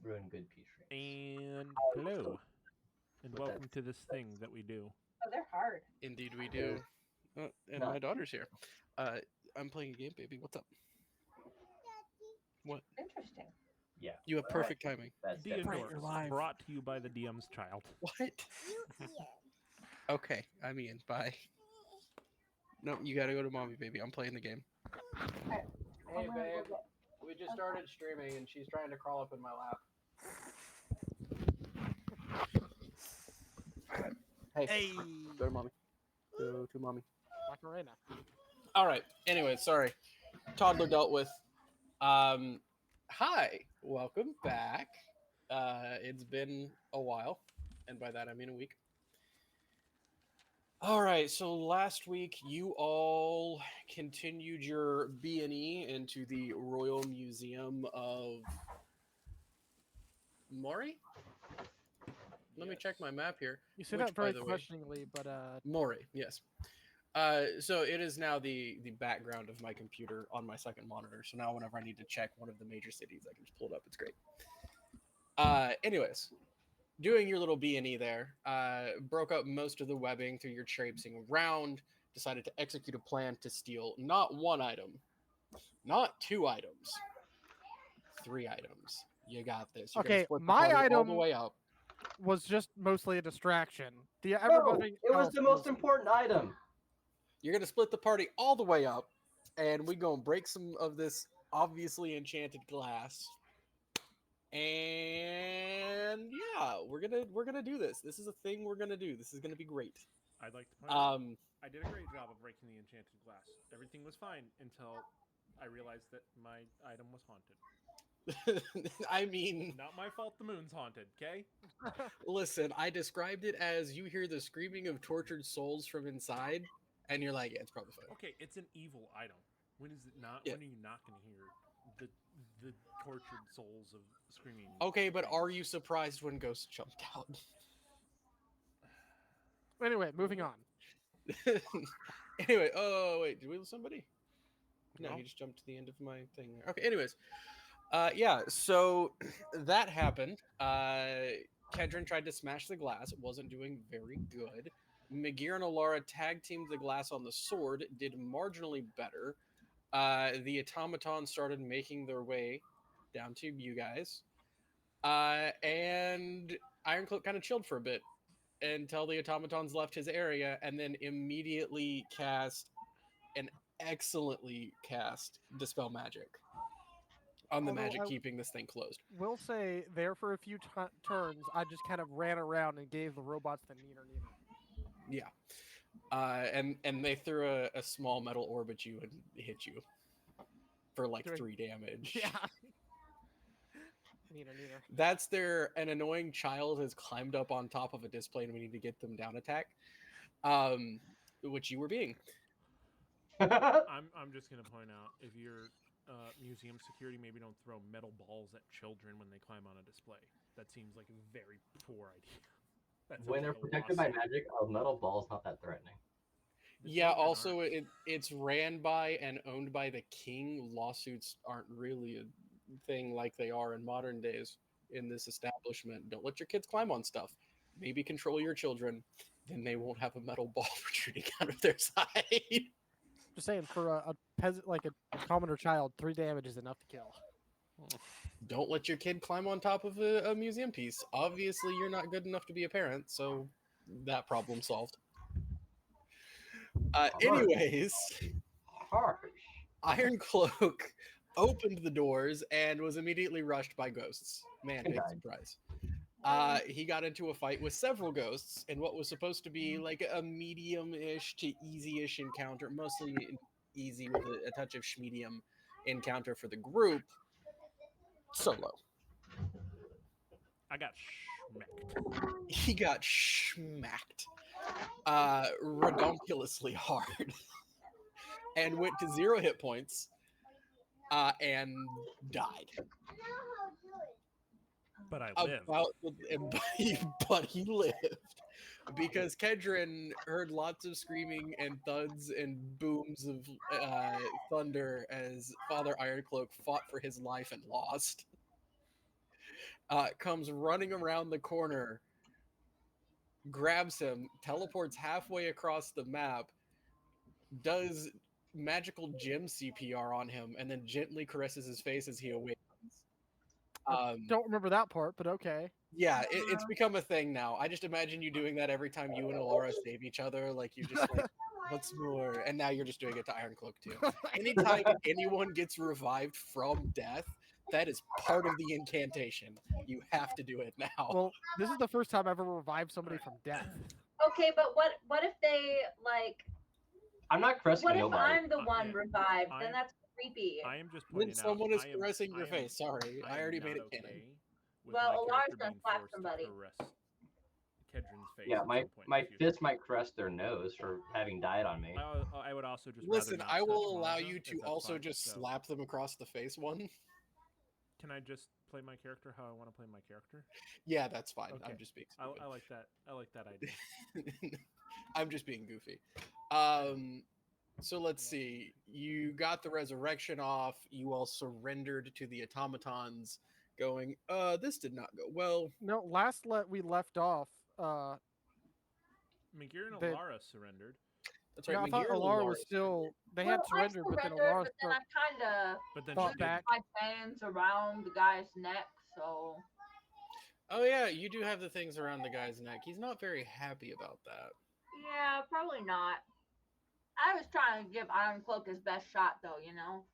ruin good peace rings. And hello, and welcome to this thing that we do. Oh, they're hard. Indeed, we do. And my daughter's here. I'm playing a game, baby. What's up? What? Interesting. Yeah. You have perfect timing. That's The definitely Endorse, live. brought to you by the DM's child. What? Okay, I'm Ian. Bye. No, you gotta go to mommy, baby. I'm playing the game. Okay. Hey, babe. We just started streaming, and she's trying to crawl up in my lap. Hey. Go to mommy. Go to mommy. Macarena. All right. Anyway, sorry. Toddler dealt with. Hi. Welcome back. It's been a while, and by that I mean a week. All right. So last week you all continued your B&E into the Royal Museum of Mori. Let me check my map here. You say Which, that very by the way- questioningly, but Mori, yes. So it is now the background of my computer on my second monitor. So now whenever I need to check one of the major cities, I can just pull it up. It's great. Anyways, doing your little B&E there, broke up most of the webbing through your traipsing around, decided to execute a plan to steal not one item, not 2 items, 3 items. You got this. You're gonna Okay, split the my party all item- the way up. was just mostly a distraction. No, Everybody it was else the most important item. You're gonna split the party all the way up, and we gonna break some of this obviously enchanted glass. And yeah, we're gonna do this. This is a thing we're gonna do. This is gonna be great. I'd like to point out, Um, I did a great job of breaking the enchanted glass. Everything was fine until I realized that my item was haunted. I mean, Not my fault the moon's haunted, okay? listen, I described it as you hear the screaming of tortured souls from inside, and you're like, yeah, it's probably fine. Okay, it's an evil item. When is it not? Yeah. When are you not going to hear the tortured souls of screaming? Okay, but are you surprised when Ghost jumped out? Anyway, moving on. Anyway, oh wait, did we lose somebody? No, No. he just jumped to the end of my thing there. Okay, anyways. Yeah, so that happened. Kedron tried to smash the glass. It wasn't doing very good. McGear and Alara tag teamed the glass on the sword, did marginally better. The automatons started making their way down to you guys. And Ironcloak kind of chilled for a bit until the automatons left his area and then immediately cast an excellently cast Dispel Magic on the Although magic I- keeping this thing closed. Will say there for a few turns, I just kind of ran around and gave the robots the neener. Yeah. And they threw a small metal orb at you and hit you for like Doing- 3 damage. Yeah. Neener. That's an annoying child has climbed up on top of a display and we need to get them down attack. Which you were being. I'm just going to point out, if you're museum security, maybe don't throw metal balls at children when they climb on a display. That seems like a very poor idea. That sounds When they're like a protected by lawsuit. magic, a metal ball's not that threatening. The Yeah, children also aren't. it's ran by and owned by the king. Lawsuits aren't really a thing like they are in modern days in this establishment. Don't let your kids climb on stuff. Maybe control your children, then they won't have a metal ball protruding out of their side. Just saying, for a peasant, like a commoner child, 3 damage is enough to kill. Don't let your kid climb on top of a museum piece. Obviously, you're not good enough to be a parent, so that problem solved. Anyways, Harsh. Iron Cloak opened the doors and was immediately rushed by ghosts. Man, big Died. surprise. He got into a fight with several ghosts in what was supposed to be like a medium-ish to easy-ish encounter, mostly easy with a touch of schmedium encounter for the group. Solo. I got schmecked. He got schmacked redonkulously hard and went to 0 hit points and died. But I live. But he lived because Kedron heard lots of screaming and thuds and booms of thunder as Father Ironcloak fought for his life and lost. comes running around the corner, grabs him, teleports halfway across the map, does magical gym CPR on him, and then gently caresses his face as he awakens. Don't remember that part, but okay. Yeah, it's become a thing now. I just imagine you doing that every time you and Alora save each other. Like, you just like, what's more? And now you're just doing it to Iron Cloak, too. Anytime anyone gets revived from death, that is part of the incantation. You have to do it now. Well, this is the first time I've ever revived somebody from death. Okay, but what if they like? I'm not caressing What if nobody. I'm the one yeah, revived? I'm- Then that's creepy. I am just When pointing someone out. is caressing your face, sorry, I am already not made it okay canon. with Well, my Alara's character gonna being slap forced somebody. to caress Kedron's face. Yeah, at my some point in my the future. fist might caress their nose for having died on me. I would also just Listen, rather not I will touch allow Maja, you if to that's also fine, just so- slap them across the face one. Can I just play my character how I want to play my character? Yeah, that's fine. I'm Okay. just being I stupid. like that. I like that idea. I'm just being goofy. So let's see. You got the resurrection off. You all surrendered to the automatons, going, this did not go well. No, we left off. Magir and The- Alara surrendered, That's right. I thought Magir and Alara Alara was still. They Well, had surrendered, but then I Alara but then I kind of but then Fought she back. didn't. my hands around the guy's neck, so Oh yeah, you do have the things around the guy's neck. He's not very happy about that. yeah, probably not. I was trying to give Iron Cloak his best shot, though. You know.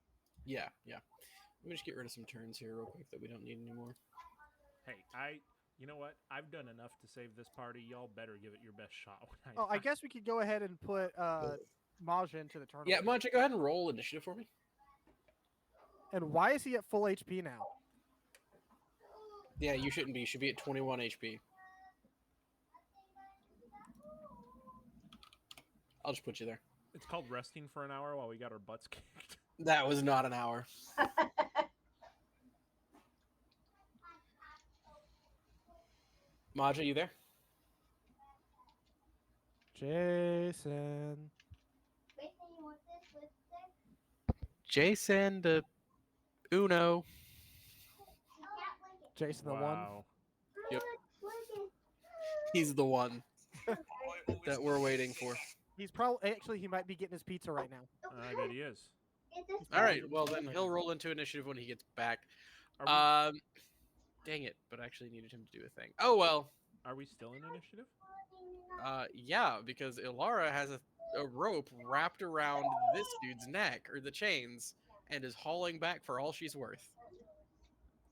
Yeah. Let me just get rid of some turns here real quick that we don't need anymore. Hey, you know what? I've done enough to save this party. Y'all better give it your best shot. When Oh, I die. guess we could go ahead and put Maja into the tournament. Yeah, Mancha, go ahead and roll initiative for me. And why is he at full HP now? Yeah, you shouldn't be. You should be at 21 HP. I'll just put you there. It's called resting for an hour while we got our butts kicked. That was not an hour. Maja, you there? Jason. Jason the Uno. Jason the one. Wow. Yep. He's the one that we're waiting for. He's probably he might be getting his pizza right now. I bet he is. All right, well then he'll roll into initiative when he gets back. Are we, Dang it, but I actually needed him to do a thing. Oh well. are we still in initiative? Yeah, because Ilara has a rope wrapped around this dude's neck, or the chains, and is hauling back for all she's worth.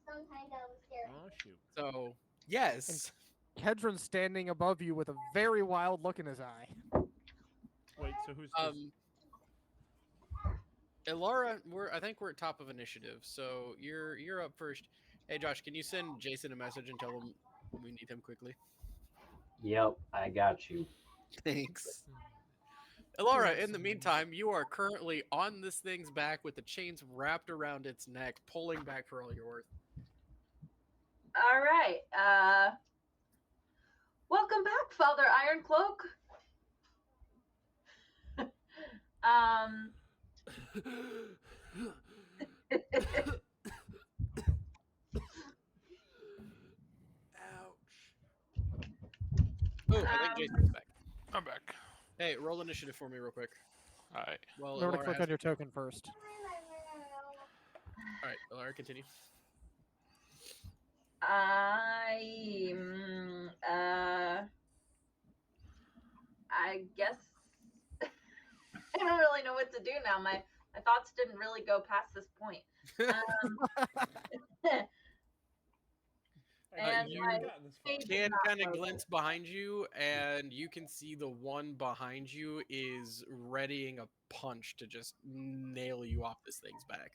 Oh shoot. So, yes. Kedron's standing above you with a very wild look in his eye. Wait, so who's this? Ilara, I think we're at top of initiative, so you're up first. Hey Josh, can you send Jason a message and tell him we need him quickly? Yep, I got you. Thanks. Ilara, in the meantime, you are currently on this thing's back with the chains wrapped around its neck, pulling back for all you're worth. All right. Welcome back, Father Iron Cloak. Oh, I think Jason's back. I'm back. Hey, roll initiative for me real quick. All right. Well, Remember to Ilara click has- on your token first. All right, Ilara, continue. I guess I don't really know what to do now. My thoughts didn't really go past this point. And you my face face- Can not kind of broken. glance behind you, and you can see the one behind you is readying a punch to just nail you off this thing's back.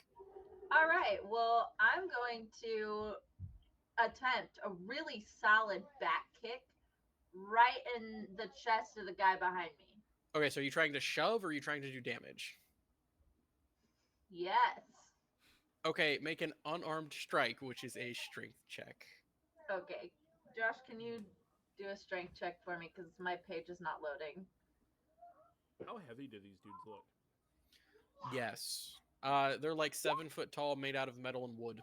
All right. Well, I'm going to attempt a really solid back kick right in the chest of the guy behind me. Okay, so are you trying to shove or are you trying to do damage? Yes. Okay, make an unarmed strike, which is a strength check. Okay. Josh, can you do a strength check for me? Because my page is not loading. How heavy do these dudes look? Yes. They're like 7 foot tall, made out of metal and wood.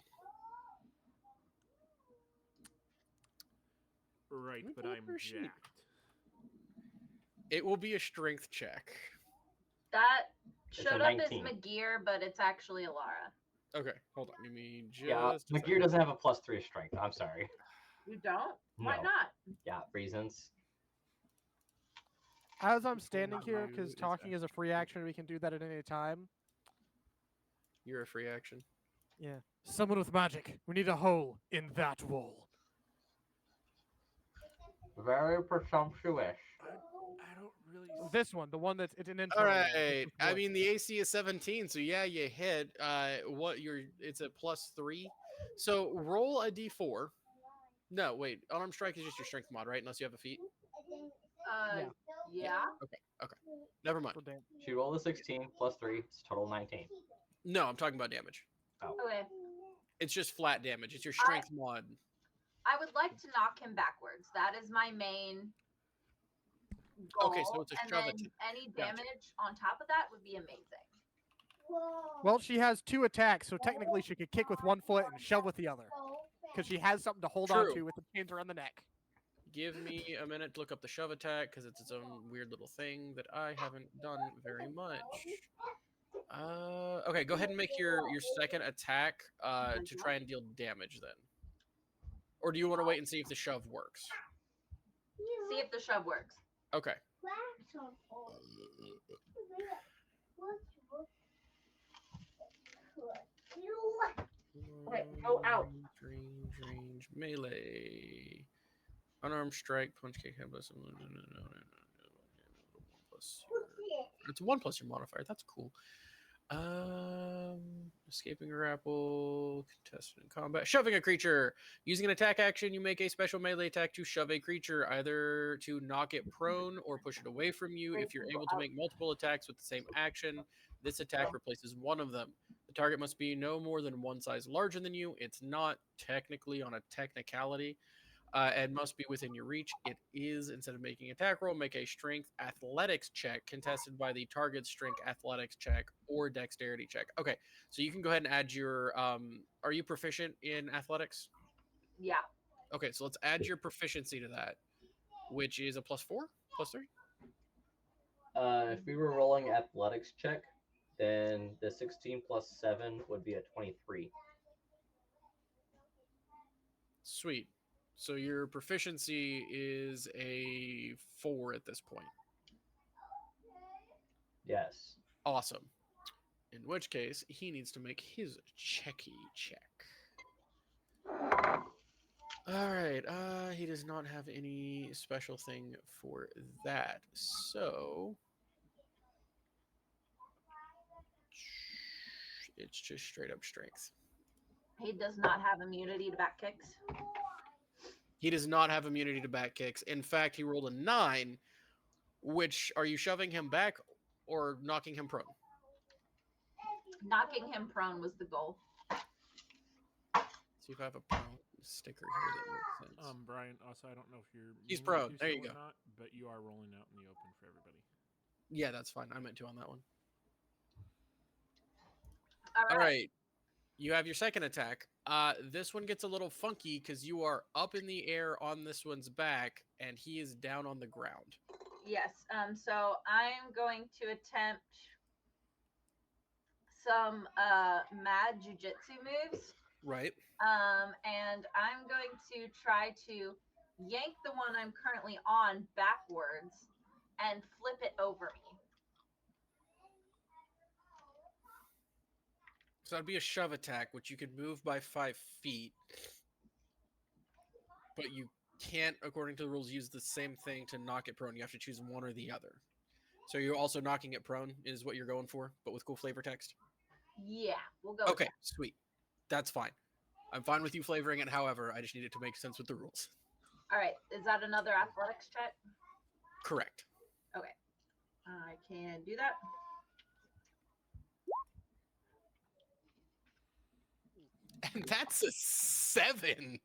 Right, me but pull up I'm her sheet. jacked. It will be a strength check. That It's a showed up as 19. McGear, but it's actually Alara. Okay, hold on. Give me just. Yeah, a McGear second. doesn't have a +3 strength. I'm sorry. You don't? Why No. not? Yeah, reasons. As I'm standing Not here, you, because it's talking is a free action, we can do that at any time. You're a free action. Yeah. Someone with magic. We need a hole in that wall. Very presumptuous. I don't really. This one, the one that's it's an All internal wall, it's right. just I wood. mean, the AC is 17, so yeah, you hit. It's a +3. So roll a d4. No, wait. Unarmed strike is just your strength mod, right? Unless you have a feat. Uh, yeah. Okay. Never mind. for damage. She rolled a 16 +3. It's total 19. No, I'm talking about damage. Okay. It's just flat damage. It's your strength mod. I would like to knock him backwards. That is my main goal. Okay, so it's a and shove then attack. any Gotcha. damage on top of that would be amazing. Well, she has 2 attacks, so technically she could kick with one foot and shove with the other. Because she has something to hold on True. to with the chains around the neck. Give me a minute to look up the shove attack because it's its own weird little thing that I haven't done very much. Okay, go ahead and make your second attack to try and deal damage then. Or do you want to wait and see if the shove works? See if the shove works. Okay. Okay, go out. Range, melee. Unarmed strike, punch kick, head plus. It's 1 plus your modifier. That's cool. Escaping grapple, contested in combat, shoving a creature. Using an attack action, you make a special melee attack to shove a creature, either to knock it prone or push it away from you. If you're able to make multiple attacks with the same action, this attack replaces one of them. The target must be no more than one size larger than you. It's not technically on a technicality. And must be within your reach. It is, instead of making attack roll, make a strength athletics check contested by the target's strength athletics check or dexterity check. Okay, so you can go ahead and add your. Are you proficient in athletics? Yeah. Okay, so let's add your proficiency to that, which is a +4, +3. If we were rolling athletics check, then the 16 + 7 would be a 23. Sweet. So your proficiency is a 4 at this point. Yes. Awesome. In which case, he needs to make his checky check. All right. He does not have any special thing for that. So it's just straight up strength. He does not have immunity to back kicks. He does not have immunity to back kicks. In fact, he rolled a 9, which are you shoving him back or knocking him prone? Knocking him prone was the goal. See if I have a prone sticker here that makes sense. Brian, also, I don't know if you're. He's meaning prone. to There so you or go. Not, but you are rolling out in the open for everybody. Yeah, that's fine. I meant to on that one. All right. You have your second attack. This one gets a little funky because you are up in the air on this one's back, and he is down on the ground. Yes. So I'm going to attempt some mad jujitsu moves. Right. And I'm going to try to yank the one I'm currently on backwards and flip it over me. So that'd be a shove attack, which you could move by 5 feet. But you can't, according to the rules, use the same thing to knock it prone. You have to choose one or the other. So you're also knocking it prone is what you're going for, but with cool flavor text? Yeah, we'll go. Okay, sweet. That's fine. I'm fine with you flavoring it, however, I just need it to make sense with the rules. All right. Is that another athletics check? Correct. Okay. I can do that. And that's a 7.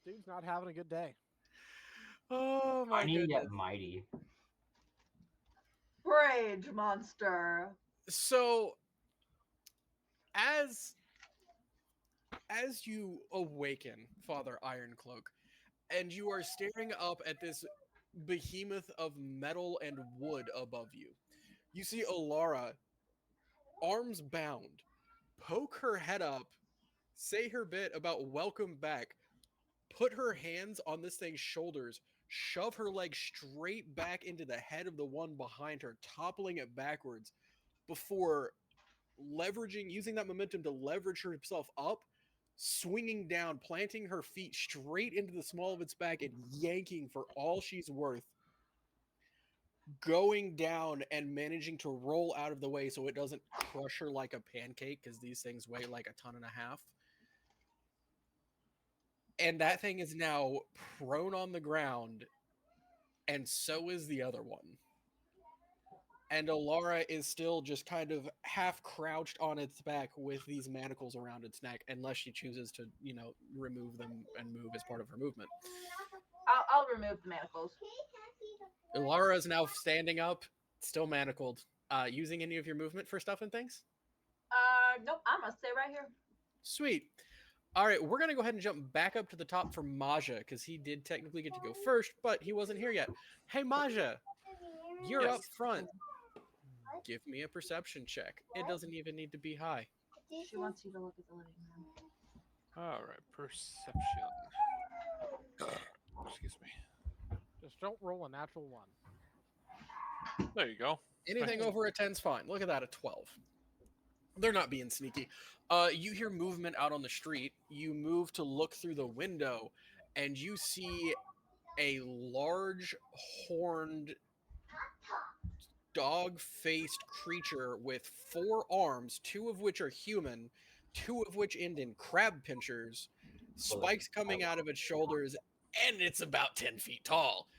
Dude's not having a good day. Oh my Tiny goodness. yet mighty. Rage monster. So, as as you awaken, Father Ironcloak, and you are staring up at this behemoth of metal and wood above you, you see Alara, arms bound, poke her head up, say her bit about welcome back, put her hands on this thing's shoulders, shove her leg straight back into the head of the one behind her, toppling it backwards before using that momentum to leverage herself up, swinging down, planting her feet straight into the small of its back and yanking for all she's worth, going down and managing to roll out of the way so it doesn't crush her like a pancake, because these things weigh like 1.5 tons. And that thing is now prone on the ground, and so is the other one. And Alara is still just kind of half crouched on its back with these manacles around its neck, unless she chooses to, remove them and move as part of her movement. I'll remove the manacles. Alara is now standing up, still manacled. Using any of your movement for stuff and things? Nope. I'm gonna stay right here. Sweet. All right, we're gonna go ahead and jump back up to the top for Maja, because he did technically get to go first, but he wasn't here yet. Hey, Maja, you're Yes. up front. Give me a perception check. It doesn't even need to be high. She wants you to look at the living room. All right, perception. Excuse me. Just don't roll a natural 1. There you go. Anything over a 10's fine. Look at that, a 12. They're not being sneaky. You hear movement out on the street. You move to look through the window, and you see a large, horned, dog-faced creature with 4 arms, 2 of which are human, 2 of which end in crab pinchers, spikes coming out of its shoulders, and it's about 10 feet tall.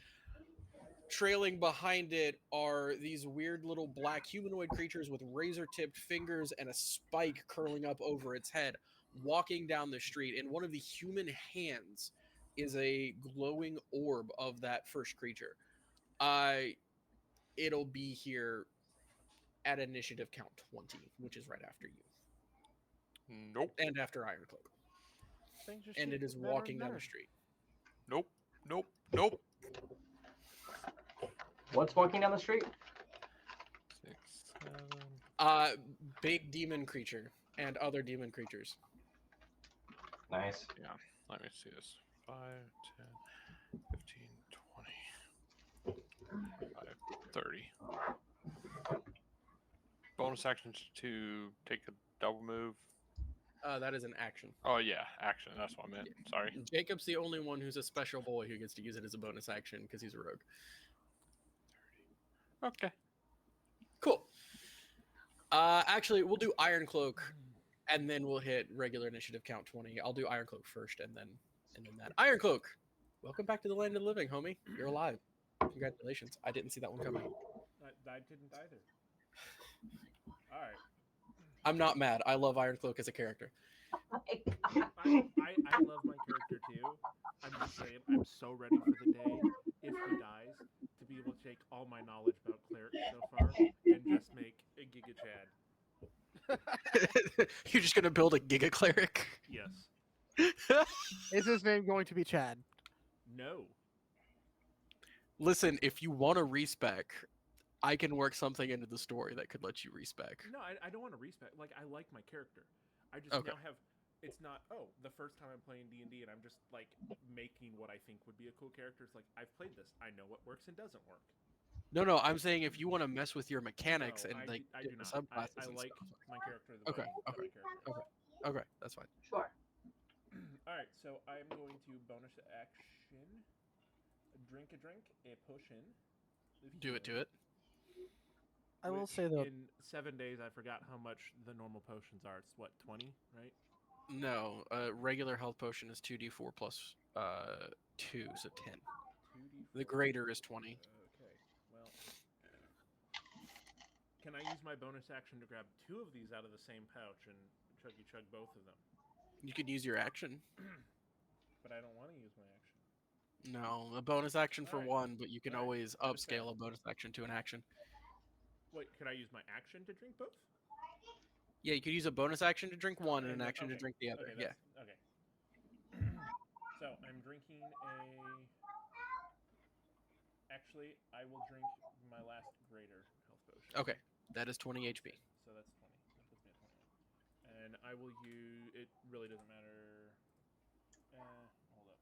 Trailing behind it are these weird little black humanoid creatures with razor-tipped fingers and a spike curling up over its head, walking down the street. In one of the human hands is a glowing orb of that first creature. It'll be here at initiative count 20, which is right after you. Nope. And after Ironcloak. And it is walking down the street. Nope. Nope. Nope. What's walking down the street? 6, 7. Big demon creature and other demon creatures. Nice. Yeah. Let me see this. 5, 10, 15, 20, 25, 30. Bonus actions to take a double move. That is an action. Oh yeah, action. That's what I meant. Sorry. Jacob's the only one who's a special boy who gets to use it as a bonus action because he's a rogue. Okay. Cool. Actually, we'll do Ironcloak, and then we'll hit regular initiative count 20. I'll do Ironcloak first, and then that. Ironcloak, welcome back to the land of the living, homie. You're alive. Congratulations. I didn't see that one coming. I didn't either. All right. I'm not mad. I love Ironcloak as a character. I love my character too. I'm just saying, I'm so ready for the day, if he dies, to be able to take all my knowledge about clerics so far and just make a Giga Chad. You're just gonna build a Giga Cleric? Yes. Is his name going to be Chad? No. Listen, if you want to respec, I can work something into the story that could let you respec. No, I don't want to respec. Like, I like my character. I just Okay. now have... It's not, the first time I'm playing D&D and I'm just, like, making what I think would be a cool character. It's like, I've played this. I know what works and doesn't work. No, I'm saying if you want to mess with your mechanics No, and, I like, do different not. subclasses I and like stuff. my character the Okay, way that my character is. Okay, that's fine. Sure. Alright, so I'm going to bonus action. Drink a drink, a potion. Do it. I will Which say though, in 7 days, I forgot how much the normal potions are. It's what, 20, right? No, regular health potion is 2d4 plus 2, so 10. 2d4. The greater is 20. Okay, well. Can I use my bonus action to grab 2 of these out of the same pouch and chug both of them? You could use your action. But I don't want to use my action. No, a bonus action for Alright. one, but you can Alright, always understand. upscale a bonus action to an action. Wait, could I use my action to drink both? Yeah, you could use a bonus action to drink one and an then- action to okay, drink the other. Okay, Yeah. okay. So I'm drinking a. Actually, I will drink my last greater health potion. Okay, that is 20 HP. So that's 20. That puts me at 21. And I will use. It really doesn't matter. Hold up.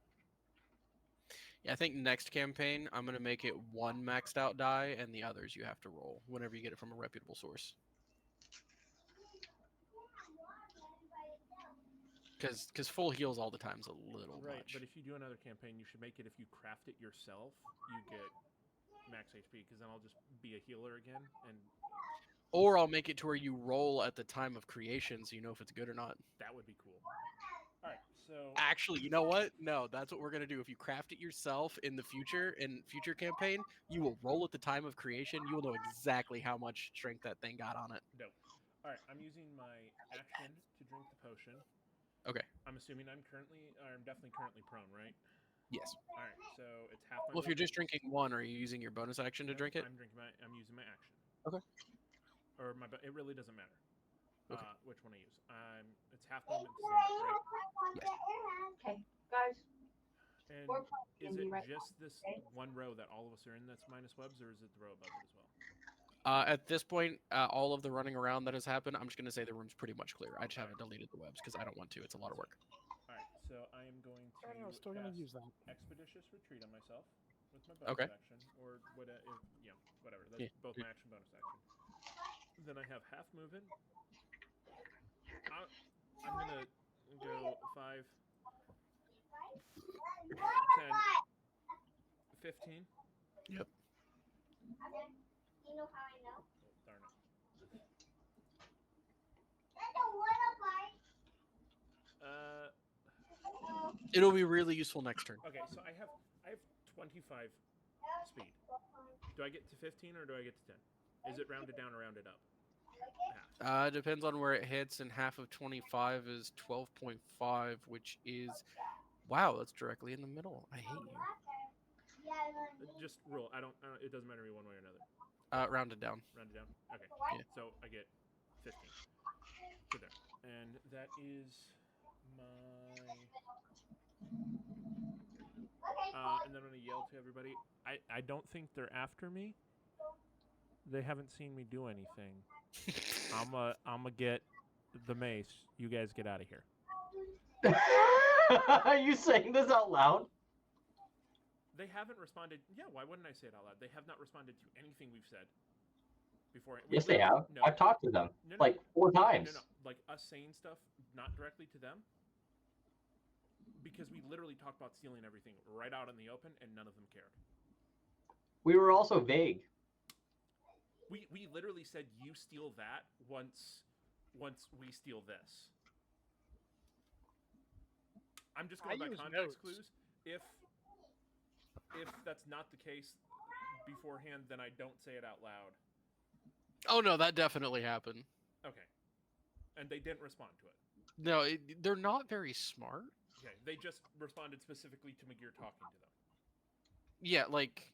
Yeah, I think next campaign I'm gonna make it one maxed out die, and the others you have to roll whenever you get it from a reputable source. Because full heals all the time is a little Right, much. but if you do another campaign, you should make it if you craft it yourself, you get max HP, because then I'll just be a healer again, and Or I'll make it to where you roll at the time of creation, so you know if it's good or not. that would be cool. All right, so Actually, you know what? No, that's what we're gonna do. If you craft it yourself in the future campaign, you will roll at the time of creation. You will know exactly how much strength that thing got on it. dope. All right, I'm using my action to drink the potion. Okay. I'm assuming I'm definitely currently prone, right? Yes. All right, so it's half my. Well, if you're just movement. drinking one, are you using your bonus action to No, drink it? I'm using my action. Okay. Or it really doesn't matter. Okay. Which one I use. It's half movement to stand up, right? Okay, guys. And We're playing is it D&D right just this one row that all of us are in that's minus webs, or is it the row above it as well? At this point, all of the running around that has happened, I'm just going to say the room's pretty much clear. I just haven't deleted the webs because I don't want to. It's a lot of work. All right, so I am going to I'm still gonna cast use that. Expeditious Retreat on myself with my bonus Okay. action, or whatever. Whatever. That's Yeah. both my action, bonus action. Then I have half movement. I'm gonna go 5, 10, 15. Yep. Oh, darn it. It'll be really useful next turn. Okay, so I have 25 speed. Do I get to 15 or do I get to 10? Is it rounded down or rounded up? Half. Depends on where it hits, and half of 25 is 12.5, which is... Wow, that's directly in the middle. I hate you. Just roll. I don't. It doesn't matter to me one way or another. Rounded down. Rounded down. Okay. Yeah. So I get 15. So there. And that is my. And then I'm gonna yell to everybody. I don't think they're after me. They haven't seen me do anything. I'ma get the mace. You guys get out of here. Are you saying this out loud? They haven't responded. Yeah, why wouldn't I say it out loud? They have not responded to anything we've said before. Yes, they have. No. I've talked to them No, like 4 times. No, like us saying stuff not directly to them, because we literally talked about stealing everything right out in the open, and none of them cared. We were also vague. We literally said you steal that once we steal this. I'm just going by use context notes. clues. If that's not the case beforehand, then I don't say it out loud. Oh, no, that definitely happened. Okay. And they didn't respond to it. No, they're not very smart. Okay. They just responded specifically to McGear talking to them. Yeah, like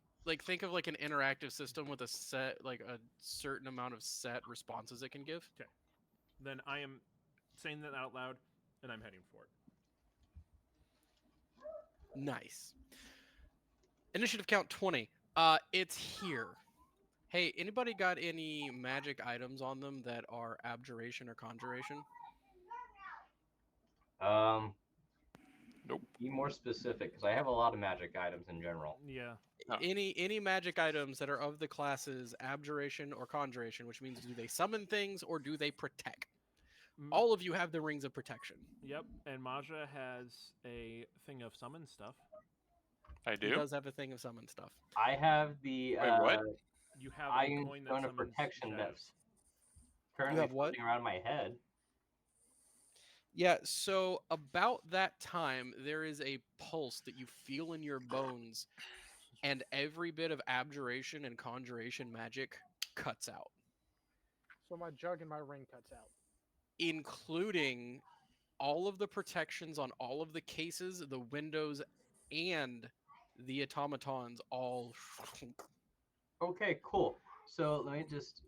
think of like an interactive system with a certain amount of set responses it can give. Okay. Then I am saying that out loud, and I'm heading for it. Nice. Initiative count 20. It's here. Hey, anybody got any magic items on them that are abjuration or conjuration? Nope. Be more specific, because I have a lot of magic items in general. Yeah. Huh. Any magic items that are of the classes abjuration or conjuration, which means do they summon things or do they protect? All of you have the rings of protection. Yep. And Maja has a thing of summon stuff. I He do. does have a thing of summon stuff. I have the Wait, what? You have a Iron coin that Stone of summons Protection shadows. that's currently have what? floating around my head. Yeah, so about that time, there is a pulse that you feel in your bones, and every bit of abjuration and conjuration magic cuts out, So my jug and my ring cuts out. including all of the protections on all of the cases, the windows, and the automatons all. Okay, cool. So let me just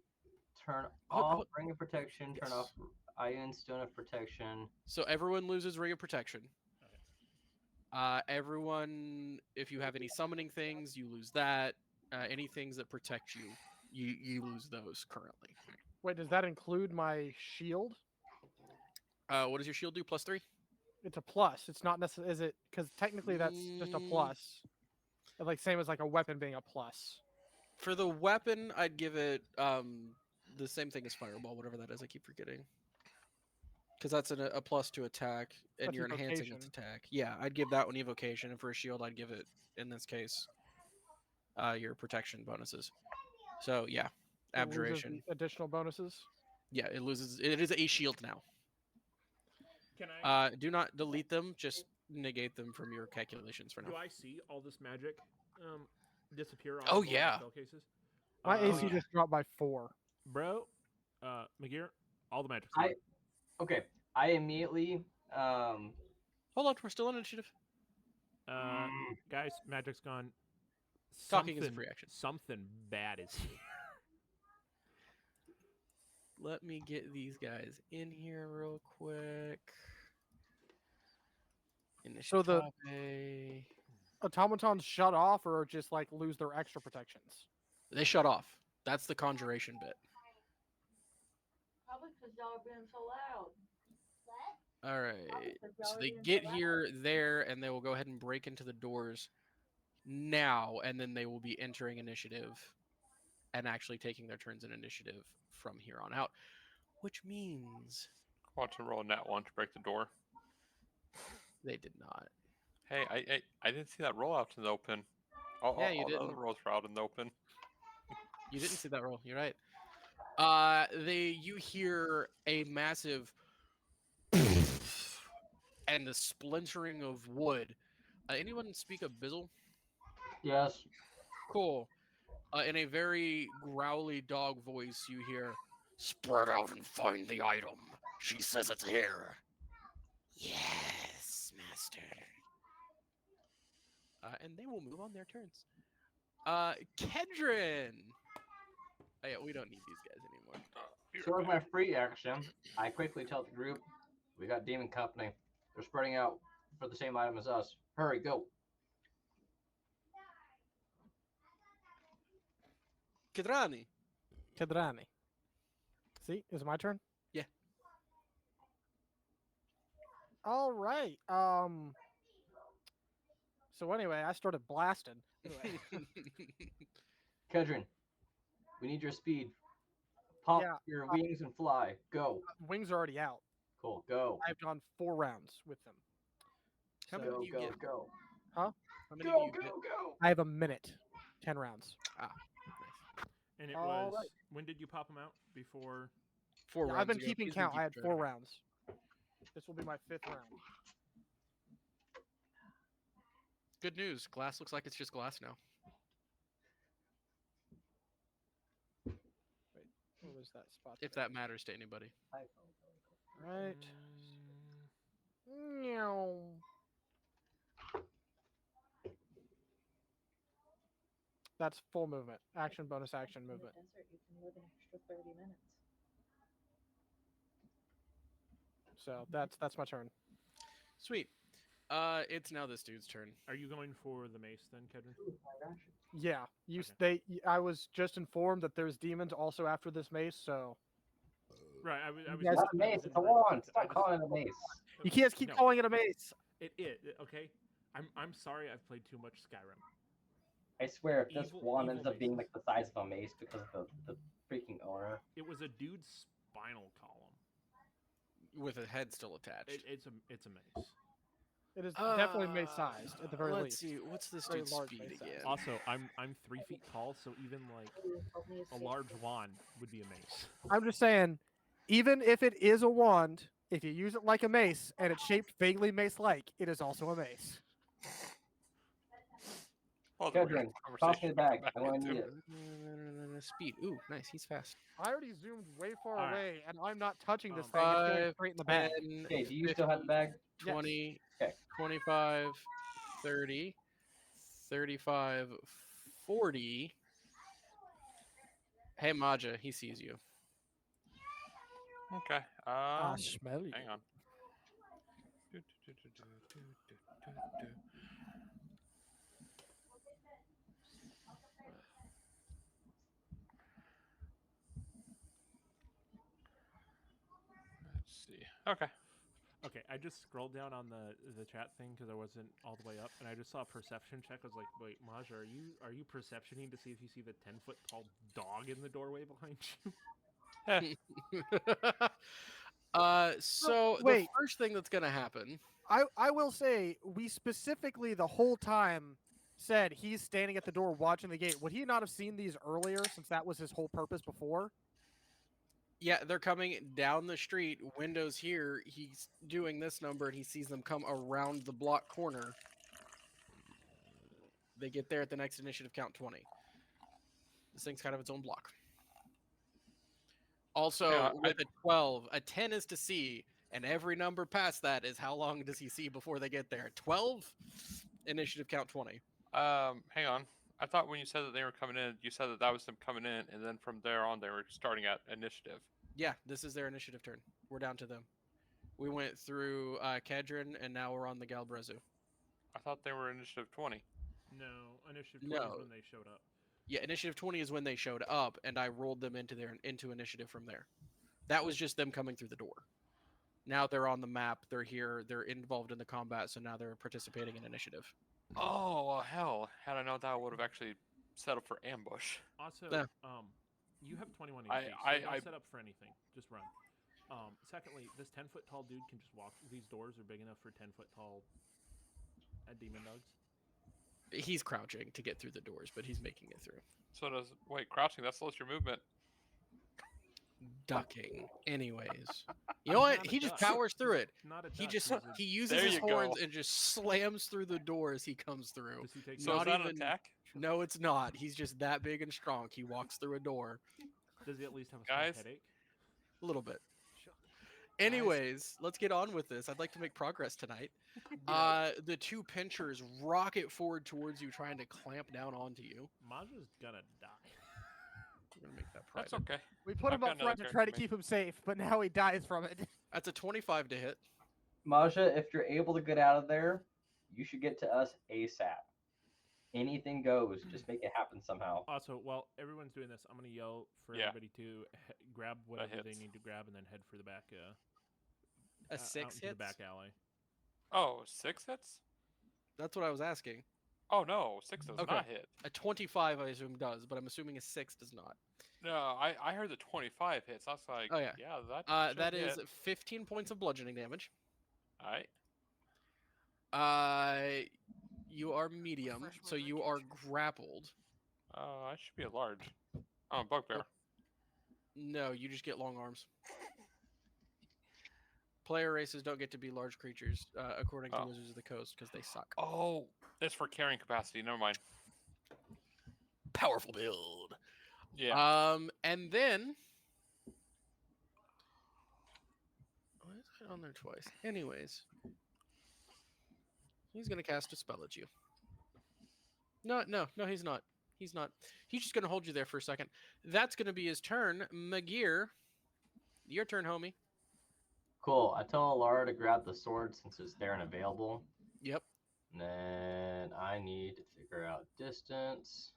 turn Hold- off hold- Ring of Protection, turn Yes. off Iron Stone of Protection. So everyone loses Ring of Protection. Okay. Everyone, if you have any summoning things, you lose that. Any things that protect you, you lose those currently. Wait, does that include my shield? What does your shield do? +3? It's a plus. It's not necessarily. Is it? Because technically that's just a plus. Like same as like a weapon being a plus. For the weapon, I'd give it the same thing as Fireball, whatever that is. I keep forgetting. Because that's a plus to attack, and That's you're enhancing its attack. Yeah, I'd give that one evocation, and for a shield, I'd give it, in this case, your protection bonuses. So yeah, It loses abjuration. the additional bonuses. Yeah, it loses. It is a shield now. Can I? Do not delete them. Just negate them from your calculations for now. Do I see all this magic disappear on Oh, all my yeah. spell cases? My AC yeah. just dropped by 4. Bro, McGear, all the magic's I- gone. Okay, I immediately Hold on, we're still on initiative. Guys, magic's gone. Talking is a free action. Something bad is here. Let me get these guys in here real quick. So the Initiative. automatons shut off or just like lose their extra protections. They shut off. That's the conjuration bit. Probably because y'all are being so loud. All right. So they get here, there, and they will go ahead and break into the doors now, and then they will be entering initiative and actually taking their turns in initiative from here on out, which means Watch them roll a nat 1 to break the door. they did not. Hey, I didn't see that roll out in the open. All Yeah, you the other didn't. rolls were out in the open. You didn't see that roll. You're right. You hear a massive and the splintering of wood. Anyone speak of Bizzle? yes. Cool. In a very growly dog voice, you hear, "Spread out and find the item. She says it's here." Yes, master. And they will move on their turns. Kedron. Oh, yeah, we don't need these guys anymore. So as my free action, I quickly tell the group, we got Demon Company. They're spreading out for the same item as us. Hurry, go. Kedrani. Kedrani. See, is it my turn? Yeah. All right. So anyway, I started blasting. Anyway, Kedron, we need your speed. Pop Yeah, your wings and fly. Go. wings are already out. Cool, go. I've gone 4 rounds with them. How many Go, do you go, get? go. How many do Go, you go, get? go. I have a minute. 10 rounds. Nice. And it All was. right. When did you pop them out? Before. 4 Yeah, rounds I've been ago. keeping He's been count. I had keeping 4 track. rounds. This will be my 5th round. Good news. Glass looks like it's just glass now. What was that spot? If that matters to anybody. Right. Mm, Meow. That's full movement. Action, bonus action, movement. In the desert, you can live an extra 30 minutes. So that's my turn. Sweet. It's now this dude's turn. Are you going for the mace then, Kedron? Yeah, I was just informed that there's demons also after this mace, so Right. I was. You guys- Not a mace, it's a wand. Stop calling it a mace. you can't keep No. calling it a mace. Okay. I'm sorry. I've played too much Skyrim. I swear, if this Evil- wand evil ends up being maces. like the size of a mace because of the freaking owner. It was a dude's spinal column. With a head still attached. It's a mace. It is definitely mace sized at the very Let's least. see. What's this Very dude's large speed mace size. again? Also, I'm 3 feet tall, so even like a large wand would be a mace. I'm just saying, even if it is a wand, if you use it like a mace and it's shaped vaguely mace-like, it is also a mace. Well, then we're gonna Kedron, have a toss me conversation the bag. back I want to into. need it. Speed. Ooh, nice. He's fast. I already zoomed way far All right. away, and I'm not touching this Um, thing. It's going 5, straight in the bag. 10, Okay, do you still have the bag? 20, Okay. 25, 30, 35, 40. Hey, Maja, he sees you. Okay. Schmelly. Hang on. Let's see. Okay. Okay, I just scrolled down on the chat thing because I wasn't all the way up, and I just saw a perception check. I was like, "Wait, Maj, are you perceptioning to see if you see the 10-foot tall dog in the doorway behind you?" So the wait. first thing that's gonna happen. I will say we specifically the whole time said he's standing at the door watching the gate. Would he not have seen these earlier since that was his whole purpose before? Yeah, they're coming down the street, windows here. He's doing this number and he sees them come around the block corner. They get there at the next initiative count 20. This thing's kind of its own block. Also, Yeah, with a 12, a 10 is to see, and every number past that is how long does he see before they get there. 12, initiative count 20. Hang on. I thought when you said that they were coming in, you said that that was them coming in, and then from there on, they were starting at initiative. Yeah, this is their initiative turn. We're down to them. We went through Kedron, and now we're on the Galbrezu. I thought they were initiative 20. No, initiative 20 is when they showed up. Yeah, initiative 20 is when they showed up, and I rolled them into initiative from there. That was just them coming through the door. Now they're on the map. They're here. They're involved in the combat, so now they're participating in initiative. Oh, well, hell. Had I known that, I would have actually set up for ambush. Also, Yeah. You have 21 I- HP, so I- don't I- set up for anything. Just run. Secondly, this 10-foot tall dude can just walk. These doors are big enough for 10-foot tall demon dogs. He's crouching to get through the doors, but he's making it through. So does crouching? That slows your movement. Ducking. Anyways, you know what? Not a He just duck. powers through it. Not a He duck, just he's a- he uses There his you go. horns and just slams through the door as he comes through. Does he take So Not is that even- an attack? No, it's not. He's just that big and strong. He walks through a door Does he at least have a small Guys? headache? a little bit. Anyways, let's get on with this. I'd like to make progress tonight. The two pinchers rocket forward towards you, trying to clamp down onto you. Maja's gonna die. We're gonna make that private. That's okay. We put I've him got up front another to try to character keep him safe, but now he dies from it. That's a 25 to hit. Maja, if you're able to get out of there, you should get to us ASAP. Anything goes. Just make it happen somehow. Also, while everyone's doing this, I'm gonna yell for Yeah. everybody to grab whatever they hits. need to grab and then head for the back. A out 6 into the hits. back alley. Oh, 6 hits? That's what I was asking. Oh, no. 6 does Okay. not hit. A 25, I assume, does, but I'm assuming a 6 does not. No, I heard the 25 hits. I was like, Oh, yeah. that That should is hit. 15 points of bludgeoning damage. All Uh, right. you are medium, Fresh so you weapon. are grappled. I should be at large. Oh, bugbear. No, you just get long arms. Player races don't get to be large creatures, according to Oh. Wizards of the Coast, because they suck. Oh, that's for carrying capacity. Never mind. Powerful build. Yeah. And then why is that on there twice? Anyways, he's gonna cast a spell at you. No, he's not. He's not. He's just gonna hold you there for a second. That's gonna be his turn. Magir, your turn, homie. Cool. I tell Alara to grab the sword since it's there and available. Yep. And then I need to figure out distance.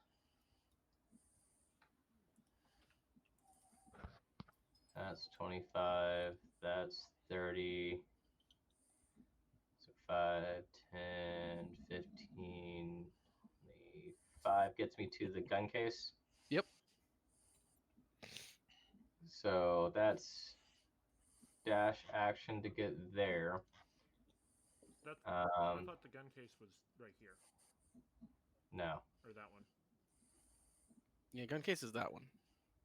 That's 25. That's 30. So 5, 10, 15, 25 gets me to the gun case. Yep. So that's dash action to get there. That's, I Um, thought the gun case was right here, no. or that one. Yeah, gun case is that one.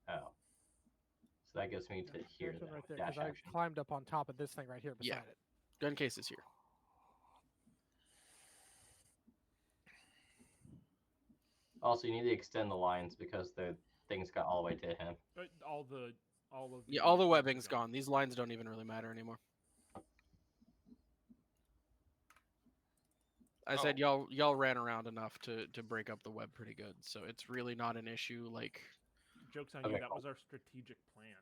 Oh. So that gets me to here There's then, one right with there, dash because I action. climbed up on top of this thing right here beside Yeah. it. Gun case is here. Also, you need to extend the lines because the things got all the way to him. All of the Yeah, all the webbing's gone. These lines don't even really matter anymore. I said y'all ran around enough to break up the web pretty good, so it's really not an issue. Like, Joke's on Okay, you. That cool. was our strategic plan.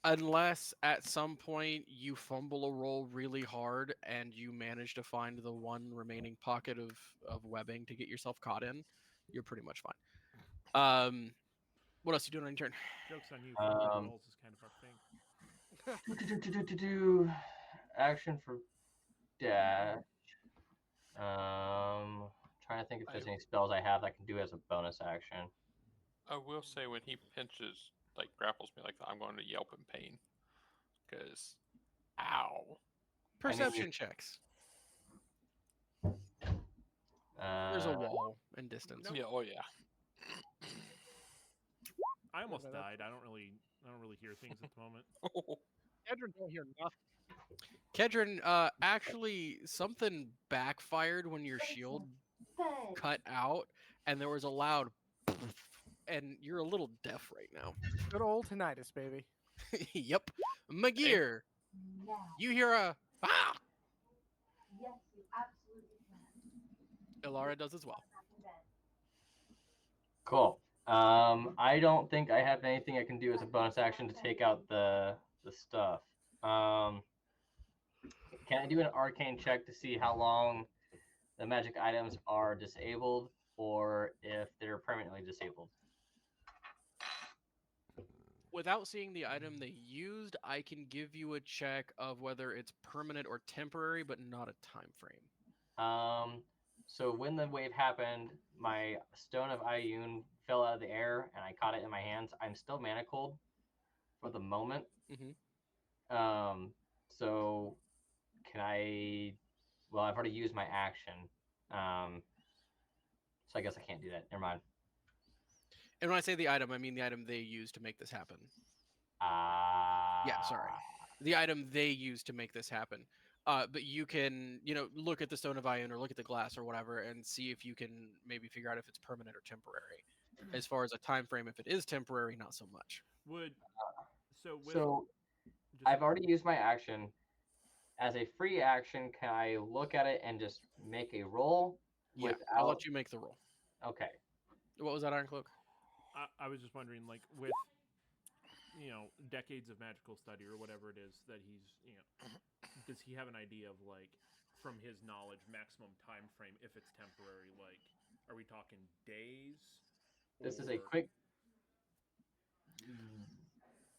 Unless at some point you fumble a roll really hard and you manage to find the one remaining pocket of webbing to get yourself caught in, you're pretty much fine. What else you doing on your turn? Joke's on you. Fumbling Um, rolls is kind of our thing. Action for dash. Trying to think if there's any spells I have that I can do as a bonus action. I will say when he pinches, like grapples me like that, I'm going to yelp in pain. Because, ow. Perception checks. There's a Uh, wall in distance. Yeah, oh yeah. I almost no, that's- died. I don't really hear things at the moment. Kedron don't hear nothing. Kedron, actually, something backfired when your shield cut out, and there was a loud, and you're a little deaf right now. Good old tinnitus, baby. Yep. Magir, you hear a ah. Yes, you absolutely can. Ilara does as well. cool. I don't think I have anything I can do as a bonus action to take out the stuff. Can I do an arcane check to see how long the magic items are disabled, or if they're permanently disabled? Without seeing the item they used, I can give you a check of whether it's permanent or temporary, but not a time frame. So when the wave happened, my stone of Ioun fell out of the air, and I caught it in my hands. I'm still manacled for the moment. Mm-hmm. So can I? Well, I've already used my action. So I guess I can't do that. Never mind. And when I say the item, I mean the item they used to make this happen. Yeah, sorry. The item they used to make this happen. But you can, look at the Stone of Ioun or look at the glass or whatever and see if you can maybe figure out if it's permanent or temporary. As far as a time frame, if it is temporary, not so much. So I've already used my action. As a free action, can I look at it and just make a roll? Yeah, I'll let you make the roll. Okay. What was that, Iron Cloak? I was just wondering, like, with decades of magical study or whatever it is that he's, does he have an idea of, like, from his knowledge, maximum time frame if it's temporary? Like, are we talking days? This is a quick.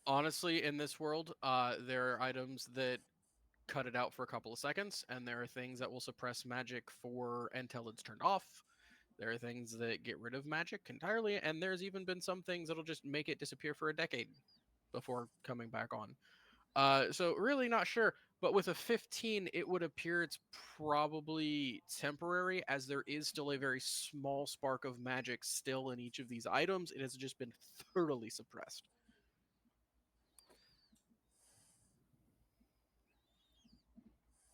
Honestly, in this world, there are items that cut it out for a couple of seconds, and there are things that will suppress magic until it's turned off. There are things that get rid of magic entirely, and there's even been some things that'll just make it disappear for a decade before coming back on. So really not sure, but with a 15, it would appear it's probably temporary, as there is still a very small spark of magic still in each of these items. It has just been thoroughly suppressed.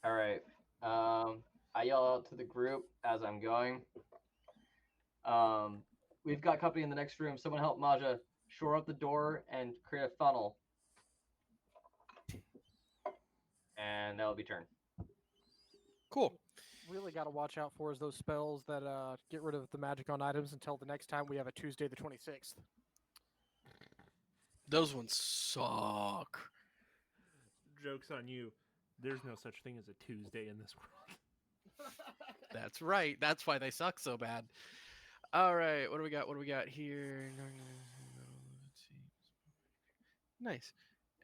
All right. I yell out to the group as I'm going. We've got company in the next room. Someone help Maja shore up the door and create a funnel. And that'll be turn. Cool. Really got to watch out for is those spells that get rid of the magic on items until the next time we have a Tuesday the 26th. Those ones suck. Joke's on you. There's no such thing as a Tuesday in this world. That's right. That's why they suck so bad. All right. What do we got? What do we got here? Let's see. Nice.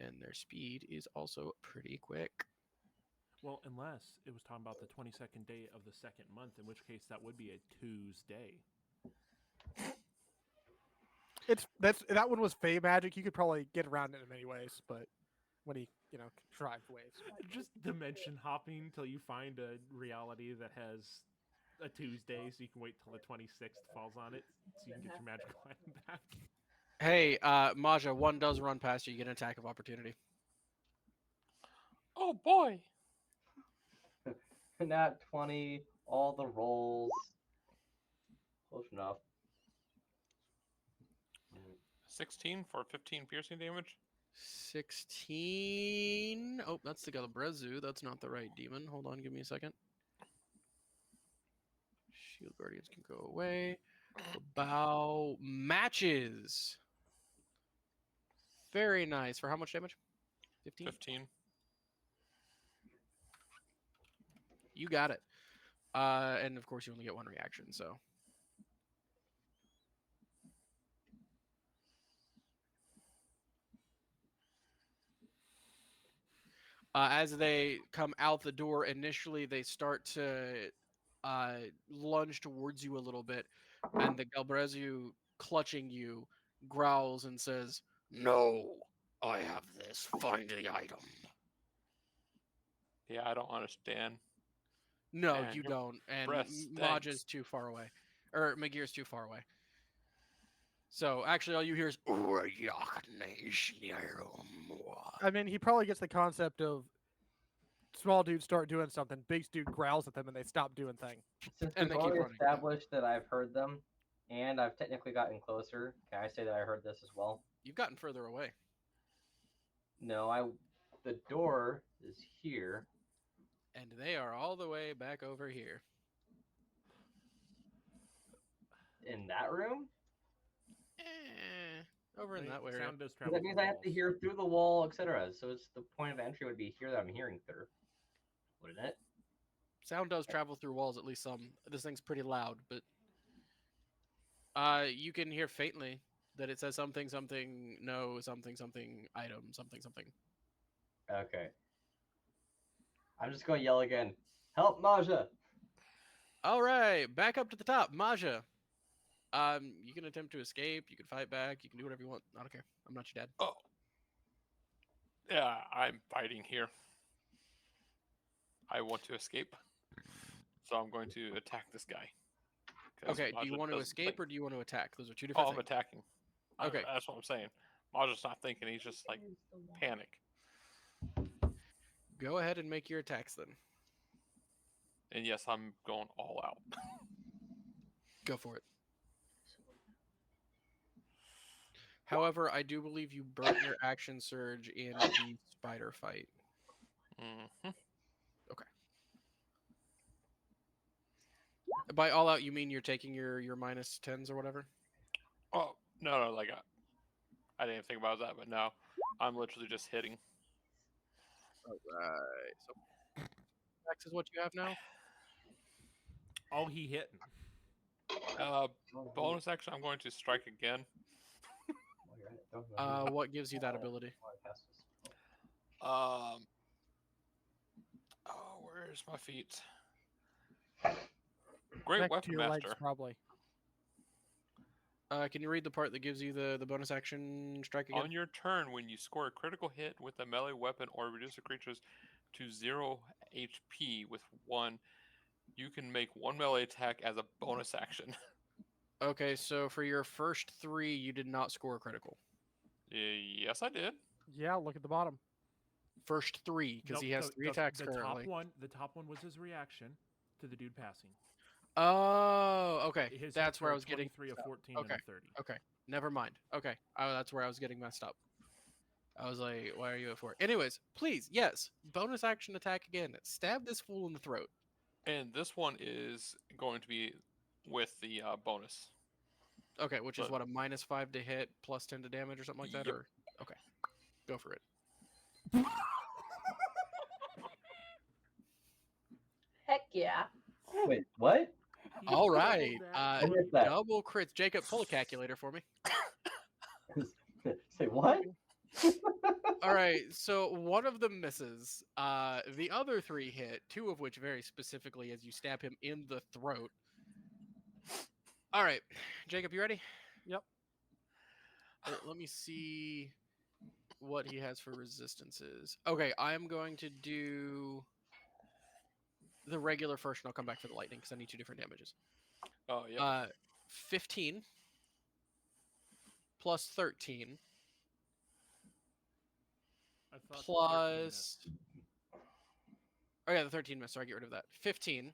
And their speed is also pretty quick. Well, unless it was talking about the 22nd day of the second month, in which case that would be a Tuesday. That one was Fey magic. You could probably get around it in many ways, but when he contrived ways. Just dimension hopping till you find a reality that has a Tuesday, so you can wait till the 26th falls on it, so you can get your magical item back. Hey, Maja, one does run past you. You get an attack of opportunity. Oh boy. Nat 20, all the rolls. Close enough. 16 for 15 piercing damage. 16. Oh, that's the Galabrezu. That's not the right demon. Hold on, give me a second. Shield Guardians can go away. Bow matches. Very nice. For how much damage? 15? 15. You got it. And of course, you only get one reaction, so. As they come out the door, initially they start to lunge towards you a little bit, and the Galbrazu clutching you growls and says, "No, I have this. Find the item." Yeah, I don't understand. No, Man, you your don't. And breath Maja's stinks. too far away. Or Magir's too far away. So actually all you hear is I mean, he probably gets the concept of small dudes start doing something, big dude growls at them, and they stop doing things. Since And we've they keep already running. established that I've heard them, and I've technically gotten closer, can I say that I heard this as well? You've gotten further away. No, the door is here. And they are all the way back over here. In that room? Over in that area. Sound does So travel. that means through I have to walls. hear through the wall, etc. So it's the point of entry would be here that I'm hearing through, wouldn't it? Sound does travel through walls, at least some. This thing's pretty loud, but you can hear faintly that it says something, something, no, something, something, item, something, something. Okay. I'm just going to yell again. Help, Maja! All right, back up to the top, Maja. You can attempt to escape. You can fight back. You can do whatever you want. I don't care. I'm not your dad. Oh. Yeah, I'm fighting here. I want to escape. So I'm going to attack this guy. Okay, do you want to escape or do you want to attack? Those are two different I'm things. attacking. Okay. That's what I'm saying. Maja's not thinking. He's just like panic. Go ahead and make your attacks then. And yes, I'm going all out. Go for it. However, I do believe you burnt your action surge in the spider fight. Mm-hmm. Okay. By all out, you mean you're taking your minus 10s or whatever? Oh, no, like I didn't think about that, but no. I'm literally just hitting. Alright. So, X is what you have now? Oh, he hitting. Bonus action, I'm going to strike again. What gives you that ability? Oh, where's my feet? Great Next to weapon your legs, master. probably. Can you read the part that gives you the bonus action strike again? On your turn, when you score a critical hit with a melee weapon or reduce a creature's to 0 HP with 1, you can make one melee attack as a bonus action. Okay, so for your first 3, you did not score a critical. Yes, I did. Yeah, look at the bottom. First 3, because he has 3 attacks currently. The top one was his reaction to the dude passing. Oh, okay. His That's where I was getting 3 of 14 okay. and a 30. Okay, never mind. Okay, that's where I was getting messed up. I was like, why are you at 4? Anyways, please, yes, bonus action attack again. Stab this fool in the throat. And this one is going to be with the bonus. Okay, which is what, a -5 to hit, plus 10 to damage or something like that? Yep. Or okay, go for it. Heck yeah. Wait, what? All right, I missed that. double crits. Jacob, pull a calculator for me. Say what? All right, so one of them misses. The other 3 hit, 2 of which very specifically as you stab him in the throat. All right, Jacob, you ready? Yep. Let me see what he has for resistances. Okay, I'm going to do the regular first, and I'll come back for the lightning because I need 2 different damages. Oh, yeah. 15 plus 13 plus. Oh yeah, the 13 missed. Sorry, get rid of that. 15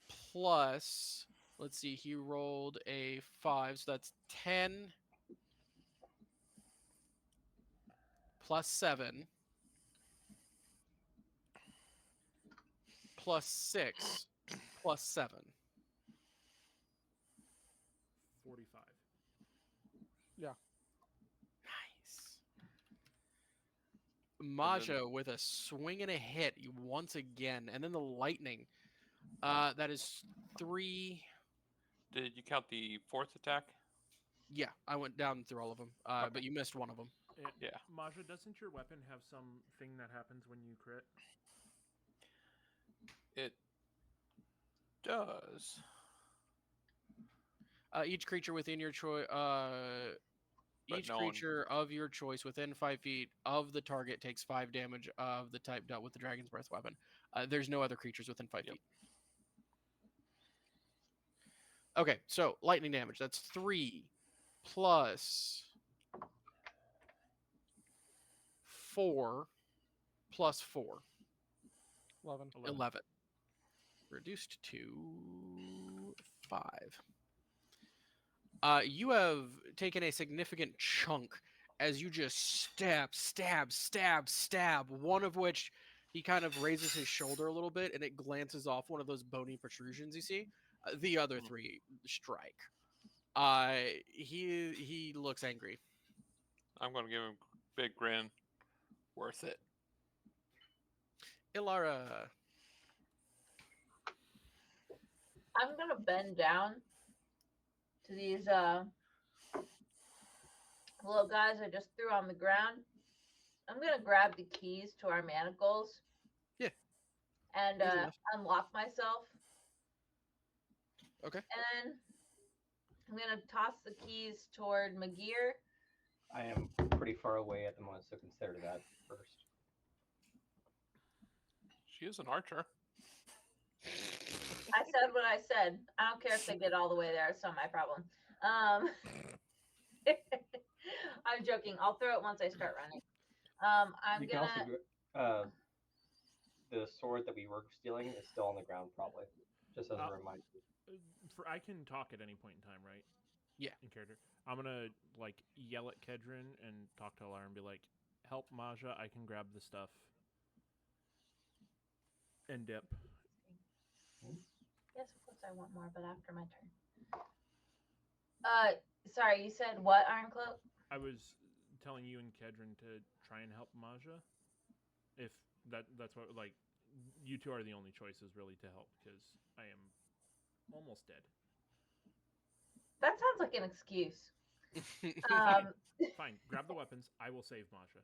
plus. Let's see. He rolled a 5, so that's 10 plus 7 plus 6 plus 7. 45. Yeah. Nice. Maja with a swing and a hit once again, and then the lightning. That is 3. Did you count the fourth attack? Yeah, I went down through all of them, Okay. but you missed one of them. Yeah. Maja, doesn't your weapon have some thing that happens when you crit? It does. Each creature within your choice. Each no creature of your choice within 5 feet of the target takes 5 damage of the type dealt with the Dragon's Breath weapon. There's no other creatures within 5 feet. Okay, so lightning damage. That's 3 plus 4 plus 4. 11. Reduced to 5. You have taken a significant chunk as you just stab, one of which he kind of raises his shoulder a little bit and it glances off one of those bony protrusions you see. The other 3 strike. He looks angry. I'm going to give him a big grin. Worth it. Ilara. I'm gonna bend down to these little guys I just threw on the ground. I'm gonna grab the keys to our manacles. Yeah. And unlock myself. Okay. And then I'm gonna toss the keys toward Magir. I am pretty far away at the moment, so consider that first. She is an archer. I said what I said. I don't care if they get all the way there. It's not my problem. I'm joking. I'll throw it once I start running. I'm can also, the sword that we were stealing is still on the ground, probably. Just as a reminder. I can talk at any point in time, right? Yeah. In character. I'm gonna yell at Kedron and talk to Alara and be like, "Help Maja! I can grab the stuff." And dip. Yes, of course I want more, but after my turn. Sorry, you said what, Ironcloak? I was telling you and Kedron to try and help Maja. If that's what, you two are the only choices really to help, because I am almost dead. That sounds like an excuse. Fine, grab the weapons. I will save Maja.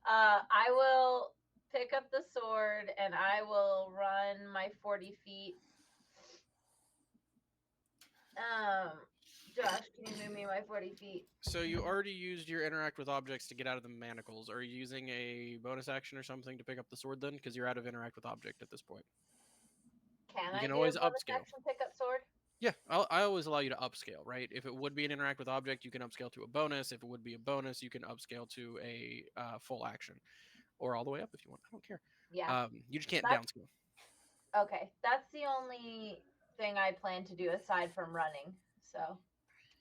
I will pick up the sword and I will run my 40 feet. Josh, can you move me my 40 feet? So you already used your interact with objects to get out of the manacles. Are you using a bonus action or something to pick up the sword then? Because you're out of interact with object at this point. Can you can I always do a bonus upscale. action pick up sword? Yeah, I always allow you to upscale, right? If it would be an interact with object, you can upscale to a bonus. If it would be a bonus, you can upscale to a full action. Or all the way up if you want. I don't care. Yeah. You just can't downscale. Okay, that's the only thing I plan to do aside from running. So.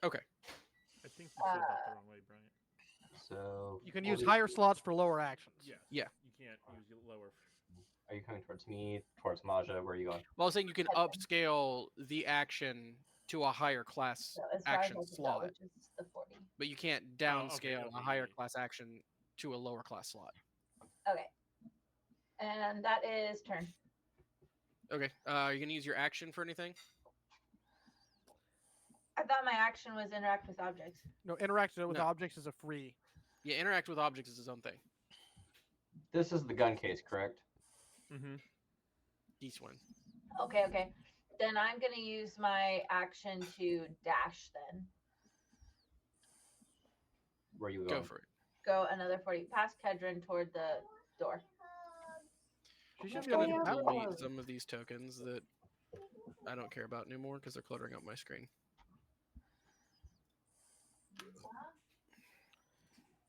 Okay. I think you said that the wrong way, Brian. So you can use higher slots for lower actions. Yeah. Yeah. You can't use lower. Are you coming towards me, towards Maja? Where are you going? Well, I was saying you can upscale the action to a higher class action slot, which is the 40. but you can't downscale a higher class action to a lower class slot. Okay. And that is turn. Okay. Are you gonna use your action for anything? I thought my action was interact with objects. No, interact with objects is a free. Yeah, interact with objects is his own thing. This is the gun case, correct? Mm-hmm. Each one. Okay. Then I'm gonna use my action to dash. Then. Where are you going? Go for it. Go another 40 past Kedron toward the door. You should be able to delete some of these tokens that I don't care about anymore because they're cluttering up my screen.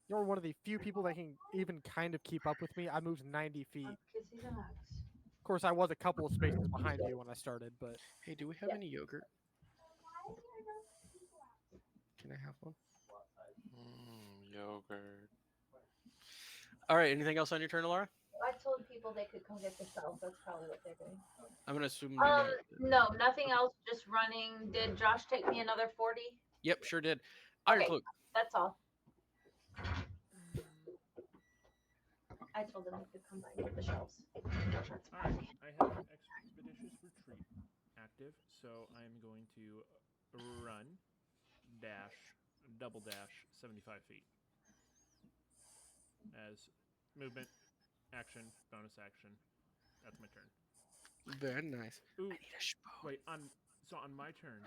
You're one of the few people that can even kind of keep up with me. I moved 90 feet. Of course, I was a couple of spaces behind you when I started, but... Hey, do we have any yogurt? Can I have one? Yogurt. All right, anything else on your turn, Laura? I told people they could come get the cells. That's probably what they're doing. I'm going to assume... No, nothing else. Just running. Did Josh take me another 40? Yep, sure did. Iron Cloak. That's all. I told them they could come by with the shelves. Alright, I have Expeditious Retreat active, so I'm going to run, dash, double dash 75 feet. As movement, action, bonus action. That's my turn. Very nice. Ooh, wait, on my turn,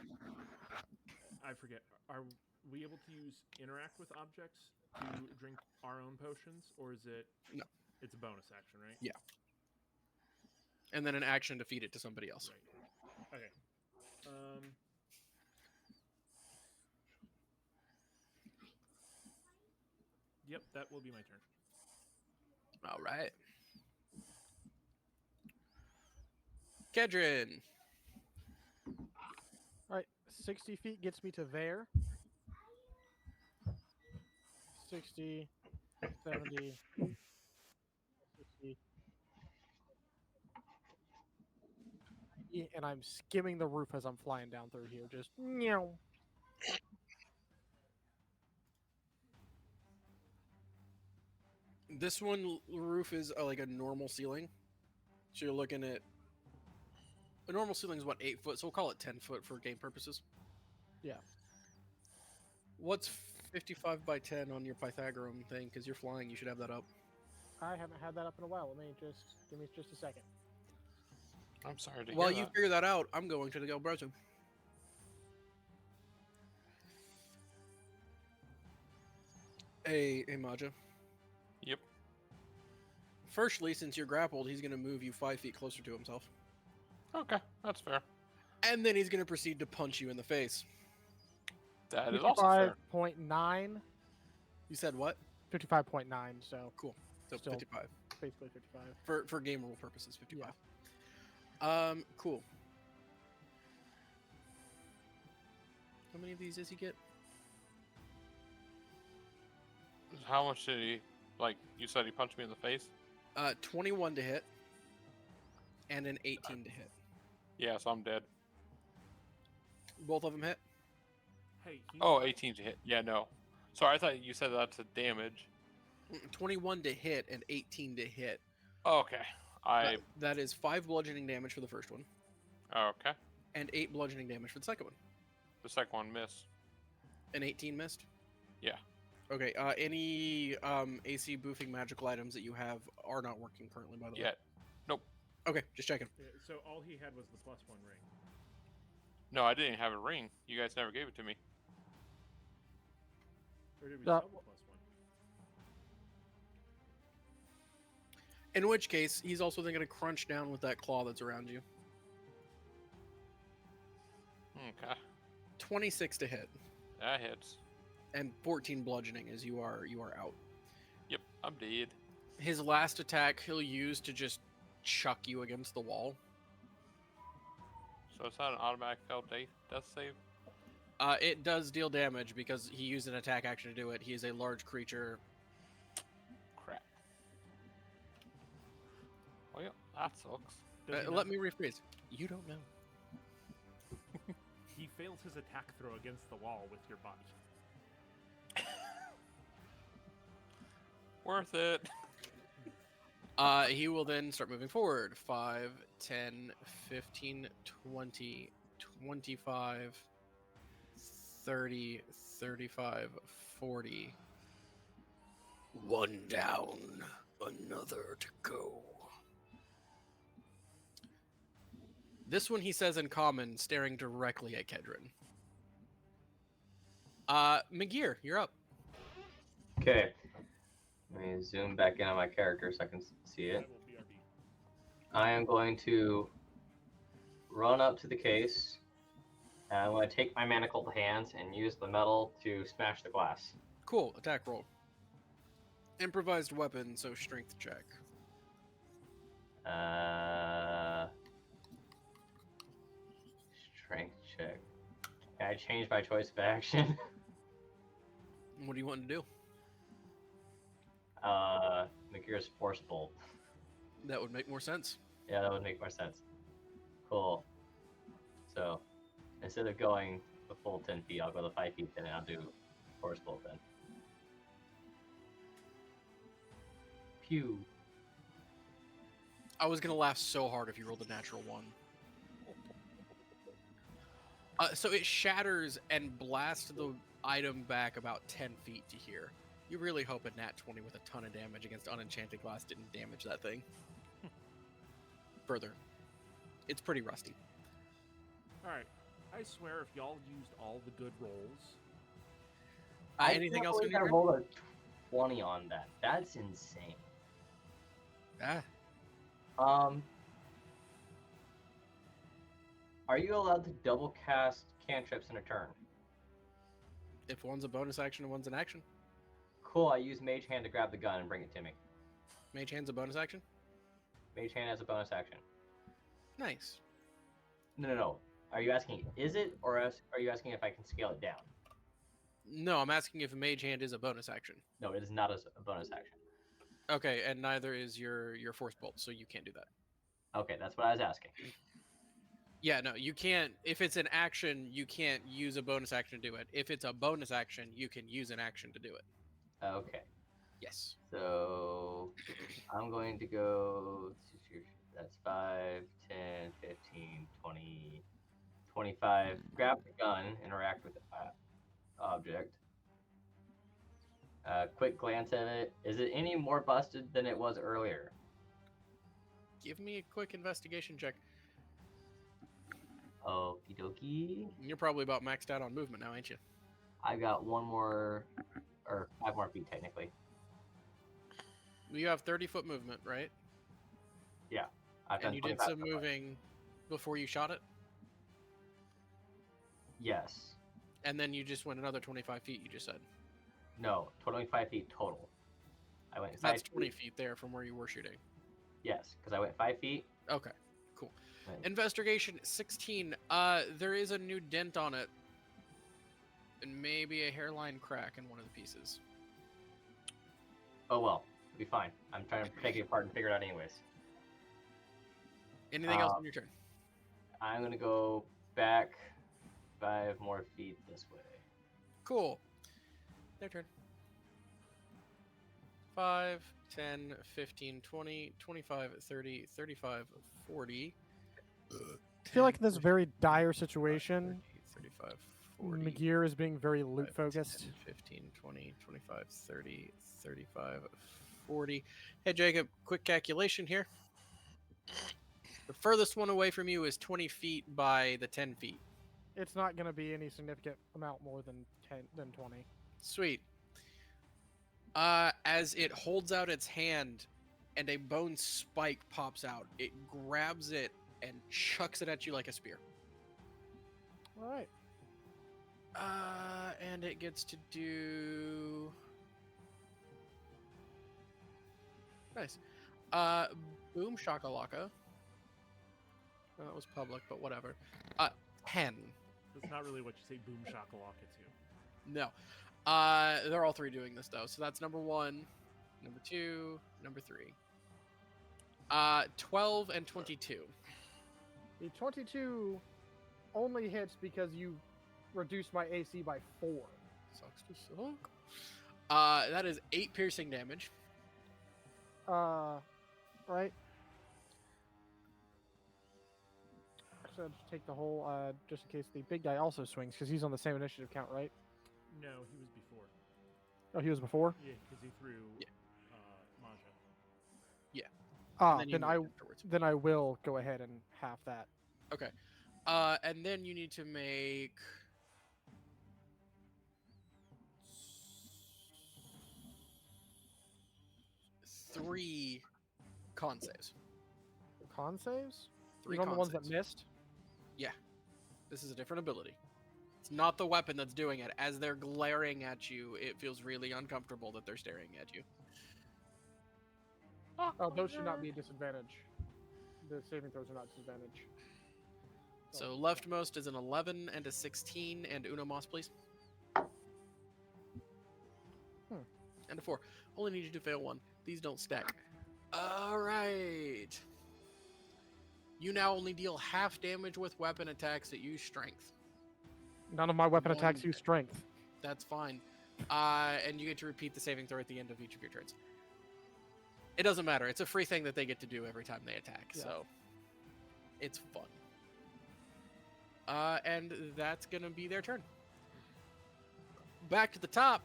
I forget, are we able to use interact with objects to drink our own potions, or is it... No. It's a bonus action, right? Yeah. And then an action to feed it to somebody else. Right. Okay. Yep, that will be my turn. All right. Kedrin. All right, 60 feet gets me to there. 60, 70, 60. And I'm skimming the roof as I'm flying down through here. Just meow. This one roof is like a normal ceiling. So you're looking at a normal ceiling is what, 8 foot, so we'll call it 10 foot for game purposes. Yeah. What's 55 by 10 on your Pythagorean thing? Because you're flying, you should have that up. I haven't had that up in a while. Give me just a second. I'm sorry to While hear you that. figure that out, I'm going to the Galbrazo. Hey, Maja. Yep. Firstly, since you're grappled, he's going to move you 5 feet closer to himself. Okay, that's fair. And then he's going to proceed to punch you in the face. That is also fair. 55.9. You said what? 55.9, so Cool. So Still 55. basically 55. For game rule purposes, 55. Yeah. Cool. How many of these does he get? How much did he, like, you said he punched me in the face? 21 to hit. And an 18 to hit. Yeah, so I'm dead. Both of them hit? Hey, Oh, 18 to hit. Yeah, no. Sorry, I thought you said that's a damage. 21 to hit and 18 to hit. Okay. That is 5 bludgeoning damage for the first one. Okay. And 8 bludgeoning damage for the second one. The second one missed. An 18 missed? Yeah. Okay, any AC boofing magical items that you have are not working currently, by the way. Yet. Nope. Okay, just checking. Yeah, so all he had was the +1 ring. No, I didn't have a ring. You guys never gave it to me. Or did we No. sell the +1? In which case, he's also then going to crunch down with that claw that's around you. Okay. 26 to hit. That hits. And 14 bludgeoning as you are out. Yep, I'm dead. His last attack he'll use to just chuck you against the wall. So it's not an automatic failed death save? It does deal damage because he used an attack action to do it. He is a large creature. Crap. Well, that sucks. Let me rephrase. You don't know. He fails his attack throw against the wall with your body. Worth it. He will then start moving forward. 5, 10, 15, 20, 25, 30, 35, 40. One down, another to go. This one he says in common, staring directly at Kedrin. McGear, you're up. Okay. Let me zoom back in on my character so I can see it. That will be RD. I am going to run up to the case, and I'm going to take my manacled hands and use the metal to smash the glass. Cool, attack roll. Improvised weapon, so strength check. Strength check. Can I change my choice of action? What do you want to do? McGear's Force Bolt. That would make more sense. Yeah, that would make more sense. Cool. So, instead of going the full 10 feet, I'll go the 5 feet then, and I'll do Force Bolt then. Pew. I was gonna laugh so hard if you rolled a natural 1. So it shatters and blasts the item back about 10 feet to here. You really hope a nat 20 with a ton of damage against unenchanted glass didn't damage that thing. Further. It's pretty rusty. Alright. I swear if y'all used all the good rolls. Anything else on I your turn? rolled a 20 on that. That's insane. Ah, Are you allowed to double cast cantrips in a turn? if one's a bonus action and one's an action. Cool, I use Mage Hand to grab the gun and bring it to me. Mage Hand's a bonus action? Mage Hand has a bonus action. Nice. No. Are you asking is it, or are you asking if I can scale it down? No, I'm asking if Mage Hand is a bonus action. No, it is not a bonus action. Okay, and neither is your Force Bolt, so you can't do that. Okay, that's what I was asking. Yeah, no, you can't. If it's an action, you can't use a bonus action to do it. If it's a bonus action, you can use an action to do it. Okay, Yes. so I'm going to go. That's 5, 10, 15, 20, 25. Grab the gun, interact with the object. Quick glance at it. Is it any more busted than it was earlier? Give me a quick investigation check. Okie dokie. You're probably about maxed out on movement now, ain't you? I got 1 more, or 5 more feet technically. You have 30-foot movement, right? I've done And you did 25 some so far. moving before you shot it? Yes. And then you just went another 25 feet, you just said. No, 25 feet total. I went 5 That's feet. 20 feet there from where you were shooting. Yes, because I went 5 feet. Okay, cool. Right. Investigation 16. There is a new dent on it. And maybe a hairline crack in one of the pieces. Oh well, it'll be fine. I'm trying to take it apart and figure it out anyways. Anything else on your turn? I'm gonna go back 5 more feet this way. Cool. Their turn. 5, 10, 15, 20, 25, 30, 35, 40. I feel like in this very dire situation, 35, 40. McGear is being very loot focused. 10, 15, 20, 25, 30, 35, 40. Hey, Jacob, quick calculation here. The furthest one away from you is 20 feet by the 10 feet. It's not going to be any significant amount more than 20. Sweet. As it holds out its hand and a bone spike pops out, it grabs it and chucks it at you like a spear. All right. And it gets to do... Nice. Boom shakalaka. That was public, but whatever. 10. That's not really what you say boom shakalaka to. No. They're all 3 doing this, though. So that's number 1, number 2, number 3. 12 and 22. The 22 only hits because you reduced my AC by 4. Sucks to suck. That is 8 piercing damage. Right. Actually, I'll just take the whole, just in case the big guy also swings, because he's on the same initiative count, right? No, he was before. Oh, he was before? Yeah, because he threw Yeah. Maja. Ah, And you then moved afterwards. then I will go ahead and half that. Okay. And then you need to make... 3 con saves. Con saves? 3 Even on the con ones saves. that missed? Yeah. This is a different ability. It's not the weapon that's doing it. As they're glaring at you, it feels really uncomfortable that they're staring at you. Oh, those should not be a disadvantage. The saving throws are not disadvantage. So leftmost is an 11 and a 16, and Uno Moss, please. And a 4. Only need you to fail 1. These don't stack. All right. You now only deal half damage with weapon attacks that use strength. None of my weapon One- attacks use strength. That's fine. And you get to repeat the saving throw at the end of each of your turns. It doesn't matter. It's a free thing that they get to do every time they attack, Yeah. so it's fun. And that's gonna be their turn. Back to the top.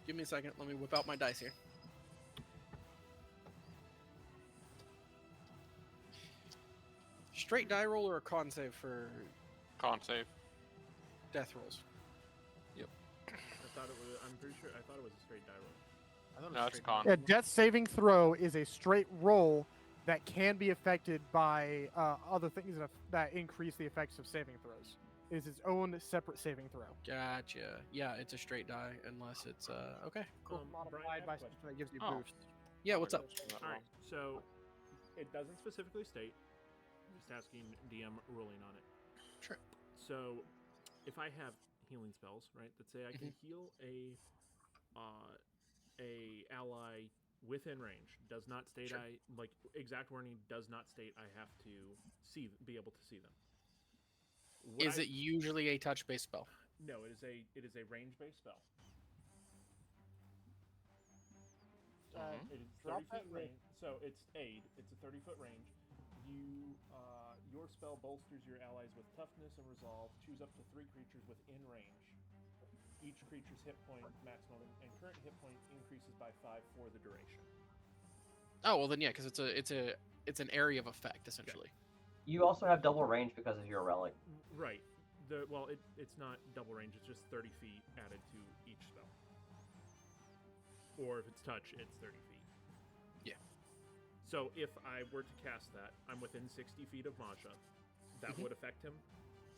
Give me a second. Let me whip out my dice here. Straight die roll or a con save for Con save. death rolls? I'm pretty sure. I thought it was a straight die roll. I thought it No, was it's straight con. Yeah, death saving throw is a straight roll that can be affected by other things that increase the effects of saving throws. It is its own separate saving throw. Gotcha. Yeah, it's a straight die unless it's okay. Cool. Brian, I Modified have by a question. something that gives you Oh. boost. Yeah, Oh, what's I up? got that All right, wrong. so it doesn't specifically state. I'm just asking DM ruling on it. Sure. So, if I have healing spells, right, that say I can heal a ally within range, does not state Sure. exact wording does not state I have to be able to see them. Is it usually a touch-based spell? No, it is a range-based spell. It is 30 drop feet that range, so it's aid. It's a 30-foot range. Your spell bolsters your allies with toughness and resolve. Choose up to 3 creatures within range. Each creature's hit point maximum and current hit point increases by 5 for the duration. Oh well, then yeah, because it's an area of effect essentially. You also have double range because of your relic. Right. It's not double range. It's just 30 feet added to each spell. Or if it's touch, it's 30 feet. Yeah. So if I were to cast that, I'm within 60 feet of Masha. That would affect him.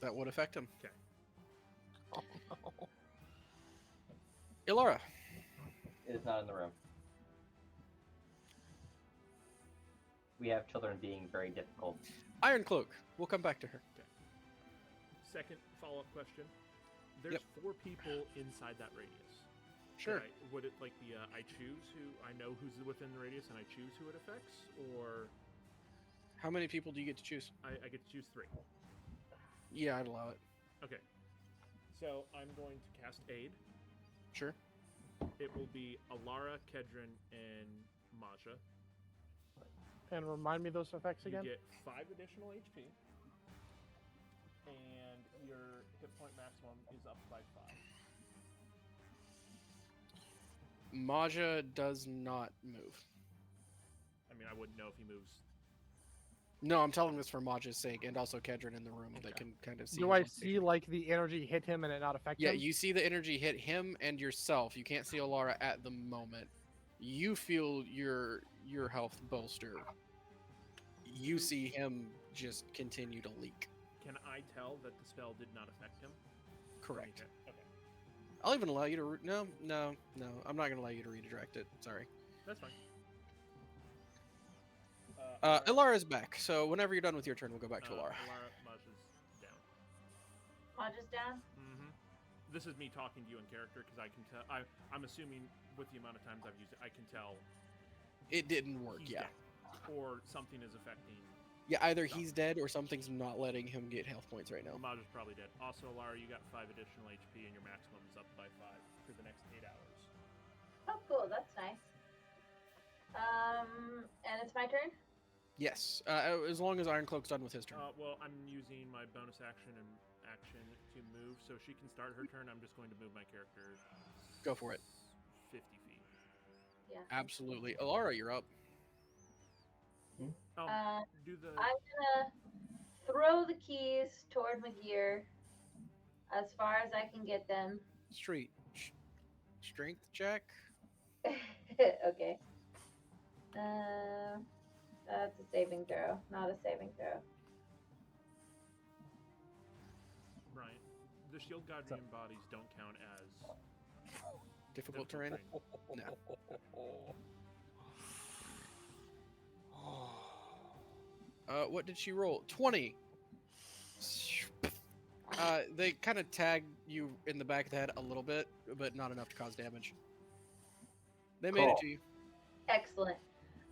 That would affect him. Okay. Oh, no. Ilara. It is not in the room. We have children being very difficult. Iron Cloak. We'll come back to her. Second follow-up question. There's 4 people inside that radius. Sure. Would it be I choose who I know who's within the radius and I choose who it affects, or How many people do you get to choose? I get to choose 3? Yeah, I'd allow it. Okay. So I'm going to cast Aid. Sure. It will be Alara, Kedron, and Masha. And remind me those effects You again. get 5 additional HP, and your hit point maximum is up by 5. Maja does not move. I mean, I wouldn't know if he moves. No, I'm telling this for Maja's sake, and also Kedron in the room that can kind of see. Do his I location. see like the energy hit him and it not affect Yeah, him? you see the energy hit him and yourself. You can't see Alara at the moment. You feel your health bolster. You see him just continue to leak. Can I tell that the spell did not affect him? Correct. Okay. I'll even allow you to. No. I'm not gonna allow you to redirect it. Sorry. That's fine. Ilara's back. So whenever you're done with your turn, we'll go back to Ilara. Masha's down. Maja's down. Mm-hmm. This is me talking to you in character because I can tell. I'm assuming with the amount of times I've used it, I can tell It didn't work. he's Yeah. down, or something is affecting. Yeah. Either he's dead or something's not letting him get health points right now. Maja's probably dead. Also, Alara, you got 5 additional HP, and your maximum is up by 5 for the next 8 hours. Oh, cool. That's nice. And it's my turn. Yes. As long as Iron Cloak's done with his turn. Well, I'm using my bonus action and action to move, so she can start her turn. I'm just going to move my character. Go for it. 50 feet. Yeah. Absolutely. Ilara, you're up. Do the. I'm gonna throw the keys toward Magir as far as I can get them. Strength check. Okay. That's a saving throw, not a saving throw. Right. The shield guardian bodies don't count as Difficult terrain. No. What did she roll? 20. They kind of tag you in the back of the head a little bit, but not enough to cause damage. They made it Cool. to you. Excellent.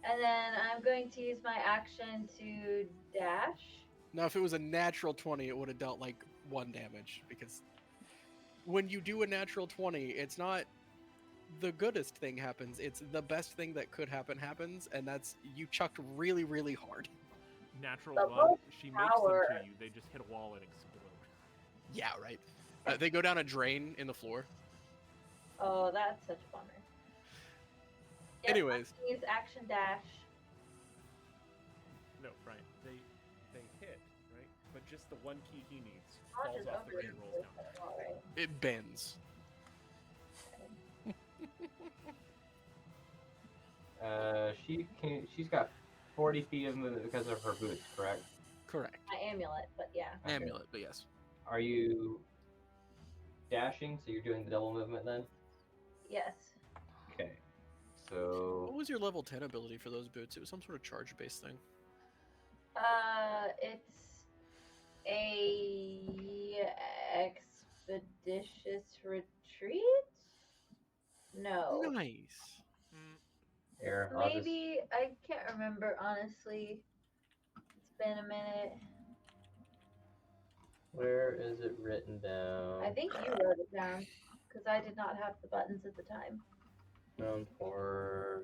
And then I'm going to use my action to dash. Now, if it was a natural 20, it would have dealt like 1 damage, because when you do a natural 20, it's not the goodest thing happens. It's the best thing that could happen happens, and that's you chucked really, really hard. Natural The one. most She makes power. them to you. They just hit a wall and explode. Yeah, right. They go down a drain in the floor. Oh, that's such a bummer. Yep, Anyways. I use action dash. No, right. They hit, right? But just the one key he needs I'll falls just off the over ground and rolls down. All right. It bends. She's got 40 feet of movement because of her boots, correct? Correct. My amulet, but yeah. Okay. Amulet, but yes. Are you dashing? So you're doing the double movement then? Yes. Okay. So What was your level 10 ability for those boots? It was some sort of charge-based thing. It's a expeditious retreat. No. Nice. here, I'll just Maybe I can't remember honestly. It's been a minute. where is it written down? I think you wrote it down because I did not have the buttons at the time. Round 4.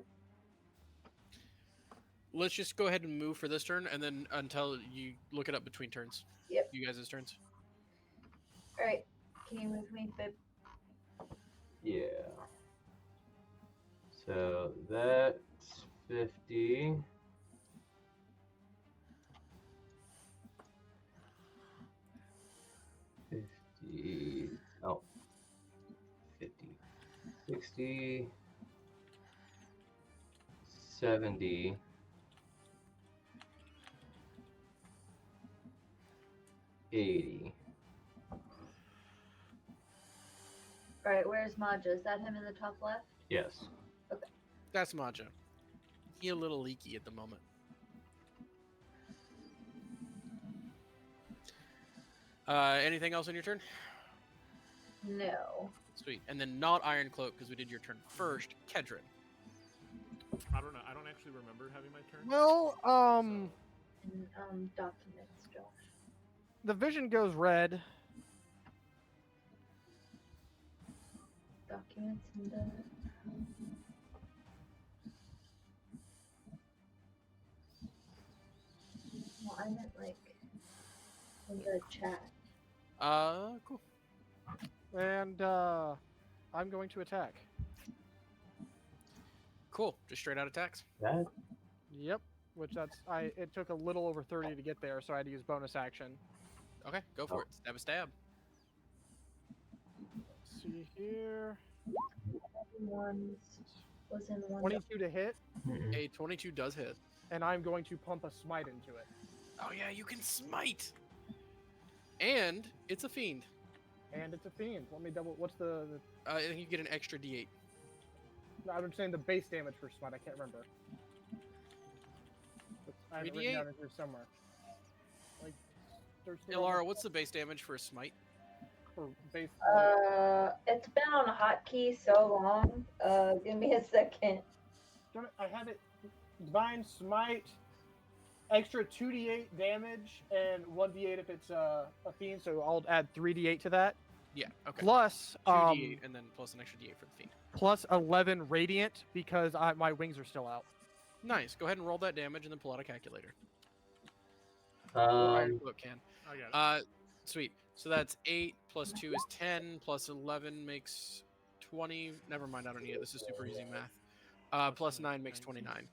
Let's just go ahead and move for this turn, and then until you look it up between turns. Yep. You guys' turns. All right. Can you move me, Bib? Yeah. So that's 50. 50. Oh. 50. 60. 70. 80. All right. Where's Maja? Is that him in the top left? Yes. That's Maja. He a little leaky at the moment. Anything else on your turn? No. Sweet. And then not Iron Cloak, because we did your turn first. Kedron. I don't know. I don't actually remember having my turn. Well, And documents, Josh. the vision goes red. Documents and the. Well, I meant like in the chat. Cool. And I'm going to attack. Cool. Just straight out attacks. That Yep. Which it took a little over 30 to get there, so I had to use bonus action. Okay, go for it. Stab a stab. Let's see here. Ones was in one. 22 to hit, A 22 does hit. and I'm going to pump a smite into it. Oh yeah, you can smite. And it's a fiend. And it's a fiend. Let me double. What's the I think you get an extra D8. I'm saying the base damage for smite. I can't remember. I have it written 3d8? down in here somewhere. Like, there's Ilara, what's the base damage for a smite? for base? It's been on a hotkey so long. Give me a second. I have it. Divine smite, extra 2d8 damage and 1d8 if it's a fiend. So I'll add 3d8 to that. Yeah, okay. Plus 2d8 and then plus an extra D8 for the fiend. plus 11 radiant because my wings are still out. Nice. Go ahead and roll that damage and then pull out a calculator. Look, can. I got it. Sweet. So that's 8 plus 2 is 10 plus 11 makes 20. Never mind, I don't need it. This is super easy math. Plus 9 makes 29.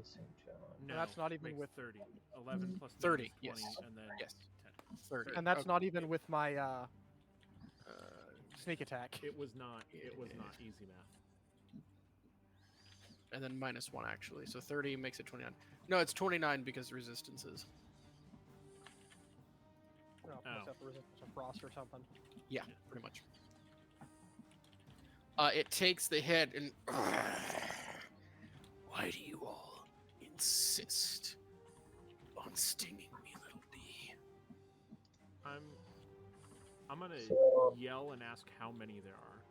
St. John. No, that's not even makes with- 30. 11 plus 30, 9 is 20, yes. and then Yes. 10. 30. And that's Okay. not even with my sneak attack. It was not. It was not easy math. And then minus 1 actually. So 30 makes it 29. No, it's 29 because resistances. No, plus Oh. up resistance of frost or something. Yeah, pretty much. It takes the hit and. Why do you all insist on stinging me, little bee? I'm gonna So- yell and ask how many there are.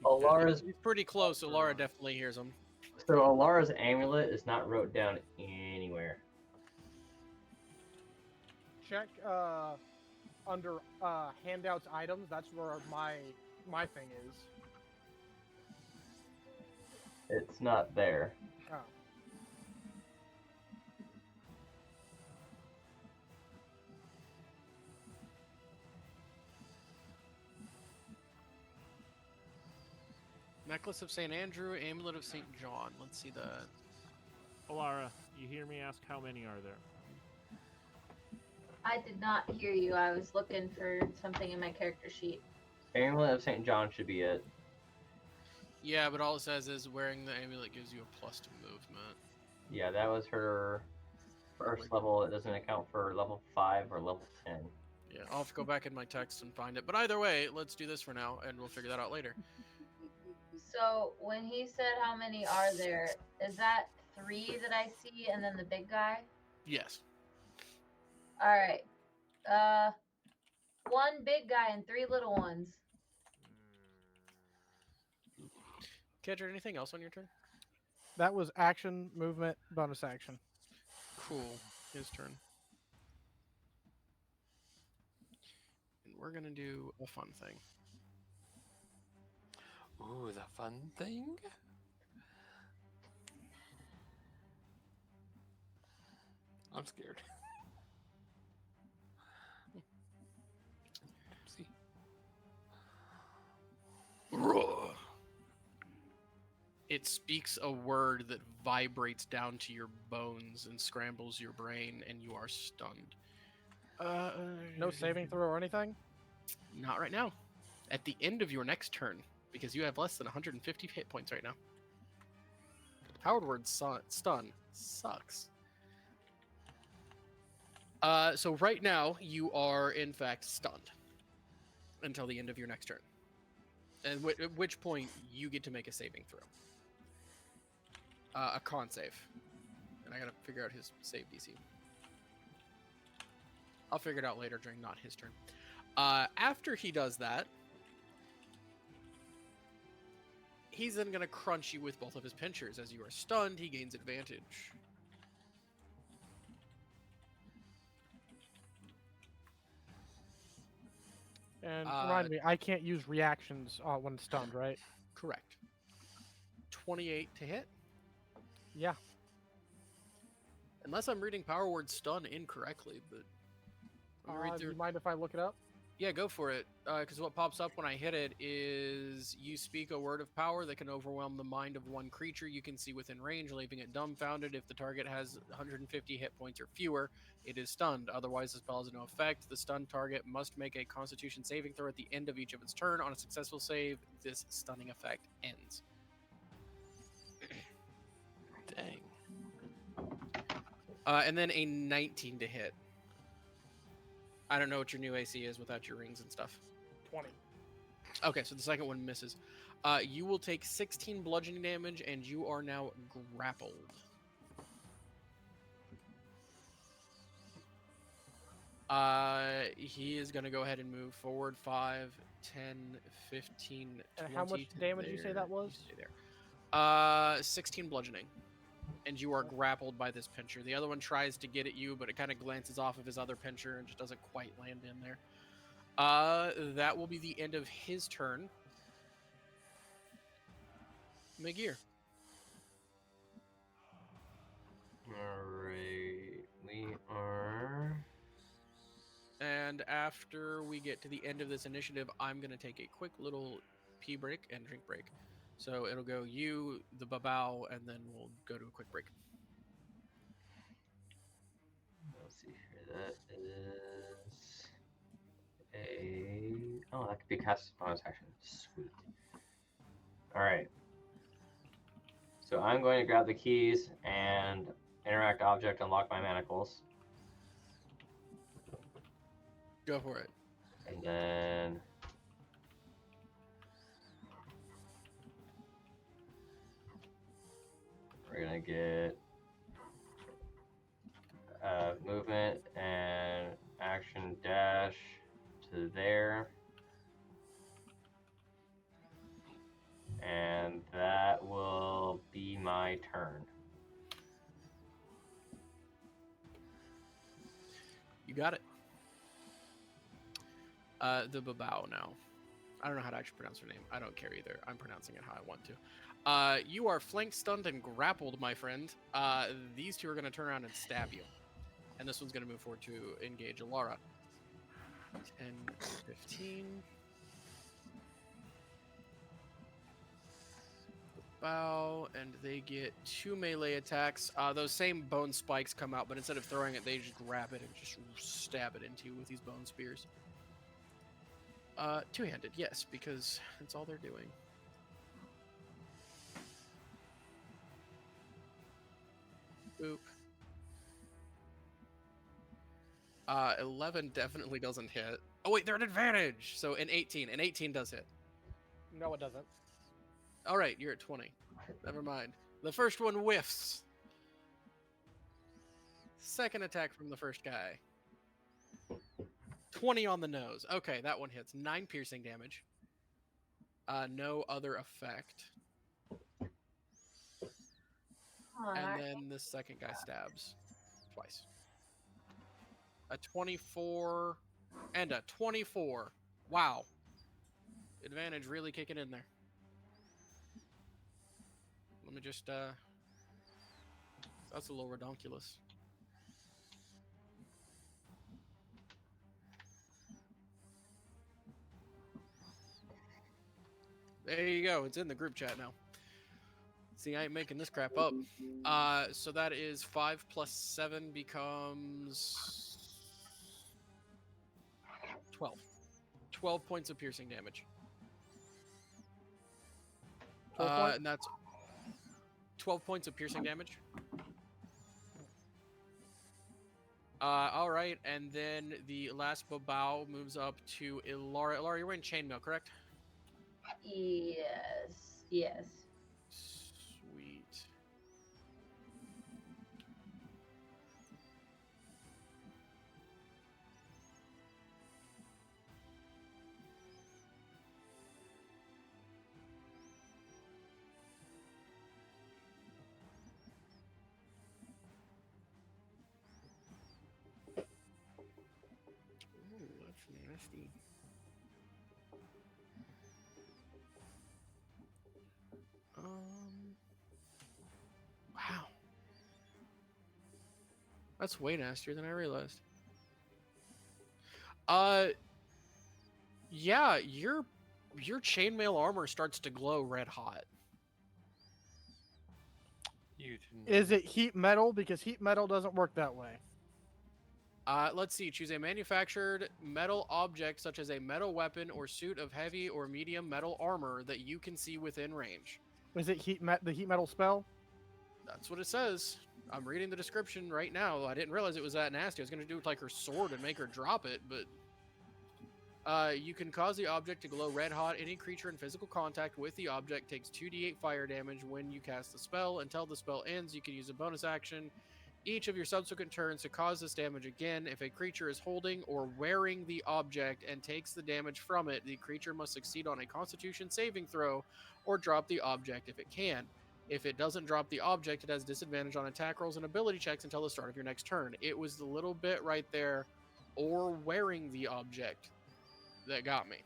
Alara's He's pretty close, so Laura definitely hears him. so Alara's amulet is not wrote down anywhere. Check under handouts items. That's where my thing is. It's not there. Oh. Necklace of St. Andrew, Amulet of St. John. Let's see that. Alara, you hear me ask how many are there? I did not hear you. I was looking for something in my character sheet. Amulet of St. John should be it. Yeah, but all it says is wearing the amulet gives you a plus to movement. Yeah, that was her first level. It doesn't account for level 5 or level 10. Yeah, I'll have to go back in my text and find it. But either way, let's do this for now, and we'll figure that out later. So when he said how many are there, is that 3 that I see and then the big guy? Yes. All right. 1 big guy and 3 little ones. Kedra, anything else on your turn? That was action, movement, bonus action. Cool. His turn. And we're going to do a fun thing. Ooh, the fun thing? I'm scared. See? It speaks a word that vibrates down to your bones and scrambles your brain, and you are stunned. No saving throw or anything? Not right now. At the end of your next turn, because you have less than 150 hit points right now. Powered word stun sucks. So right now, you are in fact stunned until the end of your next turn. And at which point, you get to make a saving throw. A con save. And I gotta figure out his save DC. I'll figure it out later during not his turn. After he does that, he's then going to crunch you with both of his pinchers. As you are stunned, he gains advantage. And remind me, I can't use reactions when stunned, right? Correct. 28 to hit? Yeah. Unless I'm reading power word stun incorrectly, but... Do you mind if I look it up? Yeah, go for it. Because what pops up when I hit it is you speak a word of power that can overwhelm the mind of one creature you can see within range, leaving it dumbfounded. If the target has 150 hit points or fewer, it is stunned. Otherwise, the spell has no effect. The stunned target must make a Constitution saving throw at the end of each of its turn. On a successful save, this stunning effect ends. Dang. And then a 19 to hit. I don't know what your new AC is without your rings and stuff. 20. Okay, so the second one misses. You will take 16 bludgeoning damage, and you are now grappled. He is going to go ahead and move forward 5, 10, 15, 20. And how much damage did you say that was? Stay there. 16 bludgeoning. And you are grappled by this pincher. The other one tries to get at you, but it kind of glances off of his other pincher and just doesn't quite land in there. That will be the end of his turn. Magir. Alright, we are... And after we get to the end of this initiative, I'm going to take a quick little pee break and drink break. So it'll go you, the Babao, and then we'll go to a quick break. Let's see here, that is a... Oh, that could be cast bonus action. Sweet. Alright. So I'm going to grab the keys and interact object, unlock my manacles. Go for it. And then... we're gonna get movement and action dash to there. And that will be my turn. You got it. The Babao now. I don't know how to actually pronounce her name. I don't care either. I'm pronouncing it how I want to. You are flanked, stunned, and grappled, my friend. These two are going to turn around and stab you. And this one's going to move forward to engage Alara. 10, 15. Bow, and they get 2 melee attacks. Those same bone spikes come out, but instead of throwing it, they just grab it and just stab it into you with these bone spears. Two-handed, yes, because that's all they're doing. Boop. 11 definitely doesn't hit. Oh wait, they're at advantage. So an 18. An 18 does hit. No, it doesn't. All right, you're at 20. Never mind. The first one whiffs. Second attack from the first guy. 20 on the nose. Okay, that one hits. 9 piercing damage. No other effect. And then the second guy stabs twice. A 24 and a 24. Wow. Advantage really kicking in there. Let me just, that's a little redonkulous. There you go. It's in the group chat now. See, I ain't making this crap up. So that is 5 plus 7 becomes 12. 12 points of piercing damage. 12 points? And that's 12 points of piercing damage. All right, and then the last Babao moves up to Ilara. Ilara, you're wearing chainmail, correct? Yes. Yes. Sweet. Ooh, that's nasty. Wow. That's way nastier than I realized. Yeah, your chainmail armor starts to glow red hot. You didn't. Is it heat metal? Because heat metal doesn't work that way. Let's see. Choose a manufactured metal object, such as a metal weapon or suit of heavy or medium metal armor that you can see within range. Is it the heat metal spell? That's what it says. I'm reading the description right now. I didn't realize it was that nasty. I was going to do it with like her sword and make her drop it, but you can cause the object to glow red hot. Any creature in physical contact with the object takes 2d8 fire damage when you cast the spell. Until the spell ends, you can use a bonus action each of your subsequent turns to cause this damage again. If a creature is holding or wearing the object and takes the damage from it, the creature must succeed on a Constitution saving throw or drop the object if it can. If it doesn't drop the object, it has disadvantage on attack rolls and ability checks until the start of your next turn. It was the little bit right there, or wearing the object, that got me.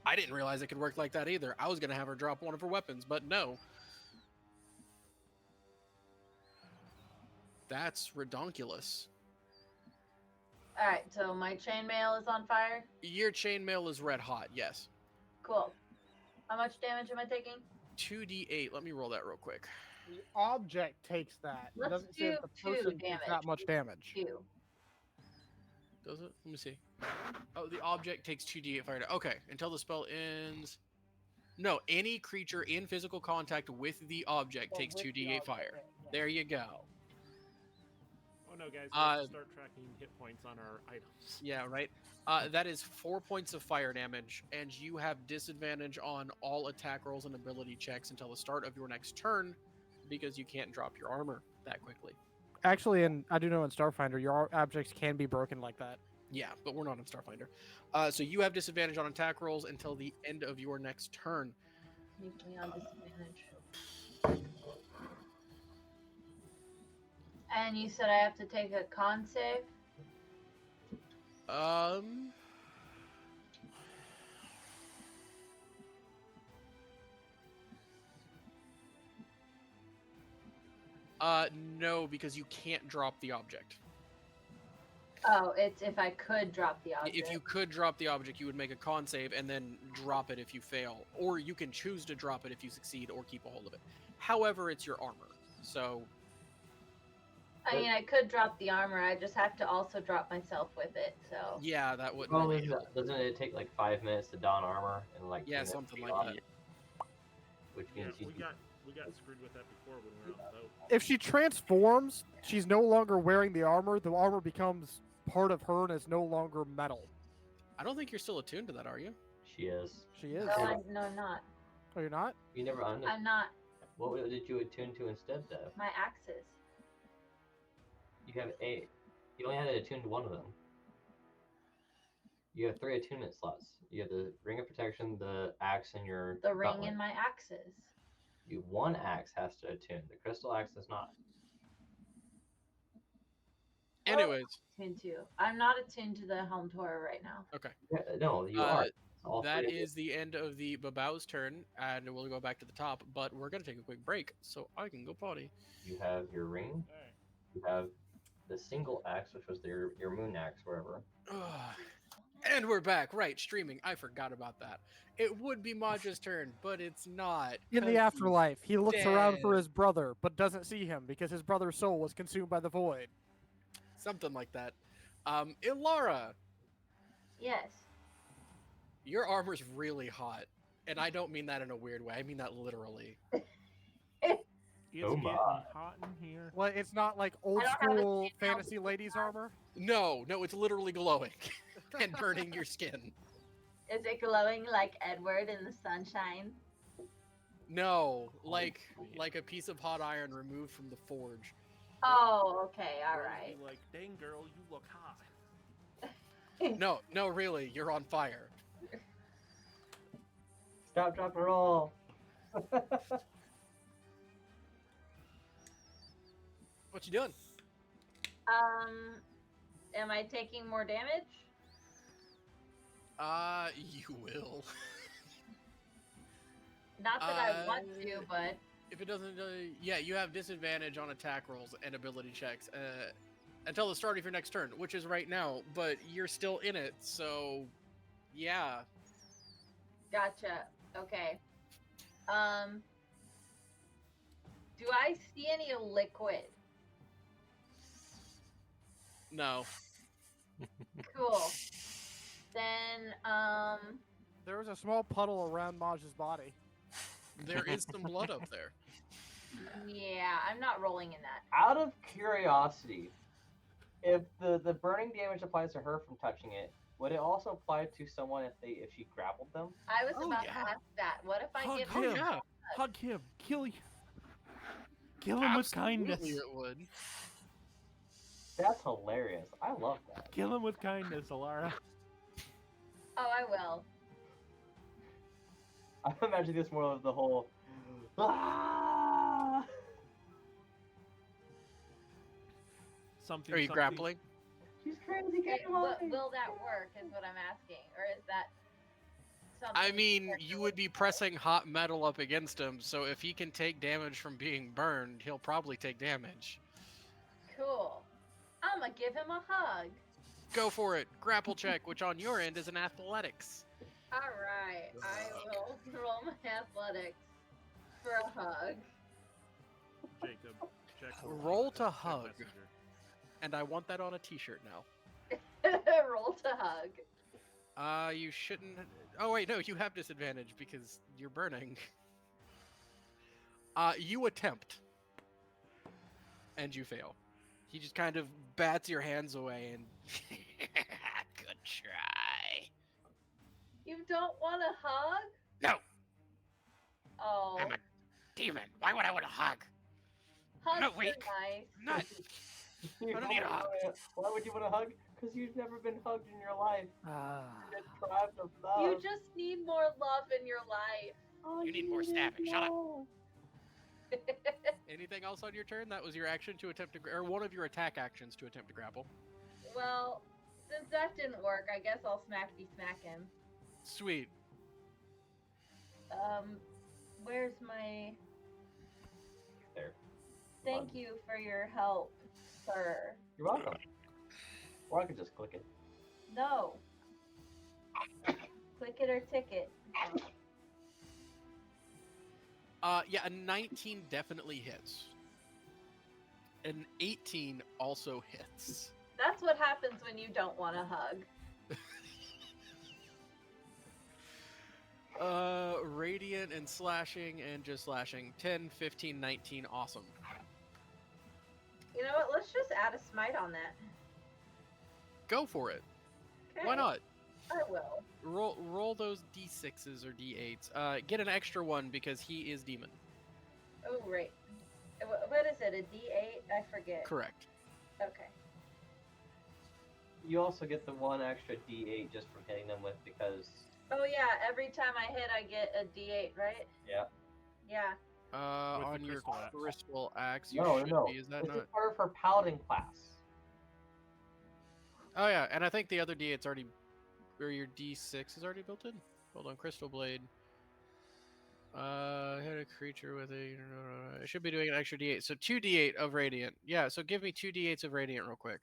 I didn't realize it could work like that either. I was going to have her drop one of her weapons, but no. That's redonkulous. All right, so my chainmail is on fire. Your chainmail is red hot, yes. Cool. How much damage am I taking? 2d8. Let me roll that real quick. The object takes that. It Let's doesn't say do if the 2 person takes damage. that much damage. 2. Does it? Let me see. Oh, the object takes 2d8 fire damage. Okay, until the spell ends. No, any creature in physical contact with the object Well, takes with the 2d8 object, fire. right, yeah. There you go. Oh no, guys, we have to start tracking hit points on our items. Yeah, right. That is 4 points of fire damage, and you have disadvantage on all attack rolls and ability checks until the start of your next turn, because you can't drop your armor that quickly. Actually, and I do know in Starfinder, your objects can be broken like that. Yeah, but we're not in Starfinder. So you have disadvantage on attack rolls until the end of your next turn. Make me on disadvantage. And you said I have to take a con save? No, because you can't drop the object. Oh, it's if I could drop the object. If you could drop the object, you would make a con save and then drop it if you fail. Or you can choose to drop it if you succeed or keep a hold of it. However, it's your armor. So, I mean, I could drop the armor. I just have to also drop myself with it. So yeah, that would. Well, doesn't it take like 5 minutes to don armor and like Yeah, 10 minutes something to like don that. it? Which Yeah, means we got screwed with that before when we were on the boat. If she transforms, she's no longer wearing the armor. The armor becomes part of her and is no longer metal. I don't think you're still attuned to that, are you? she is. She is. no, I'm not. Oh, you're not? You never under. I'm not. What did you attune to instead, though? My axes. You have 8. You only had to attune to one of them. You have 3 attunement slots. You have the ring of protection, the axe, and your The ring gauntlet. and my axes. One axe has to attune. The crystal axe does not. Anyways, Attuned to. I'm not attuned to the Helm Torah right now. okay. Yeah, no, you are. All That three of is the end of the Babau's turn, and we'll go back to the top, but we're going to take a quick break, so I can go potty. You have your ring. Alright. You have the single axe, which was your moon axe, wherever. And we're back, right, streaming. I forgot about that. It would be Maja's turn, but it's not. In 'cause the he's afterlife, he looks around for dead. his brother, but doesn't see him because his brother's soul was consumed by the void. Something like that. Ilara, Yes. your armor's really hot. And I don't mean that in a weird way. I mean that literally. It's Oh getting my. hot in here. Well, it's not like old I don't have a school skin now. fantasy ladies armor. No, it's literally glowing and burning your skin. Is it glowing like Edward in the sunshine? No, like sweet. like a piece of hot iron removed from the forge. Oh, okay, all Girls right. be like, dang girl, you look hot. No, really, you're on fire. Stop, drop, and roll. What you doing? Am I taking more damage? You will. Not that I want to, but If it doesn't, yeah, you have disadvantage on attack rolls and ability checks until the start of your next turn, which is right now. But you're still in it, so yeah. gotcha. Okay. Do I see any liquid? No. Cool. Then, There was a small puddle around Maj's body. There is some blood up there. yeah, I'm not rolling in that. Out of curiosity, if the burning damage applies to her from touching it, would it also apply to someone if she grappled them? I was Oh, about yeah. to ask that. What if I Hug give Oh him. yeah, Hug him. Kill him with kindness. absolutely it would. That's hilarious. I love that. Kill him with kindness, Alara. Oh, I will. I imagine this more of the whole. Ah! Something. Are you something- grappling? She's crazy. Okay, Get away. will that work? Is what I'm asking, or is that something? I mean, that you would be pressing hot metal up against him, so if he can take damage from being burned, he'll probably take damage. Cool. I'm gonna give him a hug. Go for it. Grapple check, which on your end is an athletics. All right, I will roll my athletics for a hug. Jacob, check. Roll to check hug. messenger. And I want that on a t-shirt now. Roll to hug. You shouldn't... Oh, wait, no, you have disadvantage because you're burning. You attempt. And you fail. He just kind of bats your hands away and... Good try. You don't want a hug? No, Oh, I'm a demon. Why would I want a hug? hugs no, are wait. nice. Not... You I don't need a hug. Why would you want a hug? Because you've never been hugged in your life. Ah. You're deprived of love. You just need more love in your life. All You need more stabbing. Shut up. love. Anything else on your turn? That was your action to attempt to... Or one of your attack actions to attempt to grapple. Well, since that didn't work, I guess I'll smack him. Sweet. Where's my... There. Thank you for your help, sir. You're welcome. Or I could just click it. No. Click it or ticket. Yeah, a 19 definitely hits. An 18 also hits. That's what happens when you don't want a hug. Radiant and slashing and just slashing. 10, 15, 19, awesome. You know what? Let's just add a smite on that. Go for it. Okay. Why not? I will. Roll those d6s or d8s. Get an extra one because he is demon. Oh, right. What is it? A D8? I forget. Correct. Okay. You also get the one extra D8 just from hitting them with because. Oh yeah, every time I hit, I get a D8, right? Yeah. Yeah. With the On your crystal axe. crystal axe, you No, should no. be. Is that This not? is part of her paladin class. Oh yeah, and I think the other d8's already, or your d6 is already built in. Hold on, crystal blade. Hit a creature with a. I should be doing an extra d8. So 2d8 of radiant. Yeah. So give me 2d8s of radiant real quick.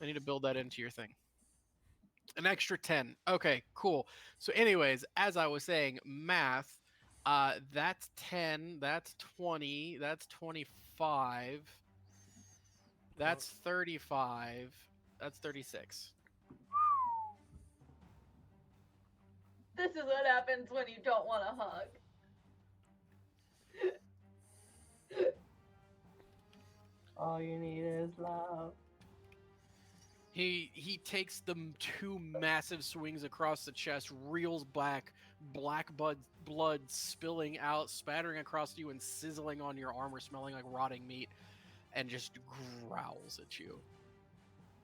I need to build that into your thing. An extra 10. Okay, cool. So, anyways, as I was saying, math. That's 10. That's 20. That's 25. That's 35. That's 36. This is what happens when you don't want a hug. All you need is love. He takes them two massive swings across the chest, reels back, black blood spilling out, spattering across you and sizzling on your armor, smelling like rotting meat, and just growls at you.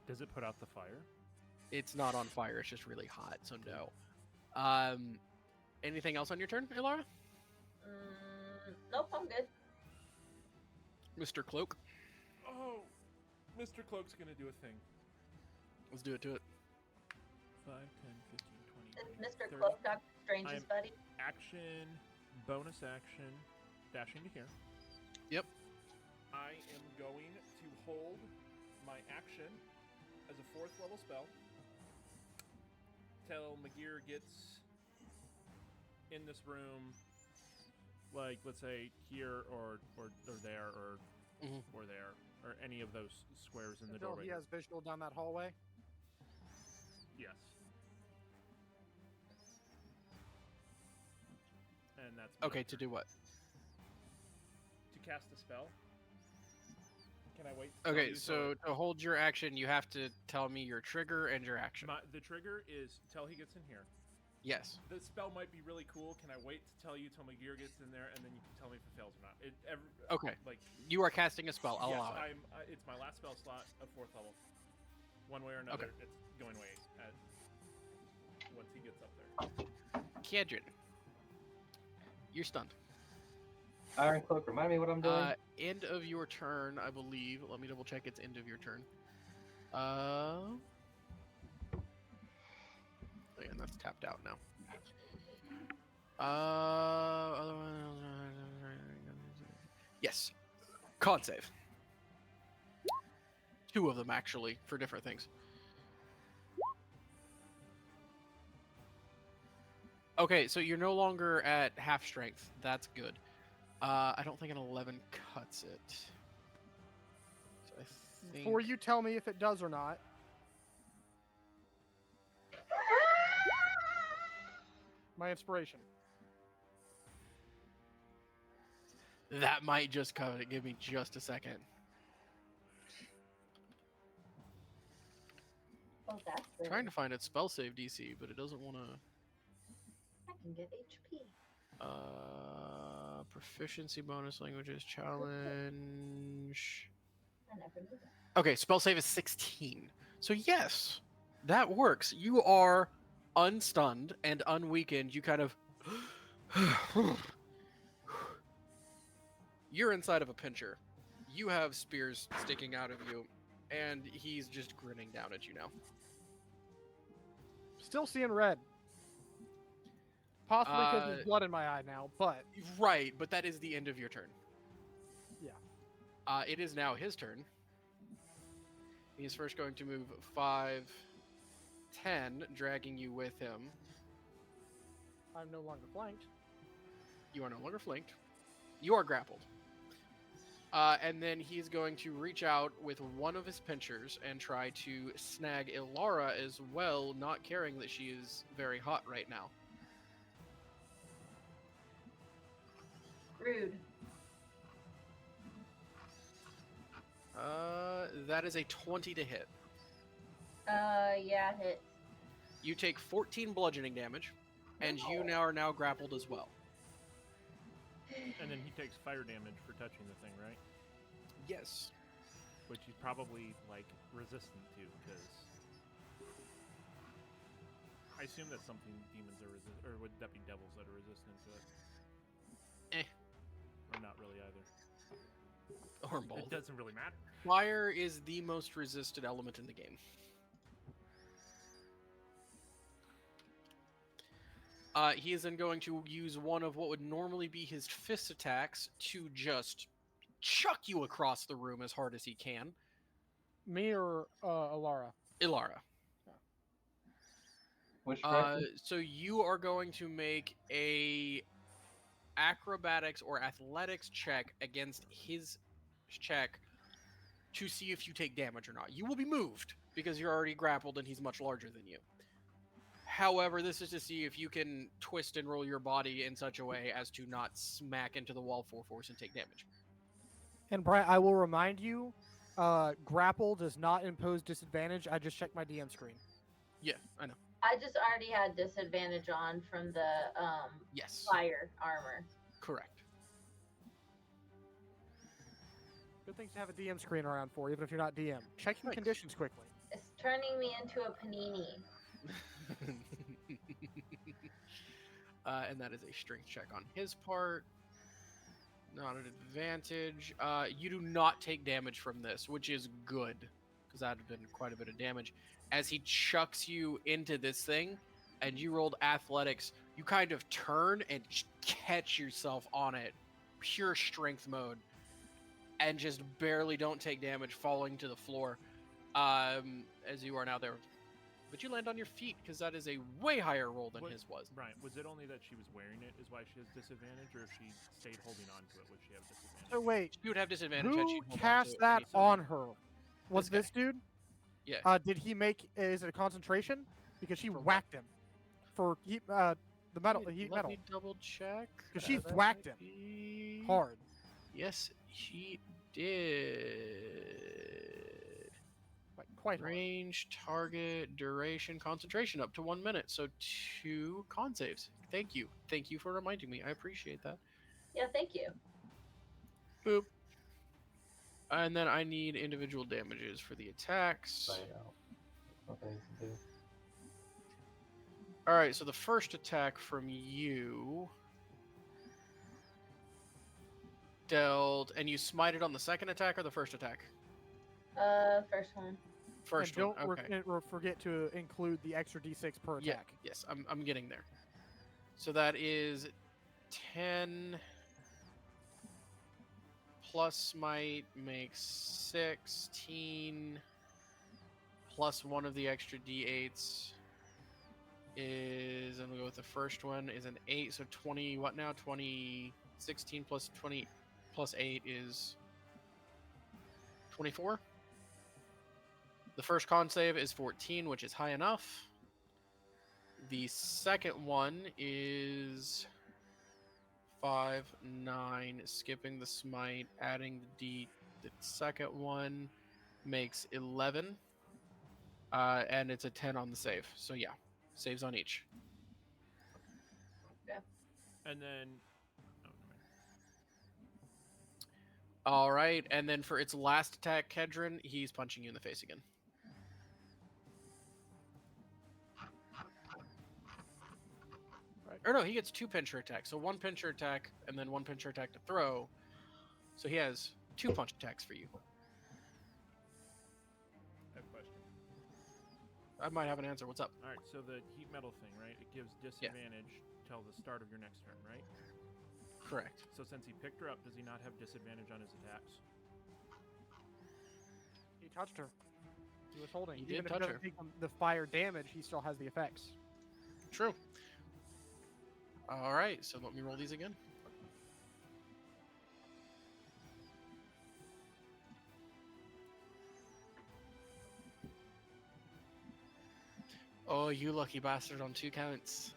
Does it put out the fire? It's not on fire, it's just really hot, so no. Anything else on your turn, Ilara? Nope, I'm good. Mr. Cloak? Oh, Mr. Cloak's gonna do a thing. Let's do it to it. 5, 10, 15, 20, Is Mr. 30. Cloak Dr. Strange's I'm- buddy? Action, bonus action, dashing to here. Yep. I am going to hold my action as a 4th level spell till Magir gets in this room, like let's say here or there or there or any of those squares in the Until doorway. he has visual down that hallway. Yes. And that's my Okay, to turn. do what? To cast a spell. Can I wait? to tell Okay, you so to hold your action, you have to tell me your trigger and your action. the trigger is till he gets in here. Yes. The spell might be really cool. Can I wait to tell you till Magir gets in there, and then you can tell me if it fails or not? Okay. Like You are casting a spell. I'll yes, allow it. it's my last spell slot of 4th level. One way or another, it's going away once he gets up there. Kedrin. You're stunned. Iron Cloak, remind me what I'm doing. End of your turn, I believe. Let me double check. It's end of your turn. And that's tapped out now. Yes. Con save. 2 of them, actually, for different things. Okay, so you're no longer at half strength. That's good. I don't think an 11 cuts it. So I think... Before you tell me if it does or not. My inspiration. That might just cover it. Give me just a second. Oh, that's good. Trying to find its spell save DC, but it doesn't want to. I can get HP. Proficiency bonus languages challenge. I never knew that. Okay, spell save is 16. So yes, that works. You are unstunned and unweakened. You kind of. You're inside of a pincher. You have spears sticking out of you, and he's just grinning down at you now. Still seeing red. Possibly because Uh, there's blood in my eye now, but Right, but that is the end of your turn. yeah. It is now his turn. He's first going to move 5, 10, dragging you with him. I'm no longer flanked. You are no longer flanked. You are grappled. And then he's going to reach out with one of his pinchers and try to snag Ilara as well, not caring that she is very hot right now. Rude. That is a 20 to hit. Yeah, hit. You take 14 bludgeoning damage, and you are now grappled as well. And then he takes fire damage for touching the thing, right? Yes. Which he's probably, like, resistant to, because... I assume that's something demons are resistant, or would that be devils that are resistant to it? Or not really either. Or both. It doesn't really matter. Fire is the most resisted element in the game. He is then going to use one of what would normally be his fist attacks to just chuck you across the room as hard as he can. Me or Alara? Ilara. Which direction? So you are going to make a acrobatics or athletics check against his check to see if you take damage or not. You will be moved because you're already grappled and he's much larger than you. However, this is to see if you can twist and roll your body in such a way as to not smack into the wall full force and take damage. And Brian, I will remind you, grapple does not impose disadvantage. I just checked my DM screen. Yeah, I know. I just already had disadvantage on from the Yes. fire armor. Correct. Good thing to have a DM screen around for, even if you're not DM. Checking Right. conditions quickly. It's turning me into a panini. And that is a strength check on his part. Not an advantage. You do not take damage from this, which is good, because that had been quite a bit of damage. As he chucks you into this thing, and you rolled athletics, you kind of turn and catch yourself on it. Pure strength mode. And just barely don't take damage, falling to the floor. As you are now there. But you land on your feet, because that is a way higher roll than his was. Brian, was it only that she was wearing it is why she has disadvantage, or if she stayed holding on to it, would she have disadvantage? So wait, She would have disadvantage had she who held on to cast it that any time. on her? Was This this dude? Yeah. Did he make? Is it a concentration? Because she For what? whacked him for heat, the metal. Heat Let metal. me double check. 'Cause she That thwacked might him. be- Hard. Yes, she did. Like quite hard. Range, target, duration, concentration up to 1 minute. So 2 con saves. Thank you. Thank you for reminding me. I appreciate that. Yeah, thank you. Boop. And then I need individual damages for the attacks. Find out what they need to do. All right, so the first attack from you dealt, and you smited on the second attack or the first attack? First one. First and one. don't Okay. forget to include the extra d6 per Yeah. attack. Yes, I'm getting there. So that is 10 plus smite makes 16 plus one of the extra d8s is, and we'll go with the first one, is an 8, so 20, what now? 20, 16 plus 20 plus 8 is 24. The first con save is 14, which is high enough. The second one is 5, 9, skipping the smite, adding the D. The second one makes 11, and it's a 10 on the save. So yeah, saves on each. And then... Oh, never mind. All right, and then for its last attack, Kedron, he's punching you in the face again. Or no, he gets 2 pincher attacks. So 1 pincher attack and then 1 pincher attack to throw. So he has 2 punch attacks for you. I have a question. I might have an answer. What's up? All right, so the heat metal thing, right? It gives disadvantage till the start of your next turn, right? Correct. So since he picked her up, does he not have disadvantage on his attacks? He touched her. He was holding. He Even did if touch it doesn't her. take the fire damage, he still has the effects. True. All right, so let me roll these again. Oh, you lucky bastard on 2 counts.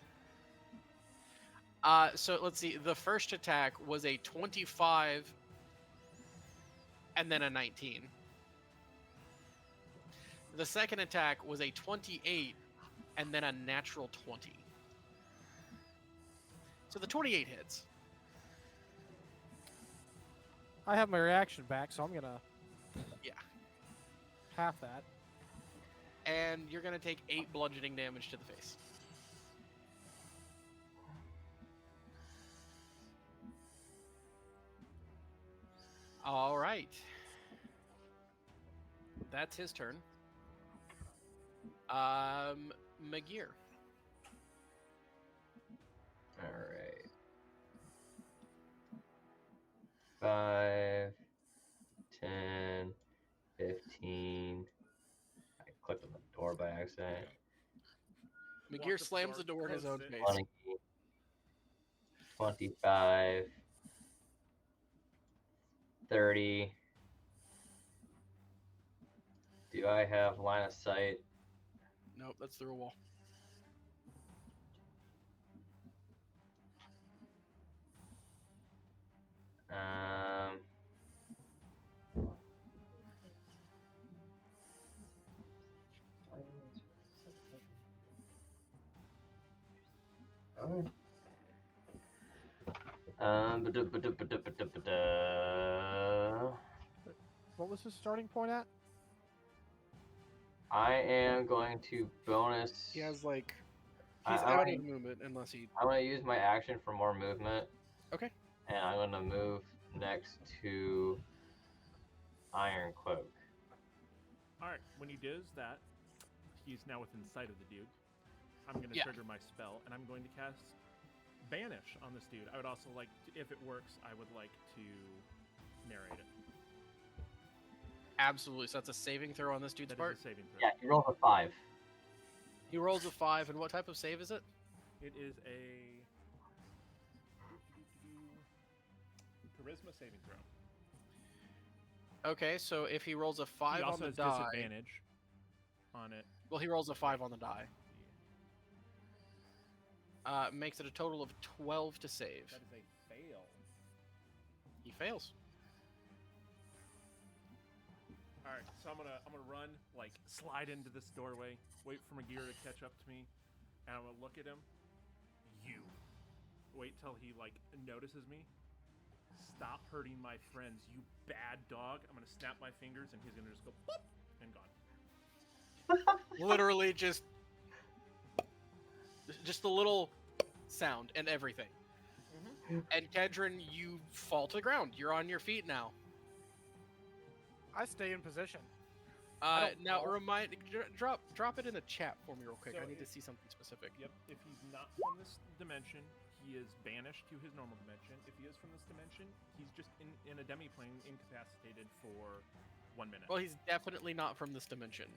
So let's see. The first attack was a 25 and then a 19. The second attack was a 28 and then a natural 20. So the 28 hits. I have my reaction back, so I'm gonna Yeah. half that. And you're going to take 8 bludgeoning damage to the face. All right. That's his turn. Magir. All right. 5, 10, 15. I clicked on the door by accident. Walked Magir up the slams the door in his own closed it. face. 20, 25, 30. Do I have line of sight? Nope, that's through a wall. Um, ba-da-ba-da-ba-da-ba-da. What was his starting point at? I am going to bonus. He has like I- he's I out might- of movement unless he. I'm going to use my action for more movement. Okay. And I'm going to move next to Iron Cloak. All right, when he does that, he's now within sight of the dude. I'm going to Yeah. trigger my spell, and I'm going to cast Banish on this dude. I would also like, to, if it works, I would like to narrate it. Absolutely. So that's a saving throw on this dude's That part. is a saving throw. Yeah, he rolls a 5. He rolls a 5, and what type of save is it? It is a charisma saving throw. Okay, so if he rolls a 5 He on also the has die, disadvantage on it. well, he rolls a 5 on the die. Makes it a total of 12 to save. That is a fail. He fails. All right, so I'm gonna run, like slide into this doorway, wait for Magir to catch up to me, and I'm gonna look at him. You wait till he like notices me. Stop hurting my friends, you bad dog. I'm gonna snap my fingers, and he's gonna just go boop and gone. Literally just the little sound and everything. And Kedron, you fall to the ground. You're on your feet now. I stay in position. I don't Now fall. remind drop it in the chat for me real quick. So I need to it- see something specific. Yep. If he's not from this dimension, he is banished to his normal dimension. If he is from this dimension, he's just in a demiplane, incapacitated for 1 minute. Well, he's definitely not from this dimension.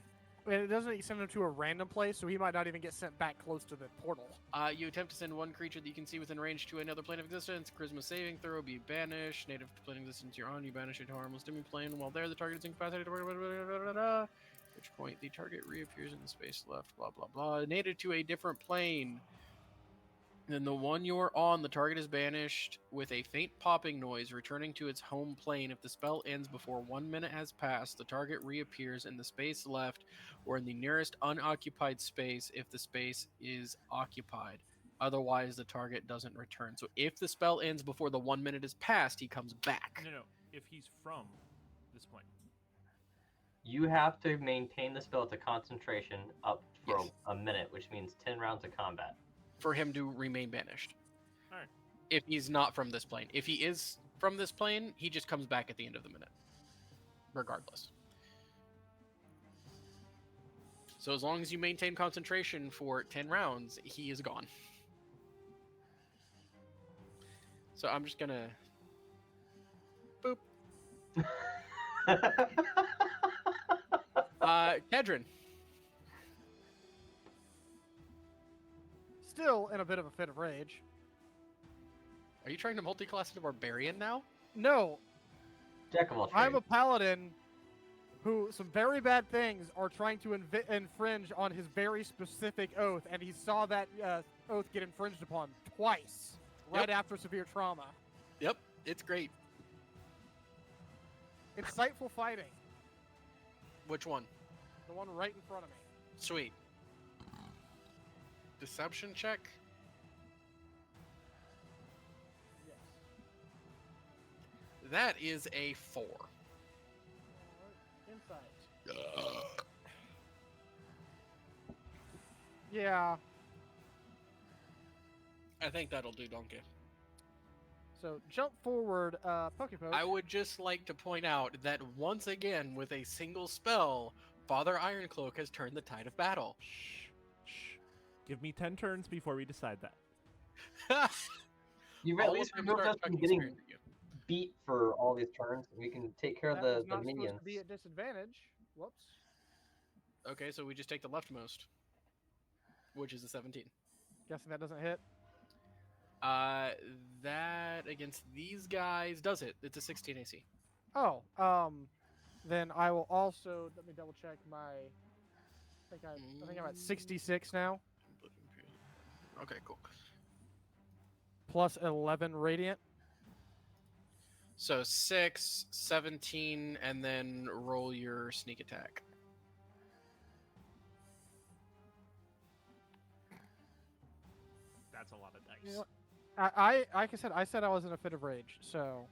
And it doesn't send him to a random place, so he might not even get sent back close to the portal. You attempt to send one creature that you can see within range to another plane of existence. Charisma saving throw, be banished. Native to plane of existence you're on, you banish it to harmless demi-plane. While there, the target is incapacitated. At which point, the target reappears in the space left. Blah blah blah. Native to a different plane than the one you're on. The target is banished with a faint popping noise, returning to its home plane. If the spell ends before 1 minute has passed, the target reappears in the space left or in the nearest unoccupied space if the space is occupied. Otherwise, the target doesn't return. So if the spell ends before the 1 minute is passed, he comes back. No, if he's from this plane. You have to maintain the spell at the concentration up for Yes. a minute, which means 10 rounds of combat. For him to remain banished. Alright. If he's not from this plane. If he is from this plane, he just comes back at the end of the minute. Regardless. So as long as you maintain concentration for 10 rounds, he is gone. So I'm just gonna... Boop. Kedrin. Still in a bit of a fit of rage. Are you trying to multi-class into Barbarian now? No, Jack of all I'm a trades. paladin who some very bad things are trying to infringe on his very specific oath, and he saw that oath get infringed upon twice right after severe trauma. Yep, it's great. Insightful fighting. Which one? The one right in front of me. Sweet. Deception check. Yes. That is a 4. Insight. Yeah. I think that'll do, Donkey. So jump forward, Pokepoke. I would just like to point out that once again, with a single spell, Father Ironcloak has turned the tide of battle. Shh. Give me 10 turns before we decide that. You've All at of least them removed start us from fucking getting staring at you. beat for all these turns. We can take care of That the was not minions. supposed to be at disadvantage. Whoops. Okay, so we just take the leftmost, which is a 17. Guessing that doesn't hit. That against these guys does it. It's a 16 AC. Oh, then I will also let me double check my. I think I'm at 66 now, Okay, cool. plus 11 radiant. So 6, 17, and then roll your sneak attack. That's a lot of dice. You know what? I like I said I was in a fit of rage. So.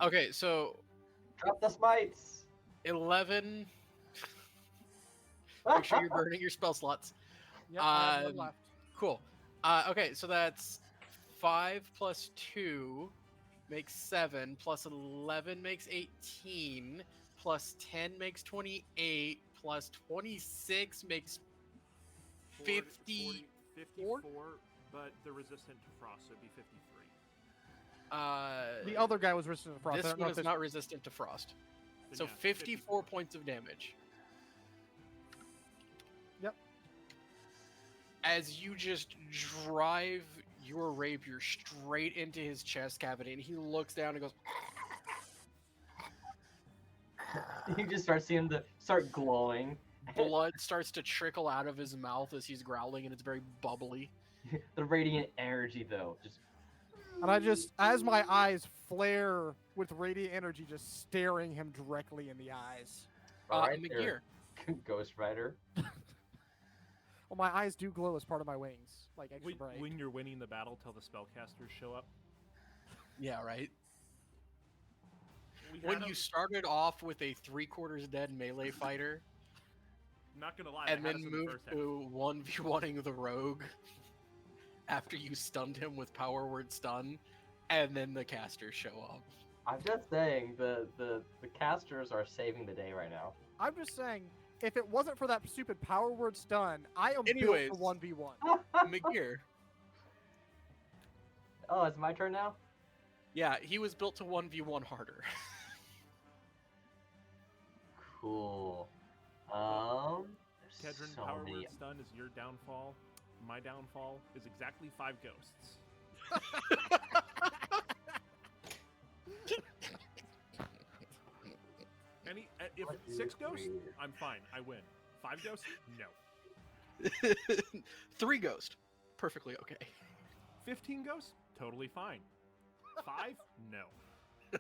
Okay, so Drop the smites. 11. Make sure you're burning your spell slots. Yep, I have one Um, left. Cool. Okay, so that's 5 plus 2 makes 7, plus 11 makes 18, plus 10 makes 28, plus 26 makes 50. 54, but they're resistant to frost, so it'd be 53. The other guy was resistant to frost. I This don't know one if is not resistant to frost. Then So yeah, 54 points of damage. Yep. As you just drive your rapier straight into his chest cavity, and he looks down and goes, You just start seeing the start glowing. blood starts to trickle out of his mouth as he's growling, and it's very bubbly. The radiant energy, though, just And I just, as my eyes flare with radiant energy, just staring him directly in the eyes. right McGear. there. Ghost Rider. Well, my eyes do glow as part of my wings, like extra bright. When you're winning the battle till the spellcasters show up. Yeah, right. We When had you 'em- started off with a 3/4 dead melee fighter, not gonna lie, and they had then us in the moved first half. to 1v1ing the rogue after you stunned him with power word stun, and then the casters show up. I'm just saying the casters are saving the day right now. I'm just saying, if it wasn't for that stupid power word stun, I am Anyways. built for 1v1. McGear. Oh, it's my turn now? Yeah, he was built to 1v1 harder. Cool. There's Kedron, so power many. word stun is your downfall. My downfall is exactly 5 ghosts. If What 6 is ghosts, weird? I'm fine. I win. 5 ghosts, no. 3 ghost. Perfectly okay. 15 ghosts, totally fine. 5, no.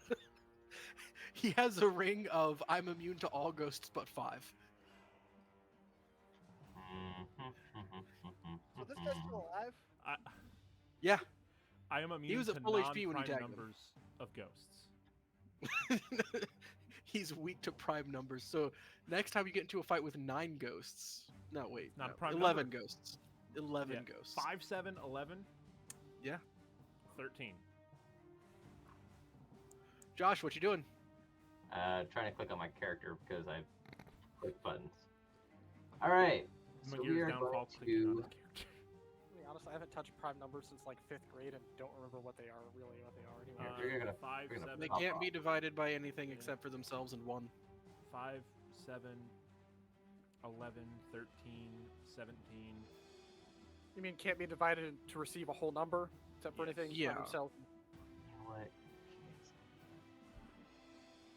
He has a ring of I'm immune to all ghosts but 5. So this guy's still alive? Yeah. I am immune was to at full HP when you non-prime tagged him. numbers of ghosts. He's weak to prime numbers. So next time you get into a fight with 9 ghosts. No, wait. Not no, a prime 11 number. ghosts. 11 Yeah, ghosts. 5, 7, 11. Yeah. 13. Josh, what you doing? Trying to click on my character because I click buttons. All right. So we Magir's are downfall going clicking on to. his character. I mean, honestly, I haven't touched prime numbers since like 5th grade and don't remember what they are anymore. You're gonna- 5, you're gonna 7, They Pop can't off. be divided by anything Yeah. except for themselves and 1. 5, 7, 11, 13, 17. You mean can't be divided to receive a whole number, except for Yes. anything Yeah. on himself? You know what?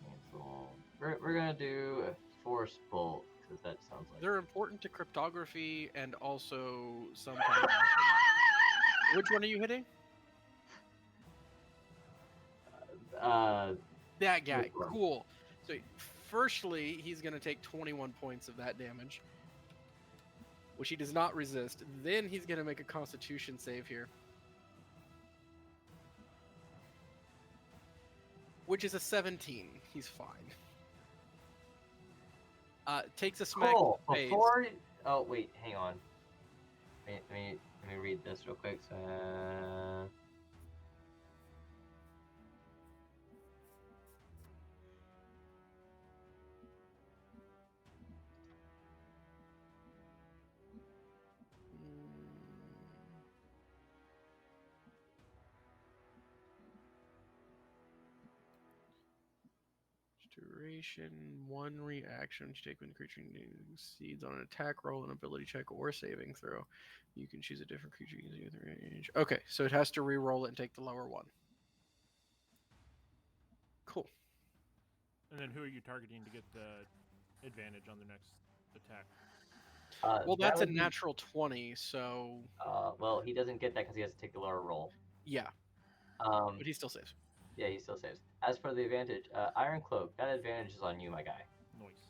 Cancel. We're gonna do a force bolt because that sounds like. They're important to cryptography and also sometimes. Which one are you hitting? That guy. Which one? Cool. So, firstly, he's going to take 21 points of that damage, which he does not resist. Then he's going to make a Constitution save here, which is a 17. He's fine. Takes a smack Cool. in the face. Before. Oh wait, hang on. Let me read this real quick. So, Duration, 1 reaction to take when the creature succeeds on an attack roll, an ability check, or saving throw. You can choose a different creature using the range. Okay, so it has to re-roll it and take the lower one. Cool. And then who are you targeting to get the advantage on the next attack? Well, that that's a would be- natural 20, so well, he doesn't get that because he has to take the lower roll. yeah, Um, but he still saves. yeah, he still saves. As for the advantage, Iron Cloak, that advantage is on you, my guy. Noise.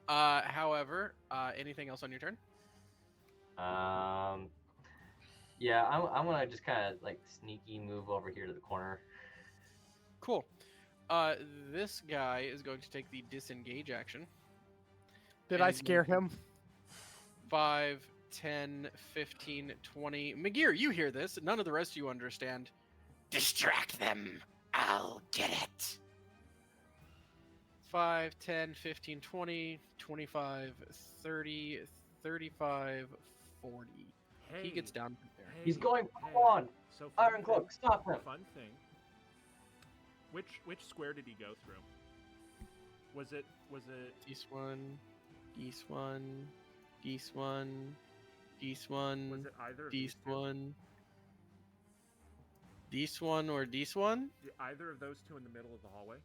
However, anything else on your turn? Yeah, I'm gonna just kind of like sneaky move over here to the corner. Cool. This guy is going to take the disengage action. Did And I he's scare going him? 5, 10, 15, 20. McGear, you hear this. None of the rest of you understand. Distract them. I'll get it. 5, 10, 15, 20, 25, 30, 35, 40. Hey, He gets down there. He's hey, going hey. on. So Iron thing- Cloak, stop him. Fun thing. Which square did he go through? Was it Geese one, geese one, geese one, geese one, was it either of geese these two? one, geese one, or geese one? Either of those two in the middle of the hallway?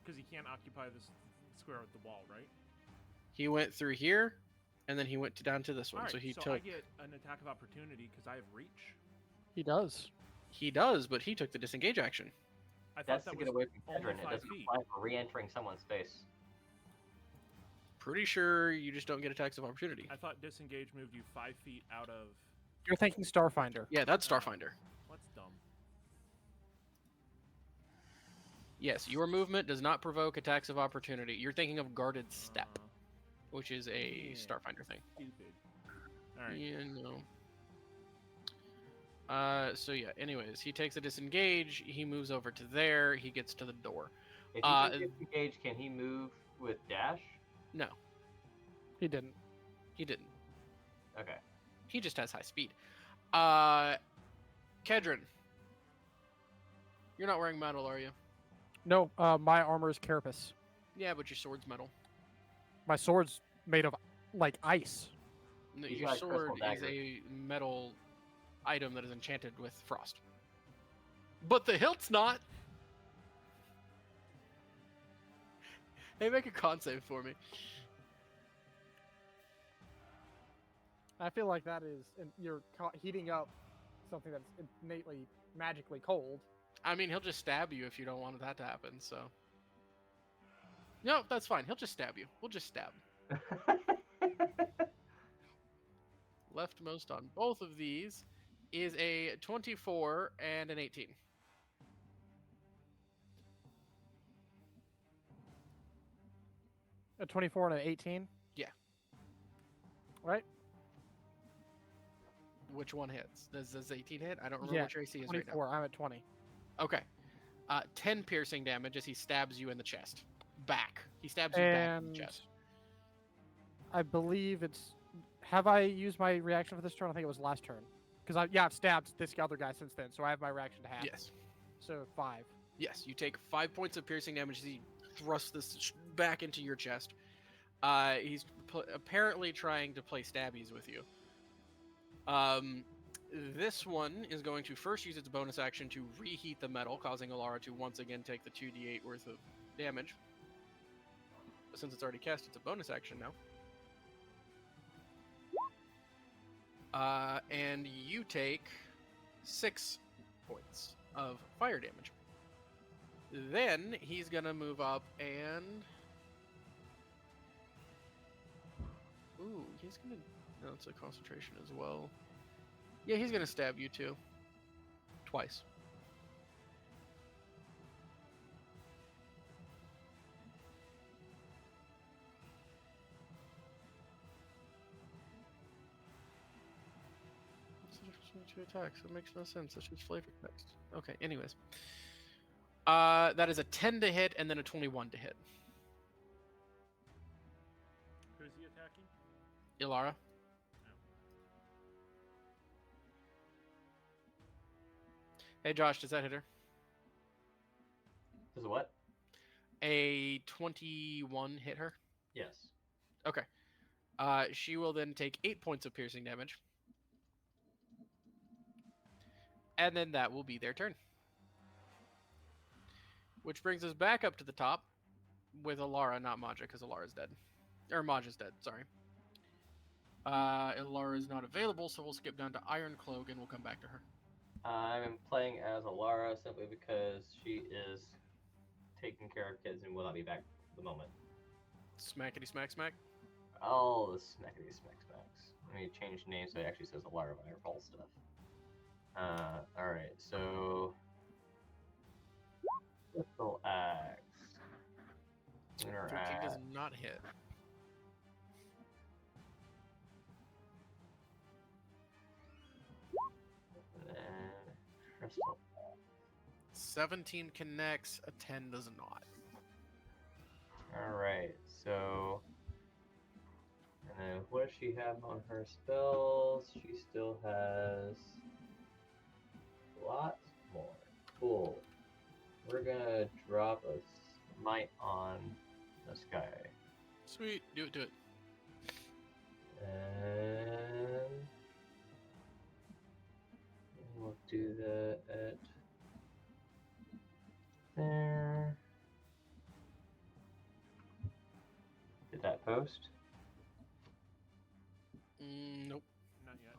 Because he can't occupy this square with the wall, right? He went through here, and then he went down to this one. All right, So he so took. I get an attack of opportunity because I have reach. He does. He does, but he took the disengage action. I thought That's that to was get away from only Kedron. It 5 doesn't feet. apply for re-entering someone's space. Pretty sure you just don't get attacks of opportunity. I thought disengage moved you 5 feet out of. You're thinking Starfinder. Yeah, that's Starfinder. What's dumb? Yes, your movement does not provoke attacks of opportunity. You're thinking of guarded step, Uh, which is a yeah. Starfinder thing. Stupid. All right. Yeah, no. So yeah, anyways, he takes a disengage, he moves over to there, he gets to the door. If he Uh, can disengage, can he move with dash? No, He didn't. he didn't. Okay. He just has high speed. Kedron. You're not wearing metal, are you? No, my armor is carapace. Yeah, but your sword's metal. My sword's made of like ice. No, He's your got a crystal sword is dagger. a metal item that is enchanted with frost. But the hilt's not. Hey, make a con save for me. I feel like that is you're heating up something that's innately magically cold. I mean, he'll just stab you if you don't want that to happen, so. No, that's fine. He'll just stab you. We'll just stab. Leftmost on both of these is a 24 and an 18. A 24 and an 18. Yeah. Right. Which one hits? Does 18 hit? I don't remember Yeah, what your AC is right 24. I'm at 20. now. Okay. 10 piercing damage as he stabs you in the chest. Back. He stabs you back in the And chest. I believe it's. Have I used my reaction for this turn? I think it was last turn. Because I've stabbed this other guy since then, so I have my reaction to half. Yes. So 5. Yes, you take 5 points of piercing damage as he thrusts this back into your chest. He's apparently trying to play stabbies with you. This one is going to first use its bonus action to reheat the metal, causing Alara to once again take the 2d8 worth of damage. But since it's already cast, it's a bonus action now. And you take 6 points of fire damage. Then he's gonna move up and... Ooh, he's gonna... No, it's a concentration as well. Yeah, he's gonna stab you too. Twice. What's the difference between 2 attacks? That makes no sense. That's just flavor text. Okay, anyways. That is a 10 to hit and then a 21 to hit. Who's he attacking? Ilara. Hey Josh, does that hit her? Does what? A 21 hit her? Yes. Okay. She will then take 8 points of piercing damage. And then that will be their turn. Which brings us back up to the top with Alara, not Maja, because Alara's dead. Or Maja's dead, sorry. Alara is not available, so we'll skip down to Iron Cloak and we'll come back to her. I'm playing as Alara simply because she is taking care of kids and will not be back at the moment. Smackety smack smack. Oh, the smackety smack smacks. Let me change the name so it actually says Alara when I roll stuff. Alright, so... Pistol Axe. Lunar 13 Axe. does not hit. And then Crystal. 17 connects, a 10 does not. Alright, so... And then what does she have on her spells? She still has... lots more. Cool. We're gonna drop a smite on this guy. Sweet, do it. And we'll do that at there. Did that post? Nope. Not yet.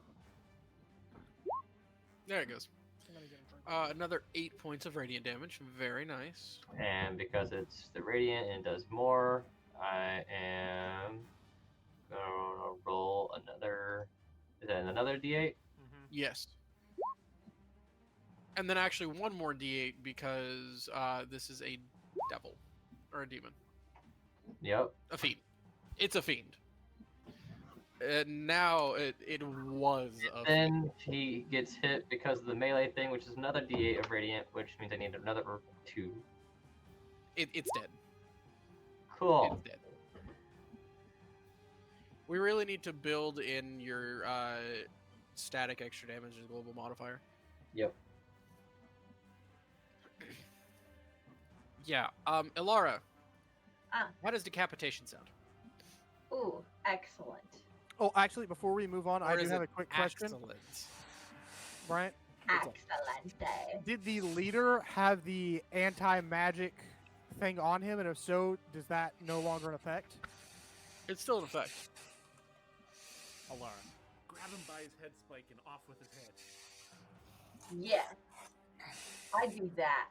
There it goes. I'm gonna get in front. Another 8 points of radiant damage. Very nice. And because it's the radiant and does more, I am gonna roll another. Is that another D8? Mm-hmm. Yes. And then actually one more d8 because this is a devil. Or a demon. Yep. A fiend. It's a fiend. Now it was a fiend. Then he gets hit because of the melee thing, which is another D8 of radiant, which means I need another 2. It's dead. Cool. It's dead. We really need to build in your static extra damage as a global modifier. Yep. Yeah. Ilara. Ah. How does decapitation sound? Ooh, excellent. Oh, actually, before we move on, I Or do is have it a quick question, Excellent. Brian. Excellent. Did the leader have the anti-magic thing on him, and if so, does that no longer in effect? It's still in effect. Alara, grab him by his head spike and off with his head. Yes. I do that.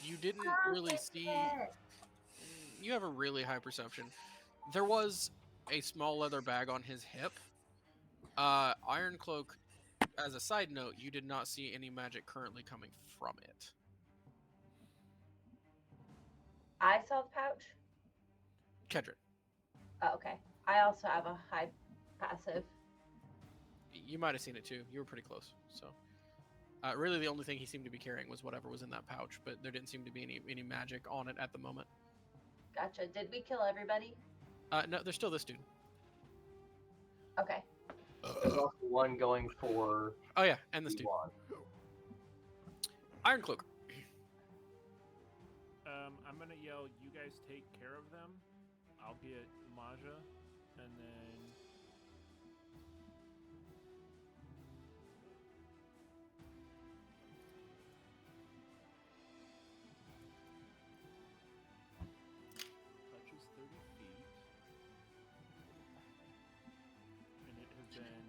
You didn't really see. Perfect. You have a really high perception. There was a small leather bag on his hip. Iron Cloak, as a side note, you did not see any magic currently coming from it. I saw the pouch. Kedron, Oh, okay. I also have a high passive. you might have seen it too. You were pretty close. So, really, the only thing he seemed to be carrying was whatever was in that pouch, but there didn't seem to be any magic on it at the moment. Gotcha. Did we kill everybody? No, there's still this dude. Okay. There's also one going for Oh yeah, and this dude. one. Iron Cloak. I'm gonna yell, "You guys take care of them." I'll get Maja, and then touches 30 feet, and it has been.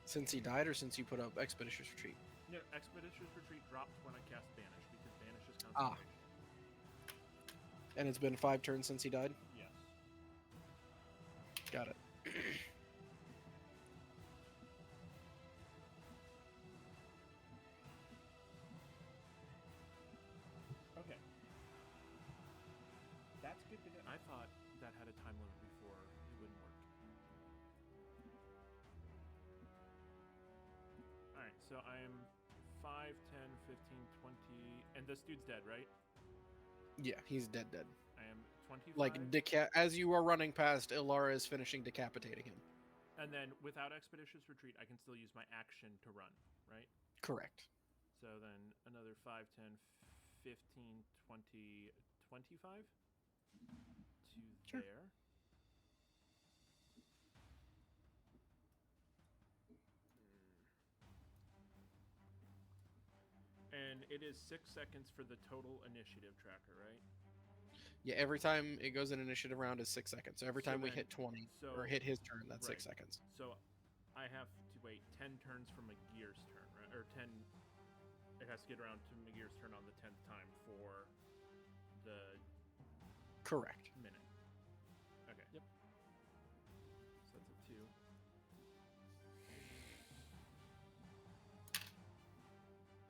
Since he died, or since you put up Expeditious Retreat? No, Expeditious Retreat dropped when I cast Banish because Banish is Ah. concentration. And it's been 5 turns since he died? Yes. Got it. Okay. That's good to know. I thought that had a time limit before it wouldn't work. Alright, so I am 5, 10, 15, 20. And this dude's dead, right? Yeah, he's dead. I am 25. Like, as you are running past, Ilara is finishing decapitating him. And then without Expeditious Retreat, I can still use my action to run, right? Correct. So then another 5, 10, 15, 20, 25 to Sure. there. And it is 6 seconds for the total initiative tracker, right? Yeah, every time it goes in initiative round is 6 seconds. So every So time we then- hit 20 so- or hit his turn, that's right. 6 seconds. So I have to wait 10 turns from Magir's turn, right? Or 10. It has to get around to Magir's turn on the 10th time for the Correct. minute. Okay. Yep. So that's a 2.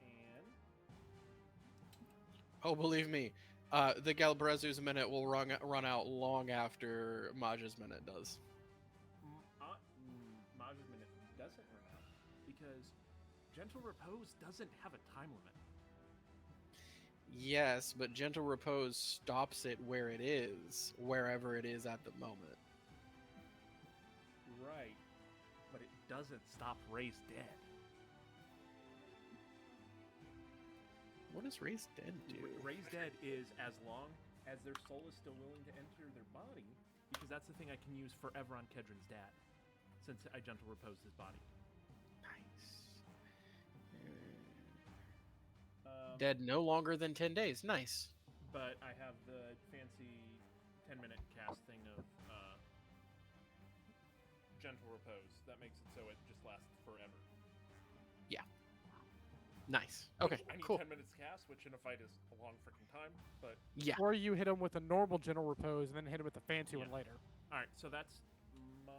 And Oh, believe me, the Galbrazu's minute will run out long after Maja's minute does. Maj's minute doesn't run out because Gentle Repose doesn't have a time limit. Yes, but Gentle Repose stops it where it is, wherever it is at the moment. Right. But it doesn't stop Raised Dead. What does Raised Dead do? Raised Dead is as long as their soul is still willing to enter their body, because that's the thing I can use forever on Kedron's dad, since I Gentle Reposed his body. Nice. Dead. Dead no longer than 10 days. Nice. But I have the fancy 10-minute cast thing of Gentle Repose. That makes it so it just lasts forever. Nice. Okay, I need cool. 10 minutes cast, which in a fight is a long freaking time, but... Yeah. Or you hit him with a normal Gentle Repose and then hit him with the fancy Yeah. one later. Alright, so that's my...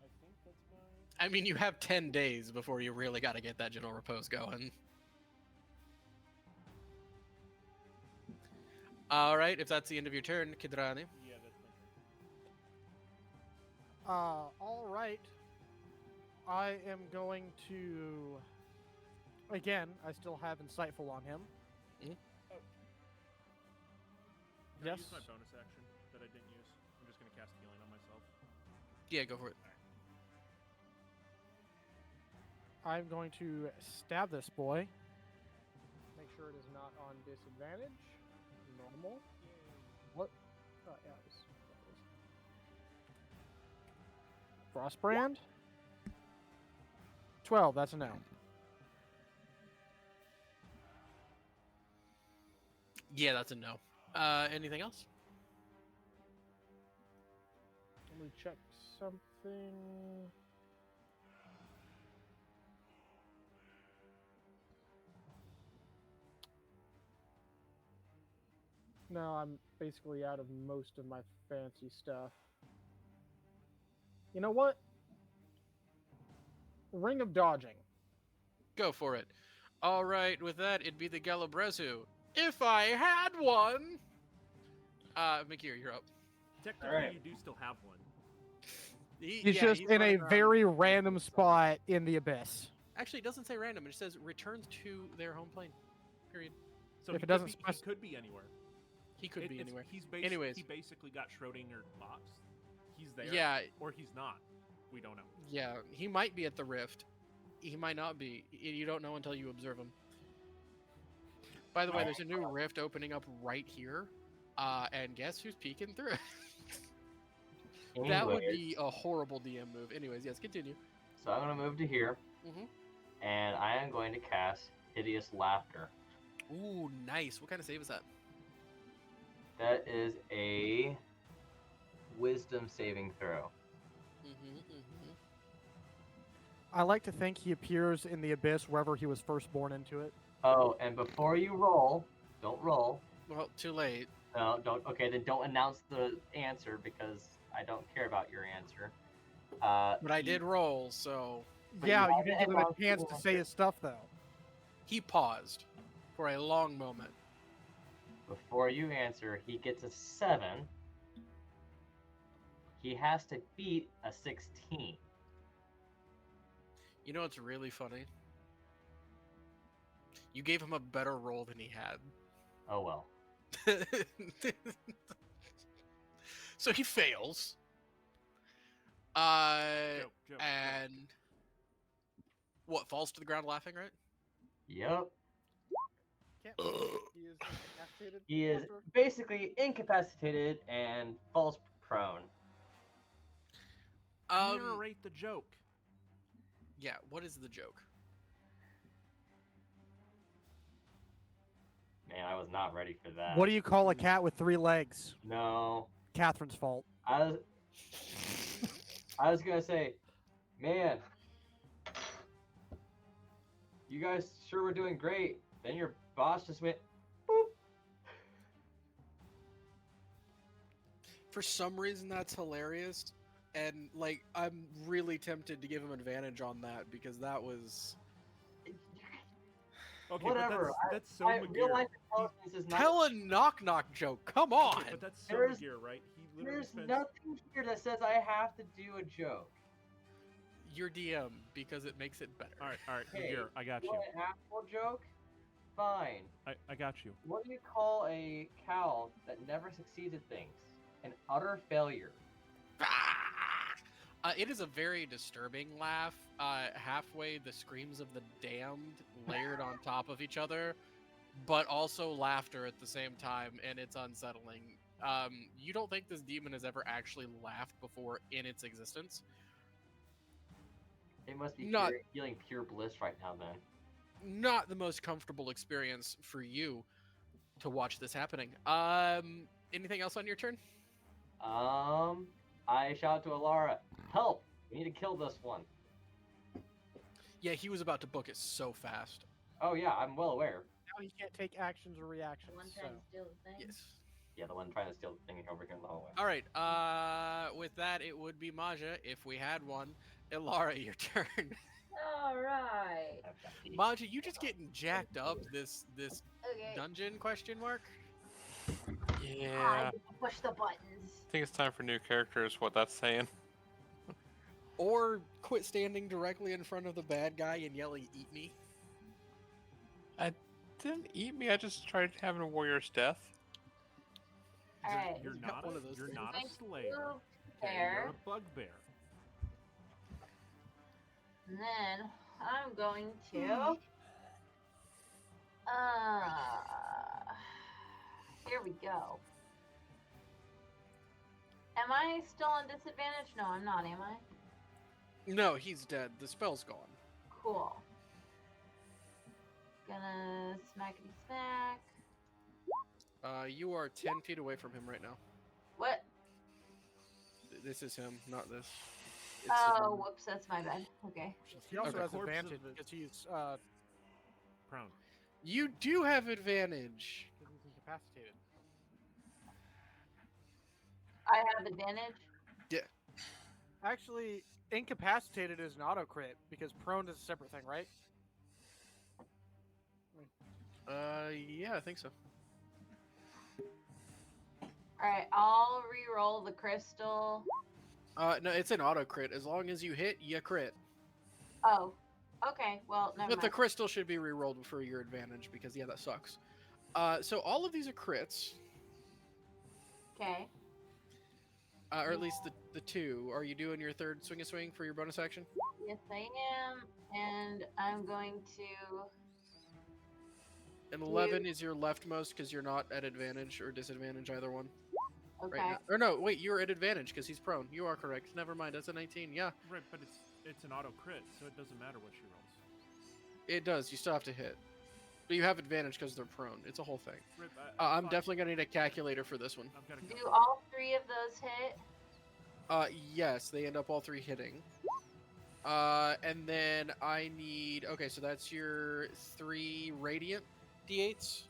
I think that's my... I mean, you have 10 days before you really got to get that Gentle Repose going. All right, if that's the end of your turn, Kidrani. Yeah, that's my turn. All right. I am going to. Again, I still have Insightful on him. Can I Yes. use my bonus action that I didn't use? I'm just going to cast Healing on myself. Yeah, go for it. I'm going to stab this boy. Make sure it is not on disadvantage. Normal. What? Oh, yeah, it was. Frostbrand. 12. That's a no. Yeah, that's a no. Anything else? Let me check something. No, I'm basically out of most of my fancy stuff. You know what? Ring of Dodging. Go for it. All right, with that, it'd be the Galabrezu. If I had one! Makir, you're up. Technically, Alright. you do still have one. He's just in a running around. very random spot in the abyss. Actually, it doesn't say random. It just says returns to their home plane. Period. So If he it doesn't he could be anywhere. He could be anywhere. He's Anyways. he basically got Schrodinger boxed. He's there, Yeah, or he's not. We don't know. Yeah, he might be at the rift. He might not be. You don't know until you observe him. By the way, there's a new rift opening up right here. And guess who's peeking through it? That would be a horrible DM move. Anyways, yes, continue. So I'm going to move to here. Mhm. And I am going to cast Hideous Laughter. Ooh, nice. What kind of save is that? That is a Wisdom saving throw. I like to think he appears in the abyss wherever he was first born into it. Oh, and before you roll, don't roll. Well, too late. No, don't. Okay, then don't announce the answer because I don't care about your answer. But I did roll, so But Yeah, you you didn't give him a chance to say his stuff, though. he paused for a long moment. Before you answer, he gets a 7. He has to beat a 16. You know what's really funny? You gave him a better roll than he had. Oh well. So he fails. Joke. And what, falls to the ground laughing, right? Yep. Can't believe he is incapacitated. He is after- basically incapacitated and falls prone. Narrate the joke. Yeah, what is the joke? Man, I was not ready for that. What do you call a cat with 3 legs? No. Catherine's fault. I was gonna say, man, you guys sure were doing great. Then your boss just went, boop. For some reason, that's hilarious. And, like, I'm really tempted to give him advantage on that because that was... Okay, Whatever. but that's so Real McGear. life intelligence is not. Tell a knock-knock joke, come on! Okay, but that's so There's- McGear, right? He literally There's spends... nothing here that says I have to do a joke. Your DM, because it makes it better. All right, Hey, McGear, I got You you. want an actual joke? Fine. I got you. What do you call a cow that never succeeds at things? An utter failure. It is a very disturbing laugh. Halfway, the screams of the damned layered on top of each other, but also laughter at the same time, and it's unsettling. You don't think this demon has ever actually laughed before in its existence? It must be Not- feeling pure bliss right now then. Not the most comfortable experience for you to watch this happening. Anything else on your turn? I shout to Alara, help! We need to kill this one. Yeah, he was about to book it so fast. Oh yeah, I'm well aware. Now he can't take actions or reactions. One So. trying to steal the thing. Yes. Yeah, the one trying to steal the thing over here in the hallway. All right. With that, it would be Maja if we had one. Ilara, your turn. All right. I've got the- Maja, you just getting jacked up this Okay. dungeon question mark? Yeah. I push the buttons. I think it's time for new characters, what that's saying. Or quit standing directly in front of the bad guy and yelling, "Eat me." Didn't eat me, I just tried having a warrior's death. All right. You're got not one of those you're things. not Going a to slayer. move Okay, there. you're a bugbear. And then I'm going to. Here we go. Am I still on disadvantage? No, I'm not, am I? No, he's dead. The spell's gone. Cool. Gonna smackety smack. You are 10 feet away from him right now. What? This is him, not this. It's Oh, him. whoops, that's my bad. Okay. He also Okay. has Corpse of advantage the- because he's Prone. You do have advantage. incapacitated. I have advantage. Actually, incapacitated is an auto crit because prone is a separate thing, right? Yeah, I think so. Alright, I'll re-roll the crystal. No, it's an auto crit. As long as you hit, you crit. Oh. Okay, well, never But the mind. crystal should be re-rolled for your advantage because, yeah, that sucks. So all of these are crits. Okay. or at least the 2. Are you doing your third swing a swing for your bonus action? Yes, I am, and I'm going to. And 11 is your leftmost because you're not at advantage or disadvantage either one. Okay. Right now. Or no, wait, you're at advantage because he's prone. You are correct. Never mind. That's a 19. Yeah, Right, but it's an auto crit, so it doesn't matter what she rolls. it does. You still have to hit. But you have advantage because they're prone. It's a whole thing. Right, I'm definitely going to need a calculator for this one. I've got to Do all 3 of those hit? Yes, they end up all 3 hitting. And then I need... Okay, so that's your 3 radiant d8s?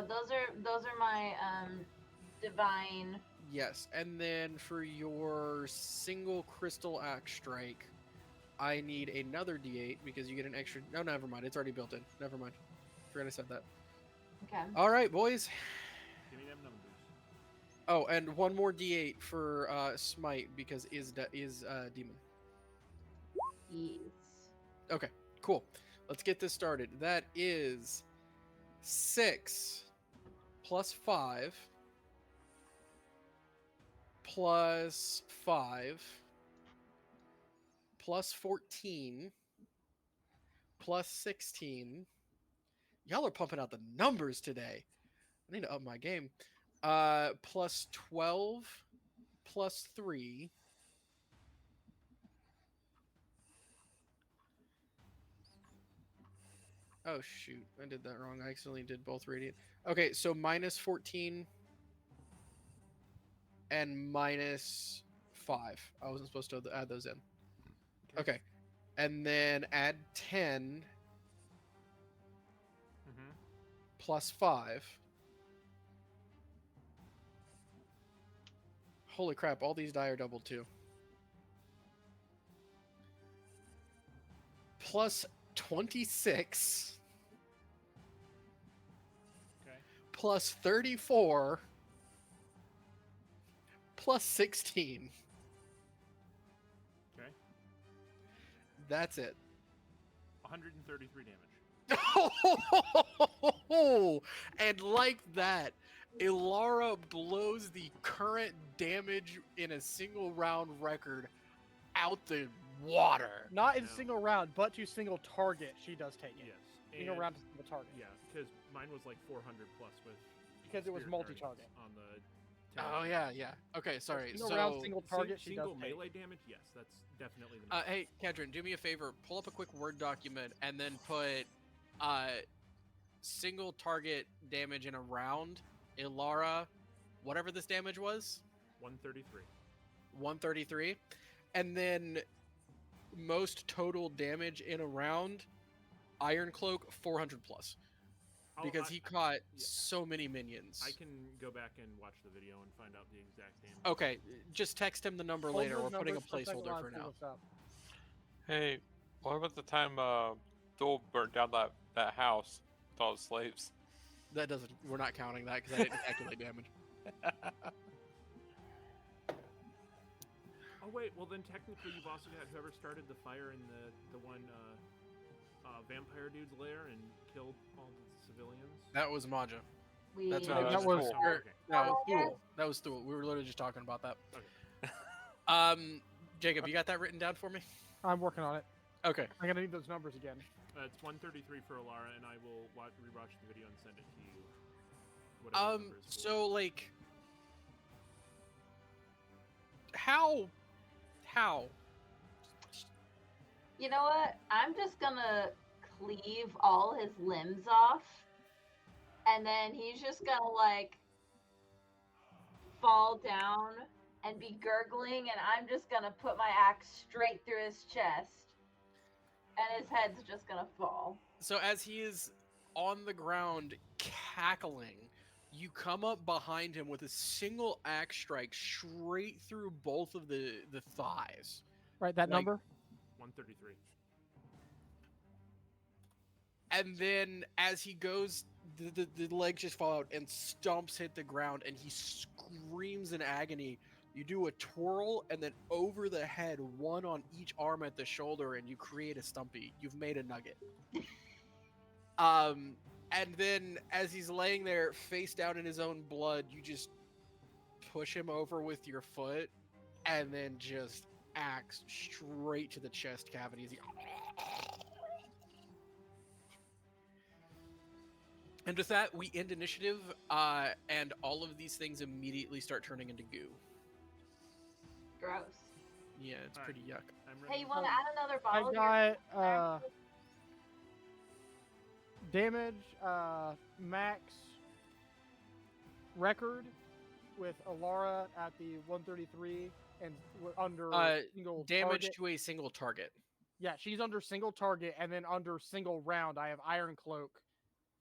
Those are my divine. Yes, and then for your single crystal axe strike, I need another d8 because you get an extra... No, never mind. It's already built in. Never mind. Forgot I said that. Okay. All right, boys. Give me them numbers. Oh, and one more d8 for smite because is demon. Yes. Okay, cool. Let's get this started. That is 6 plus 5 plus 5 plus 14 plus 16. Y'all are pumping out the numbers today. I need to up my game. Plus 12 plus 3. Oh, shoot. I did that wrong. I accidentally did both radiant. Okay, so minus 14 and minus 5. I wasn't supposed to add those in. Okay. And then add 10 plus 5. Holy crap, all these die are doubled too. Plus 26. Okay. Plus 34. Plus 16. Okay. That's it. 133 damage. And like that, Ilara blows the current damage in a single round record out the water. Not in No. single round, but to single target, she does take it. Yes. Single round to single target. Yeah, because mine was like 400 plus with. Because it was Spirit multi-target. Guardians on the. Oh yeah, yeah. Okay, sorry. Single So round, single target, she single does take. melee damage. Yes, that's definitely the. hey, Kedron, do me a favor. Pull up a quick Word document and then put single target damage in a round. Ilara, whatever this damage was. 133. 133. And then most total damage in a round, Iron Cloak 400 plus. Because he caught so many minions. I can go back and watch the video and find out the exact damage. Okay, just text him the number Hold later. those We're putting a numbers for second placeholder while I for pull now. this up. Hey, what about the time Thule burnt down that house with all the slaves? That doesn't. We're not counting that because I didn't calculate damage. Oh wait, well then technically you've also got whoever started the fire in the one vampire dude's lair and killed all the civilians. That was Maja. We. That's what No, it was. that's was- cool. Oh, Or- okay. That was Oh, yes. Thule. That was Thule. We were literally just talking about that. Okay. Jacob, you got that written down for me? I'm working on it. Okay. I'm gonna need those numbers again. It's 133 for Alara, and I will rewatch the video and send it to you. Whatever the number is for. So like, how? You know what? I'm just gonna cleave all his limbs off, and then he's just gonna like fall down and be gurgling, and I'm just gonna put my axe straight through his chest, and his head's just gonna fall. So as he is on the ground cackling, you come up behind him with a single axe strike straight through both of the thighs. Right, that Like- number? 133. And then as he goes, the legs just fall out and stumps hit the ground and he screams in agony. You do a twirl and then over the head, one on each arm at the shoulder, and you create a stumpy. You've made a nugget. And then as he's laying there face down in his own blood, you just push him over with your foot and then just axe straight to the chest cavity. And with that, we end initiative, and all of these things immediately start turning into goo. Gross. Yeah, it's Alright. pretty yuck. I'm Hey, ready. you want to add another I bottle? got damage max record with Alara at the 133 and under single Damage target. to a single target. Yeah, she's under single target, and then under single round, I have Iron Cloak,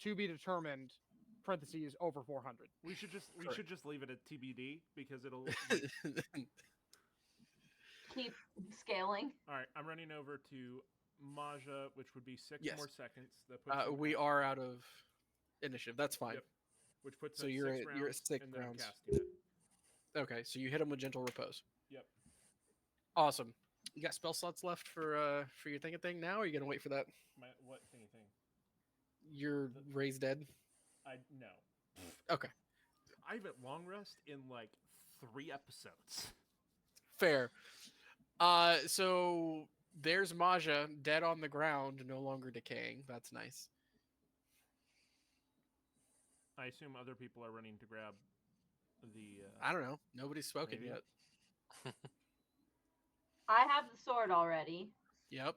to be determined. Parentheses over 400. We should Correct. just leave it at TBD because it'll. Like... Keep scaling. All right, I'm running over to Maja, which would be 6 Yes. more seconds. That puts him We at- are out of initiative. That's fine. Yep. Which puts So him at you're 6 at- rounds, you're at 6 and then I'm rounds. casting it. Okay, so you hit him with gentle repose. Yep. Awesome. You got spell slots left for your thing now, or are you gonna wait for that? My what thingy thing? You're raised dead. I no. Okay, I haven't long rest in like 3 episodes. fair. So there's Maja dead on the ground, no longer decaying. That's nice. I assume other people are running to grab the. I don't know. Nobody's spoken Maybe. yet. I have the sword already. Yep.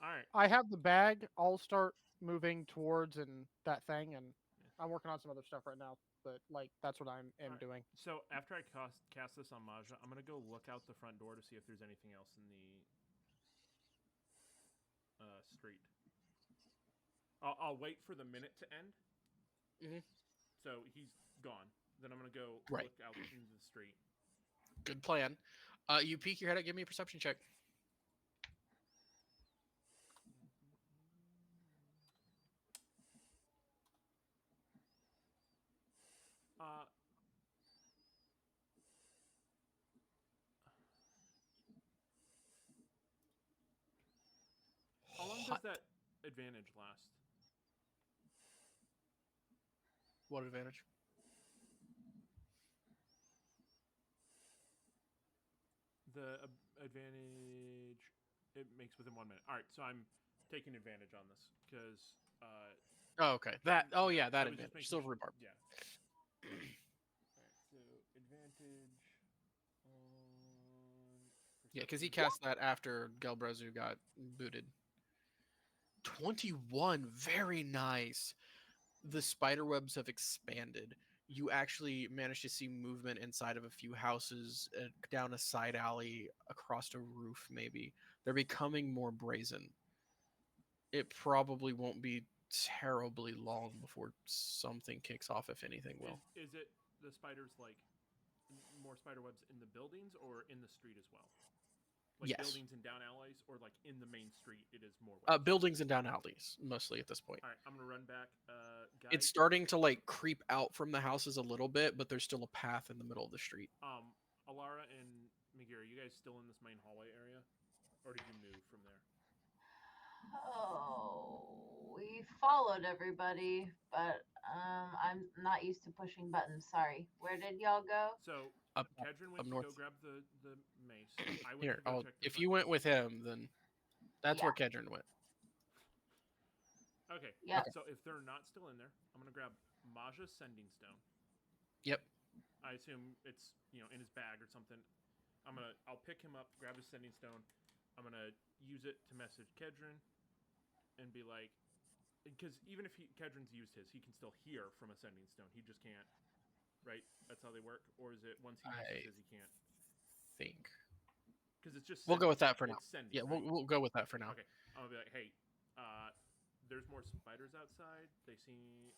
All right. I have the bag. I'll start moving towards and that thing, and I'm working on some other stuff right now. But like that's what I am Alright. doing. So after I cast this on Maja, I'm gonna go look out the front door to see if there's anything else in the street. I'll wait for the minute to end. Mhm. So he's gone. Then I'm gonna go Right. look out into the street. Good plan. You peek your head out. Give me a perception check. Uh, how long does Hot. that advantage last? What advantage? The advantage it makes within 1 minute. All right, so I'm taking advantage on this because. Oh, okay. That. Oh, yeah, that I was just advantage. making Silver sure- barb. Yeah. Alright, so advantage on. Yeah, because he perception. cast that after Gelbrezu got booted. 21. Very nice. The spider webs have expanded. You actually managed to see movement inside of a few houses, down a side alley, across a roof, maybe. They're becoming more brazen. It probably won't be terribly long before something kicks off, if anything will. Is it the spiders like more spider webs in the buildings or in the street as well? Like Yes. buildings and down alleys, or like in the main street, it is more webs. Buildings and down alleys, mostly at this point. All right, I'm gonna run back. Guys, It's starting to like creep out from the houses a little bit, but there's still a path in the middle of the street. Alara and Megiri, you guys still in this main hallway area, or did you move from there? Oh, we followed everybody, but I'm not used to pushing buttons. Sorry. Where did y'all go? So Up Kedrin went up to north. go grab the mace. I went Here, to go check the if front you went door. with him, then that's Yeah. where Kedron went. Okay. Yeah. So if they're not still in there, I'm gonna grab Maja's sending stone. Yep. I assume it's in his bag or something. I'll pick him up, grab his sending stone. I'm gonna use it to message Kedron, and be like, because even if Kedron's used his, he can still hear from a sending stone. He just can't. Right? That's how they work, or is it once he uses his, he can't? Think. Because it's just. We'll go with that for now. It's sending, Yeah, right? we'll go with that for now. Okay. I'm gonna be like, hey, there's more spiders outside. They see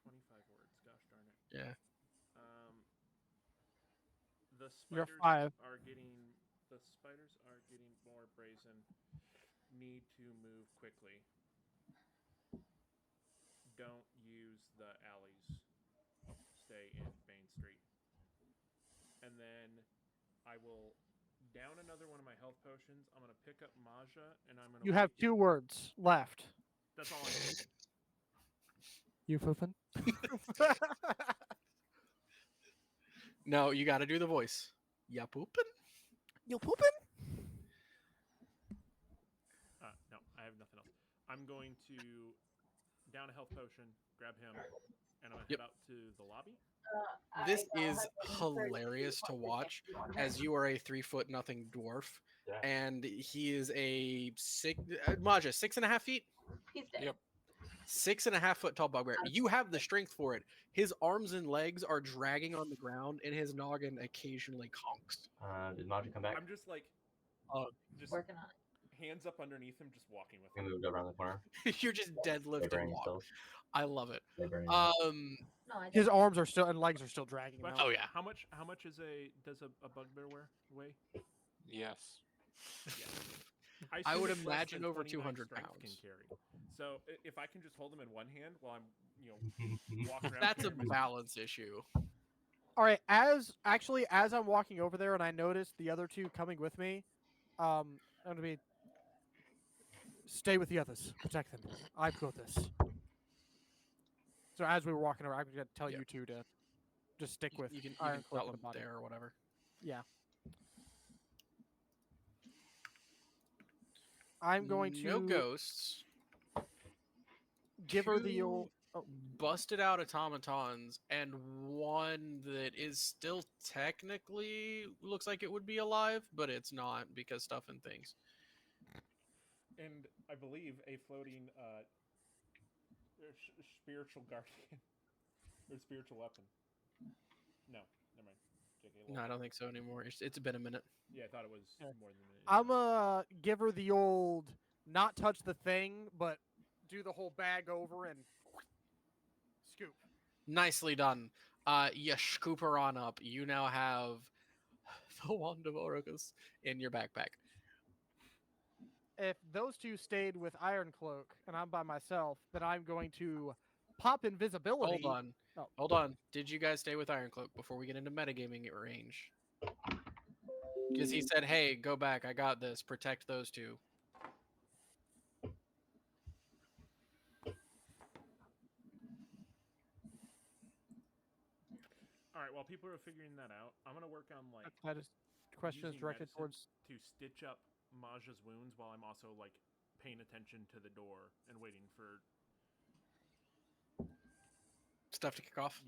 25 words. Gosh darn it. Yeah. The You're spiders 5. are getting more brazen. Need to move quickly. Don't use the alleys. Stay in Main Street. And then I will down another one of my health potions. I'm gonna pick up Maja, and I'm gonna. You have wait- 2 words left. That's all I need. You foofin? No, you got to do the voice. Ya poopin'? You pooping? No, I have nothing else. I'm going to down a health potion, grab him, and I'm gonna Yep. head out to the lobby. This is hilarious to watch as you are a 3 foot nothing dwarf, Yeah. and he is a Maja, 6.5 feet, He's dead. Yep. 6.5 foot tall bugbear. You have the strength for it. His arms and legs are dragging on the ground, and his noggin occasionally conks. Did Maji come back? I'm just like, Uh, just Working on it. hands up underneath him, just walking with We him. moved around the corner. You're just deadlifting Laboring walk. still. I love it. Laboring. No, I His don't. arms are still and legs are still dragging him But out. Oh, yeah. How much does a bugbear weigh? Yes. Yeah. I assume would it's less imagine than over 29 200 strength pounds. Can carry. So if I can just hold him in one hand while I'm walking around. That's a carrying my- balance issue. All right, as I'm walking over there and I notice the other two coming with me, I'm gonna be stay with the others, protect them. I've got this. So as we were walking over, I'm gonna tell Yeah. you two to just stick with You can Iron Cloak tell in the him body. there or whatever. Yeah. I'm going to No ghosts. give her the Two old. Oh, busted out automatons and one that is still technically looks like it would be alive, but it's not because stuff and things. And I believe a floating spiritual guardian or spiritual weapon. No, never mind. JK, No, I don't think so anymore. It's been a minute. Yeah, I thought it was Yeah. more than a minute. I'm gonna give her the old not touch the thing, but do the whole bag over and scoop. Nicely done. You scoop her on up. You now have the Wand of Oracus in your backpack. If those two stayed with Iron Cloak and I'm by myself, then I'm going to pop invisibility. Hold on. Oh. Hold on. Did you guys stay with Ironcloak before we get into metagaming at range? Because he said, hey, go back. I got this. Protect those two. All right, while people are figuring that out, I'm gonna work on like That is question is using directed medicine towards. to stitch up Maja's wounds while I'm also like paying attention to the door and waiting for Stuff to kick off.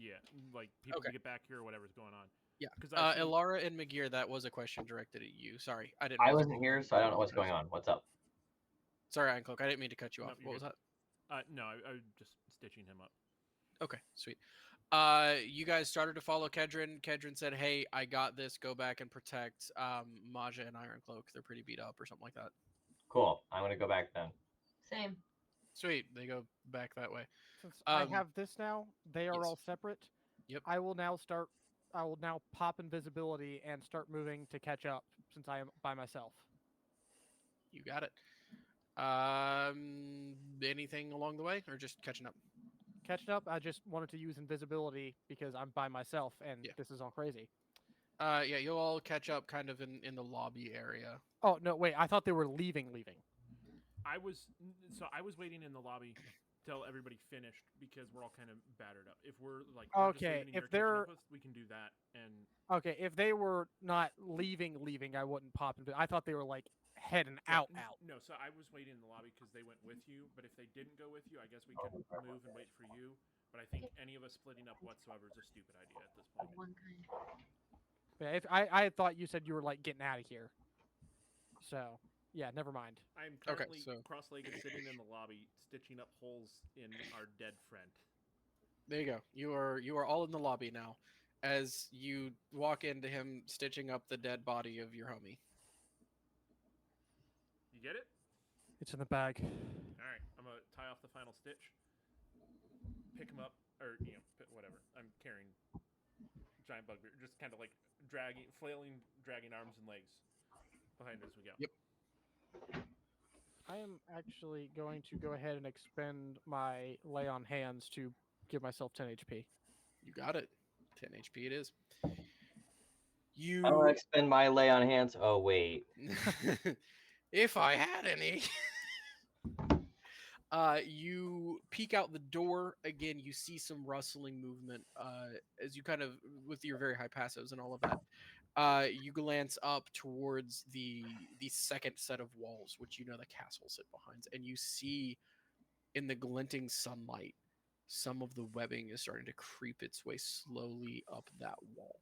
like people Okay. to get back here or whatever's going on. Yeah. Because I assume- Ilara and McGear, that was a question directed at you. Sorry. I didn't. I wasn't here, so I don't know what's going on. What's up? Sorry, Ironcloak. I didn't mean to cut you No, off. you're What was good. that? No, I was just stitching him up. Okay, sweet. You guys started to follow Kedron. Kedron said, hey, I got this. Go back and protect Maja and Ironcloak. They're pretty beat up or something like that. Cool. I'm gonna go back then. Same. Sweet. They go back that way. Since I Um, have this now, they are yes. all separate. Yep. I will now pop invisibility and start moving to catch up since I am by myself. You got it. Anything along the way or just catching up? Catching up, I just wanted to use invisibility because I'm by myself and Yeah. this is all crazy. Yeah, you'll all catch up kind of in the lobby area. Oh no, wait! I thought they were leaving. I was waiting in the lobby till everybody finished because we're all kind of battered up. If we're like we're just Okay, leaving and if you're catching they're- up with us, we can do that. And Okay, if they were not leaving, I wouldn't pop into. I thought they were like heading out. No, so I was waiting in the lobby because they went with you. But if they didn't go with you, I guess we could move and wait for you. But I think any of us splitting up whatsoever is a stupid idea at this point. One kind. Yeah, if I had thought you said you were like getting out of here. So yeah, never mind. I'm Okay, currently so- cross-legged, sitting in the lobby, stitching up holes in our dead friend. There you go. You are all in the lobby now, as you walk into him stitching up the dead body of your homie. You get it? It's in the bag. All right, I'm gonna tie off the final stitch, pick him up, or whatever. I'm carrying giant bugbear, just kind of like dragging arms and legs behind as we go. Yep. I am actually going to go ahead and expend my lay on hands to give myself 10 HP. You got it. 10 HP it is. I You. don't expend my lay on hands. Oh wait. If I had any. You peek out the door again. You see some rustling movement. As you kind of, with your very high passives and all of that, you glance up towards the second set of walls, which you know the castle sit behind, and you see in the glinting sunlight, some of the webbing is starting to creep its way slowly up that wall.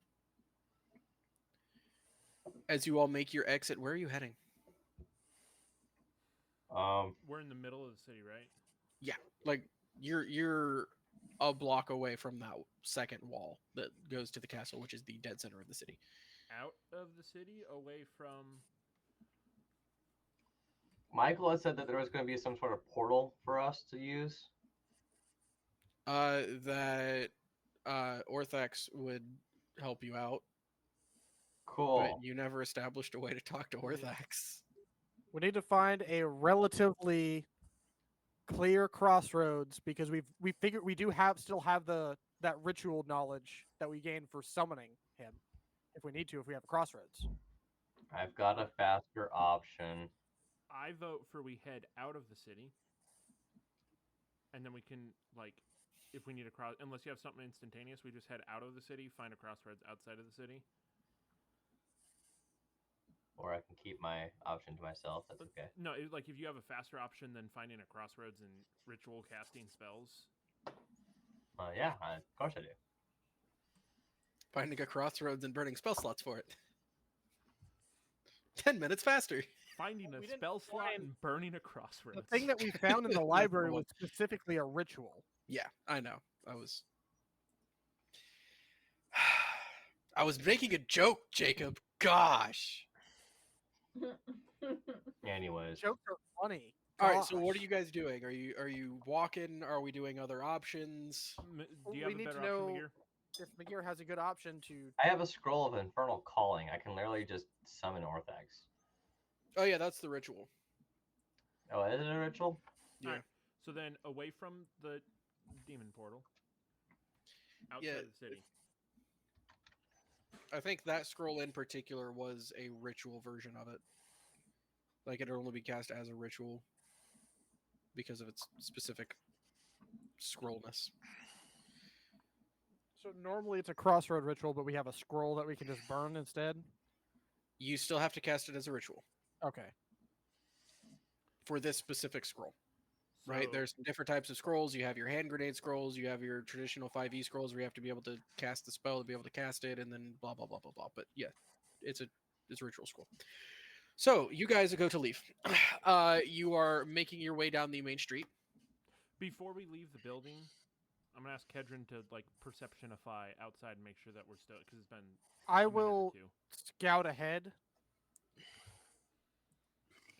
As you all make your exit, where are you heading? We're in the middle of the city, right? Yeah, like you're a block away from that second wall that goes to the castle, which is the dead center of the city. Out of the city, away from. Michael had said that there was going to be some sort of portal for us to use. That Orthax would help you out, Cool. but you never established a way to talk to Orthax. We need to find a relatively clear crossroads because we figured we do still have that ritual knowledge that we gained for summoning him if we need to, if we have a crossroads. I've got a faster option. I vote for we head out of the city, and then we can, like, if we need a cross, unless you have something instantaneous, we just head out of the city, find a crossroads outside of the city. Or I can keep my option to myself. That's okay. No, like if you have a faster option than finding a crossroads and ritual casting spells. Yeah, of course I do. Finding a crossroads and burning spell slots for it. 10 minutes faster. Finding a We didn't spell slot find- and burning a crossroads. The thing that we found in the library was specifically a ritual. Yeah, I know. I was making a joke, Jacob. Gosh. Anyways, Jokes are funny. All right, so what are Gosh. you guys doing? Are you walking? Are we doing other options? Do you We have a need to better know- option, Magir? If Magir has a good option to I have a scroll of infernal calling. I can literally just summon Orthax. Oh yeah, that's the ritual. Oh, is it a ritual? Yeah. Alright, so then away from the demon portal, outside Yeah. of the city. I think that scroll in particular was a ritual version of it. Like it'd only be cast as a ritual because of its specific scrollness. So normally it's a crossroad ritual, but we have a scroll that we can just burn instead. You still have to cast it as a ritual Okay. for this specific scroll. Right? So- There's different types of scrolls. You have your hand grenade scrolls. You have your traditional 5e scrolls where you have to be able to cast the spell to be able to cast it, and then blah blah blah blah blah. But yeah, it's a ritual scroll. So you guys go to leave. You are making your way down the main street. Before we leave the building, I'm gonna ask Kedron to like perceptionify outside and make sure that we're still, because it's been. I a minute or will two. scout ahead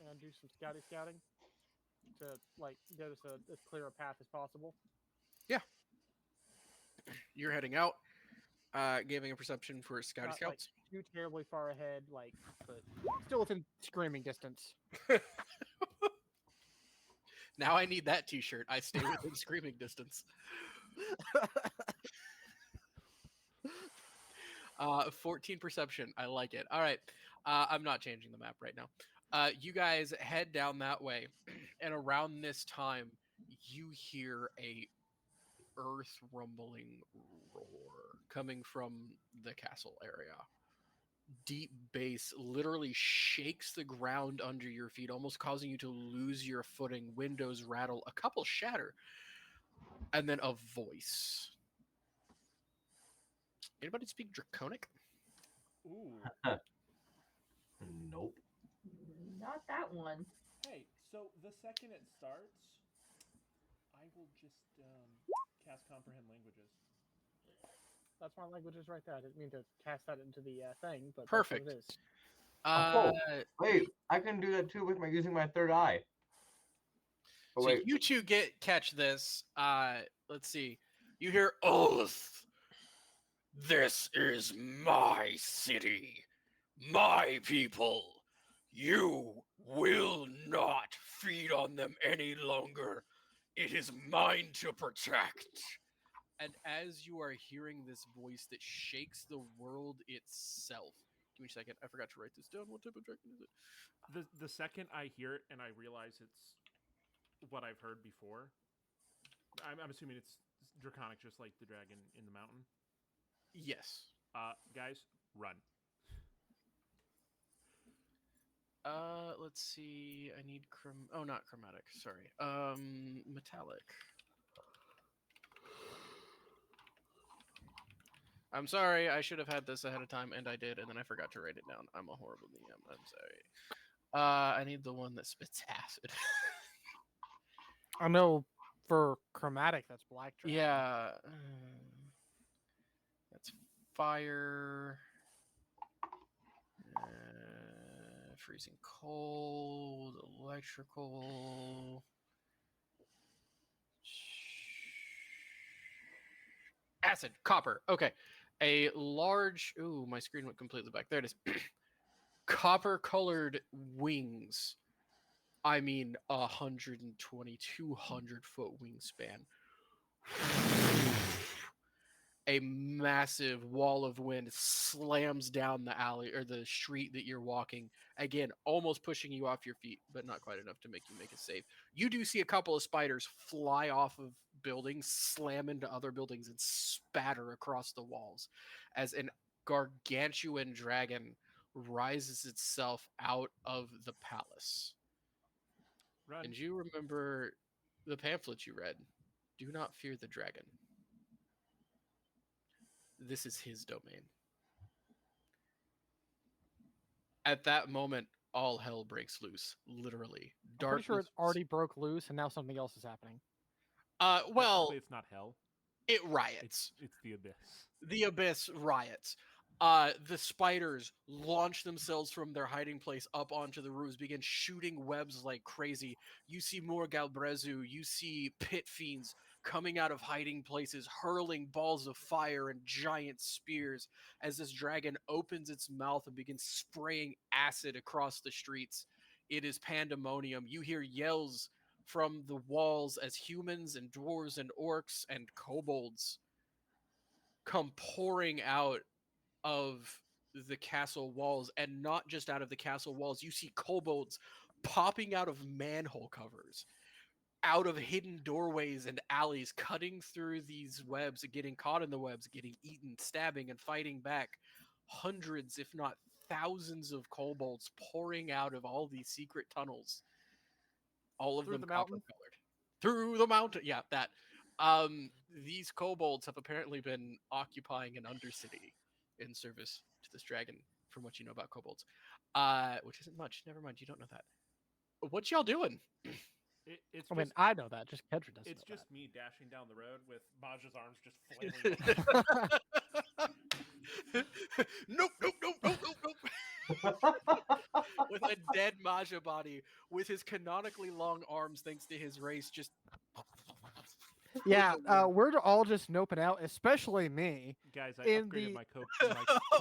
and do some scouting to like get us as clear a path as possible. You're heading out, giving a perception for Scouty Not, like, Scouts. too terribly far ahead, like, but still within screaming distance. Now I need that T-shirt. I stay within screaming distance. 14 perception. I like it. All right. I'm not changing the map right now. You guys head down that way, and around this time, you hear a earth rumbling roar coming from the castle area. Deep bass literally shakes the ground under your feet, almost causing you to lose your footing. Windows rattle, a couple shatter, and then a voice. Anybody speak Draconic? Ooh. Nope. Not that one. Hey, so the second it starts, I will just cast comprehend languages. That's my languages right there. I didn't mean to cast that into the thing, but Perfect. That's what it is. Oh, wait, I can do that too with using my third eye. Oh, So wait. you two catch this. Let's see. You hear oath. This is my city, my people. You will not feed on them any longer. It is mine to protect. And as you are hearing this voice that shakes the world itself, give me a second. I forgot to write this down. What type of dragon is it? The second I hear it and I realize it's what I've heard before. I'm assuming it's draconic, just like the dragon in the mountain. Yes. Guys, run. Let's see. I need not chromatic. Sorry. Metallic. I'm sorry. I should have had this ahead of time, and I did, and then I forgot to write it down. I'm a horrible DM. I'm sorry. I need the one that spits acid. I know for chromatic, that's black dragon. Yeah. That's fire. Freezing cold, electrical. Acid, copper. Okay. A large. Ooh, my screen went completely back. There it is. Copper colored wings. I mean, 120, 200-foot wingspan. A massive wall of wind slams down the alley or the street that you're walking. Again, almost pushing you off your feet, but not quite enough to make you make a save. You do see a couple of spiders fly off of buildings, slam into other buildings, and spatter across the walls as an gargantuan dragon rises itself out of the palace. Run. And you remember the pamphlet you read. Do not fear the dragon. This is his domain. At that moment, all hell breaks loose, literally. I'm pretty sure it Darkness- already broke loose, and now something else is happening. Well, Technically, it's not hell. it riots. It's the abyss. The abyss riots. The spiders launch themselves from their hiding place up onto the roofs, begin shooting webs like crazy. You see more Galbrezu. You see pit fiends coming out of hiding places, hurling balls of fire and giant spears as this dragon opens its mouth and begins spraying acid across the streets. It is pandemonium. You hear yells from the walls as humans and dwarves and orcs and kobolds come pouring out of the castle walls, and not just out of the castle walls. You see kobolds popping out of manhole covers, out of hidden doorways and alleys, cutting through these webs, getting caught in the webs, getting eaten, stabbing and fighting back. Hundreds, if not thousands, of kobolds pouring out of all these secret tunnels. All of Through them the copper mountain? colored. Through the mountain. Yeah, that. These kobolds have apparently been occupying an undercity in service to this dragon, from what you know about kobolds. Which isn't much. Never mind, you don't know that. What y'all doing? It's I mean, just, I know that. Just Kedra doesn't it's know just me dashing down the road with Maja's arms just flailing. Nope, nope, nope, nope, nope, nope. With a dead Maja body, with his canonically long arms, thanks to his race, just. Yeah, we're all just noping out, especially me. Guys, I In upgraded the my cloak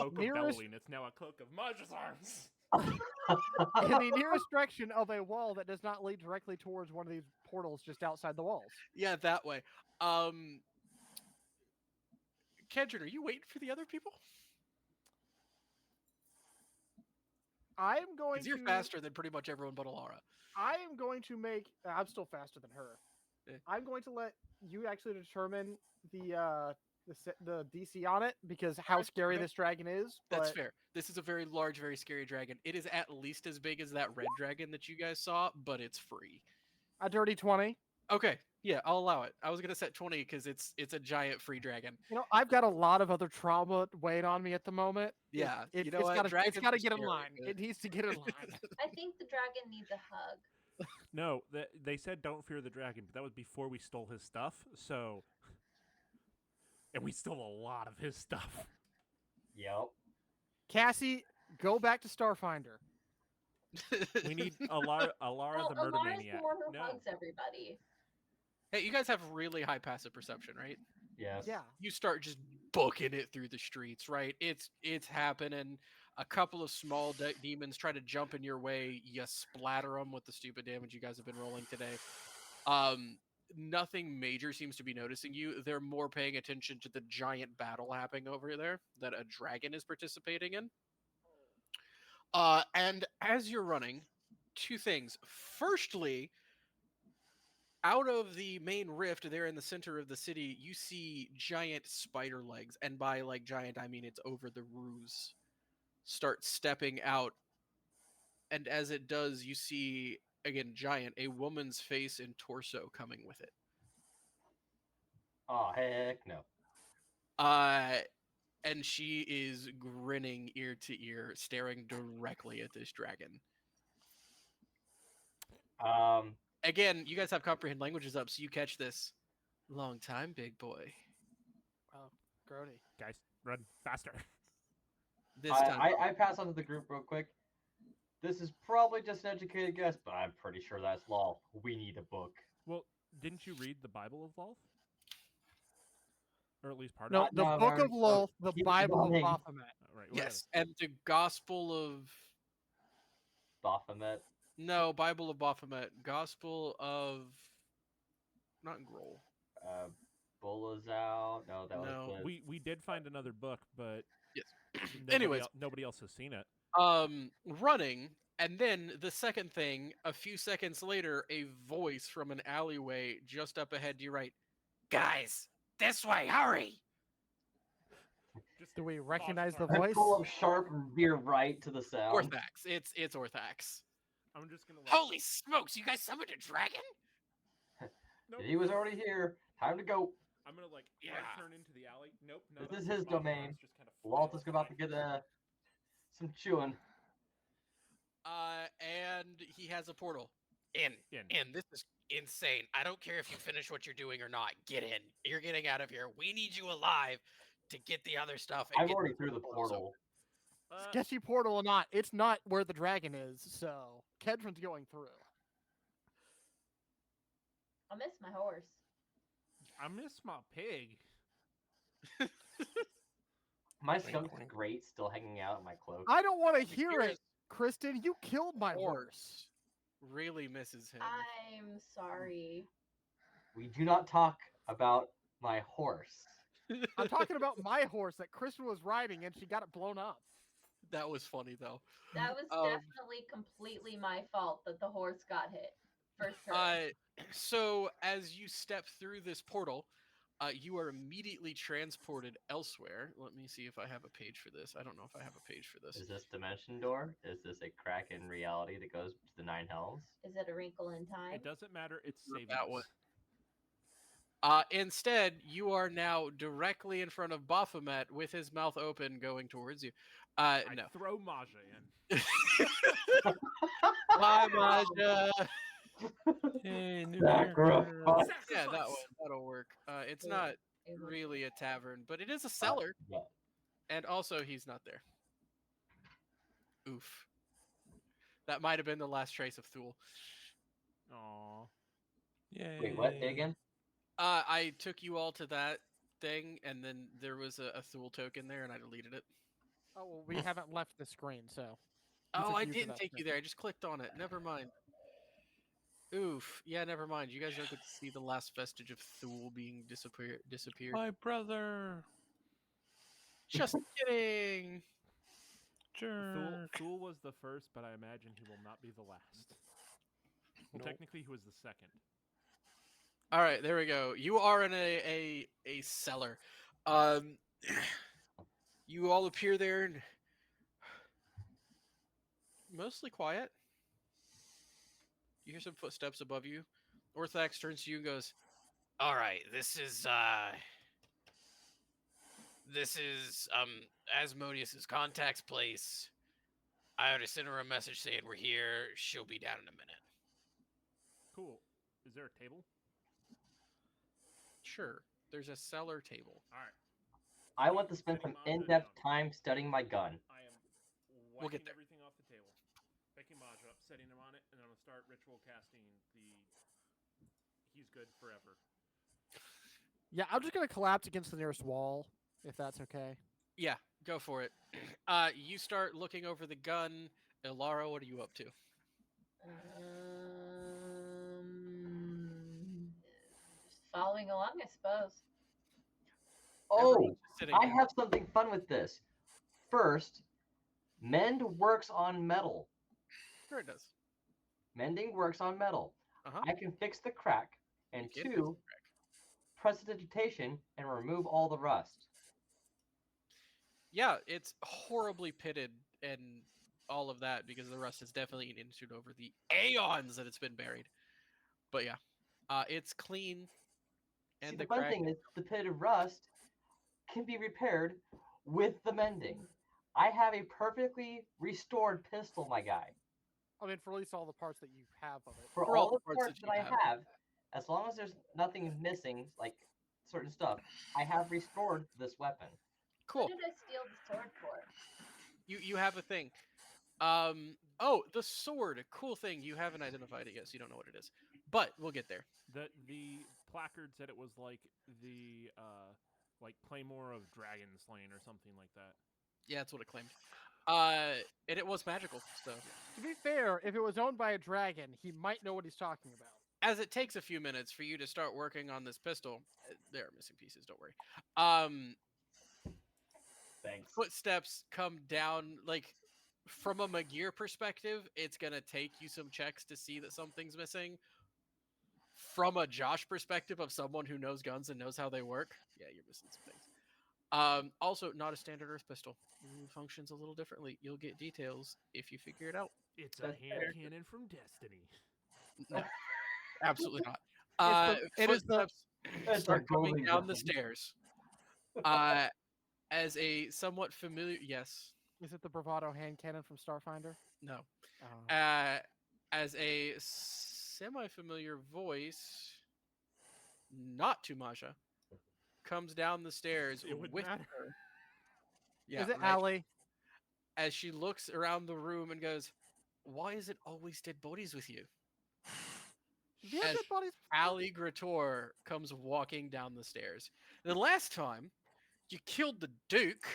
of nearest- bellowing. It's now a cloak of Maja's arms. In the nearest direction of a wall that does not lead directly towards one of these portals just outside the walls. Yeah, that way. Kendrick, are you waiting for the other people? I am going Because to. you're faster than pretty much everyone but Alara. I am going to make. I'm still faster than her. Eh. I'm going to let you actually determine the DC on it, because how Okay, scary okay. this dragon is. That's but fair. This is a very large, very scary dragon. It is at least as big as that red dragon that you guys saw, but it's free. A dirty 20. Okay, yeah, I'll allow it. I was gonna set 20 because it's a giant free dragon. You know, I've got a lot of other trauma weighing on me at the moment. Yeah, It, you know it's what? gotta, Dragons it's got to are get in scary, line. but- It needs to get in line. I think the dragon needs a hug. No, they said don't fear the dragon, but that was before we stole his stuff. So, and we stole a lot of his stuff. Yep. Cassie, go back to Starfinder. We need Alara Well, the murder Alara's maniac. the one who No, hugs everybody. Hey, you guys have really high passive perception, right? Yes. Yeah. You start just booking it through the streets, right? It's happening. A couple of small demons try to jump in your way. You splatter them with the stupid damage you guys have been rolling today. Nothing major seems to be noticing you. They're more paying attention to the giant battle happening over there that a dragon is participating in. And as you're running, two things. Firstly, out of the main rift there in the center of the city, you see giant spider legs, and by like giant I mean it's over the roofs, start stepping out. And as it does, you see again giant a woman's face and torso coming with it. Oh heck no. And she is grinning ear to ear, staring directly at this dragon. Again, you guys have comprehend languages up, so you catch this. Long time, big boy. Oh, Grody. Guys, run faster. This time, I pass on to the group real quick. This is probably just an educated guess, but I'm pretty sure that's law. We need a book. Well, didn't you read the Bible of Lolth? Or at least part No, of it? the No, Book Aaron, of Lolth, the keep Bible of going. Baphomet. Right, whatever. yes, and the Gospel of Baphomet. no Bible of Baphomet, Gospel of not Grohl. Bulla's out. No, that No. was the... We did find another book, but Yes. nobody, Anyways. nobody else has seen it. Running, and then the second thing, a few seconds later, a voice from an alleyway just up ahead to your right. Guys, this way, hurry! Just Do we pause recognize the part. voice? pull up sharp and veer right to the sound. Orthax. It's Orthax. I'm just gonna. Like, Holy smokes, you guys summoned a dragon? nope. He was already here. Time to go. I'm gonna like Yeah. right turn into the alley. Nope. No, This is that's his fine. domain. It's just kind of Walt is about to get some chewing. And he has a portal. In. This is insane. I don't care if you finish what you're doing or not. Get in. You're getting out of here. We need you alive to get the other stuff. And I've get already through the portal. Sketchy portal or not, it's not where the dragon is, so Kedron's going through. I miss my horse. I miss my pig. My skunk's great, still hanging out in my cloak. I don't want to hear Here's it, Kristen. You killed my horse. really misses him. I'm sorry. We do not talk about my horse. I'm talking about my horse that Kristen was riding and she got it blown up. That was funny though. That was definitely completely my fault that the horse got hit. For sure. So as you step through this portal, you are immediately transported elsewhere. Let me see if I have a page for this. I don't know if I have a page for this. Is this dimension door? Is this a crack in reality that goes to the nine hells? Is it a wrinkle in time? It doesn't matter. It's Not saving that us. one. Instead, you are now directly in front of Baphomet with his mouth open going towards you. I No. throw Maja in. Bye, Maja. Hey, new Sacrifice. Yeah, that one. That'll work. It's not It was- really a tavern, but it is a cellar. Yeah. And also, he's not there. Oof. That might have been the last trace of Thule. Aw. Yay. Wait, what? Say again? I took you all to that thing, and then there was a Thule token there, and I deleted it. Oh, well, we haven't left the screen, so. we Oh, took I you to didn't that take you screen. there. I just clicked on it. Never mind. Oof. Yeah, never mind. You guys don't get to see the last vestige of Thule being disappeared. My brother. Just kidding. Jerk. Thule was the first, but I imagine he will not be the last. Well, Nope. technically, he was the second. All right, there we go. You are in a cellar. You all appear there and mostly quiet. You hear some footsteps above you. Orthax turns to you and goes, "All right, this is Asmodeus's contact's place. I already sent her a message saying we're here. She'll be down in a minute." Cool. Is there a table? Sure. There's a cellar table. All right. I want to spend some in-depth time studying my gun. I am wiping We'll get there. everything off the table, picking Maja up, setting him on it, and then I'm gonna start ritual casting the "He's good forever." Yeah, I'm just going to collapse against the nearest wall, if that's okay. Yeah, go for it. You start looking over the gun. Ilara, what are you up to? Just following along, I suppose. Oh, Everyone's just sitting I there. have something fun with this. First, mend works on metal. Sure it does. Mending works on metal. Uh-huh. I can fix the crack And You can 2, prestidigitation and remove all the rust. Yeah, it's horribly pitted and all of that because the rust has definitely eaten into it over the aeons that it's been buried. But yeah, it's clean. And See, the the fun crack. thing is the pitted rust can be repaired with the mending. I have a perfectly restored pistol, my guy. I mean, for at least all the parts that you have of it. For For all all the the parts parts that that you I have. have, as long as there's nothing missing, like certain stuff, I have restored this weapon. Cool. What did I steal the sword for? You have a thing. The sword. Cool thing. You haven't identified it yet, so you don't know what it is. But we'll get there. The placard said it was like the Claymore of Dragon Slain or something like that. Yeah, that's what it claimed. And it was magical, so To be fair, if it was owned by a dragon, he might know what he's talking about. as it takes a few minutes for you to start working on this pistol, there are missing pieces, don't worry. Thanks. Footsteps come down, like, from a Magir perspective, it's gonna take you some checks to see that something's missing. From a Josh perspective of someone who knows guns and knows how they work, yeah, you're missing some things. Also, not a standard Earth pistol. It functions a little differently. You'll get details if you figure it out. It's a That's hand fair. cannon from Destiny. No, absolutely not. It is the- Footsteps That's start a coming golden down the weapon. stairs. As a somewhat familiar, yes, Is it the bravado hand cannon from Starfinder? no, Oh. as a semi-familiar voice, not Tumasha, comes down the stairs It would with matter. her. Yeah, Is it right. Allie? As she looks around the room and goes, "Why is it always dead bodies with you?" Did we have As dead bodies? Ali Grator comes walking down the stairs. The last time, you killed the Duke,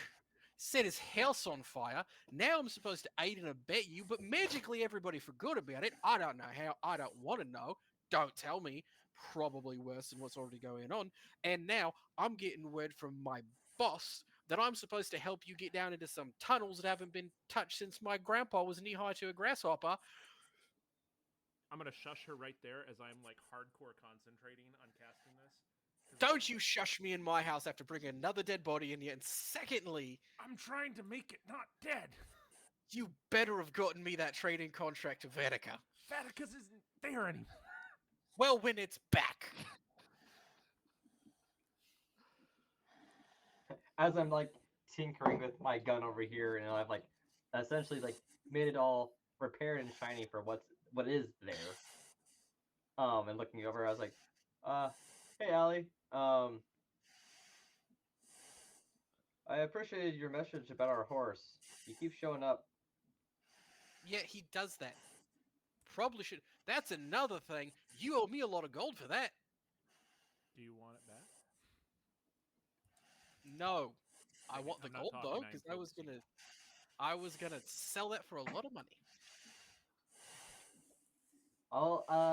set his house on fire. Now I'm supposed to aid and abet you, but magically everybody forgot about it. I don't know how. I don't want to know. Don't tell me. Probably worse than what's already going on. And now I'm getting word from my boss that I'm supposed to help you get down into some tunnels that haven't been touched since my grandpa was knee high to a grasshopper. I'm gonna shush her right there as I'm like hardcore concentrating on casting this. 'Cause Don't you shush me in my house after bringing another dead body in here. And secondly, I'm trying to make it not dead. you better have gotten me that trading contract to Vetica. Vatica's isn't there anymore. Well, when it's back. As I'm like tinkering with my gun over here, and I've like essentially like made it all repaired and shiny for what is there. And looking over, I was like, hey Allie, I appreciated your message about our horse. You keep showing up. Yeah, he does that. Probably should. That's another thing. You owe me a lot of gold for that. Do you want it back? No. I Dang it, want the I'm not gold talking, though, I because imposed. I was gonna sell that for a lot of money.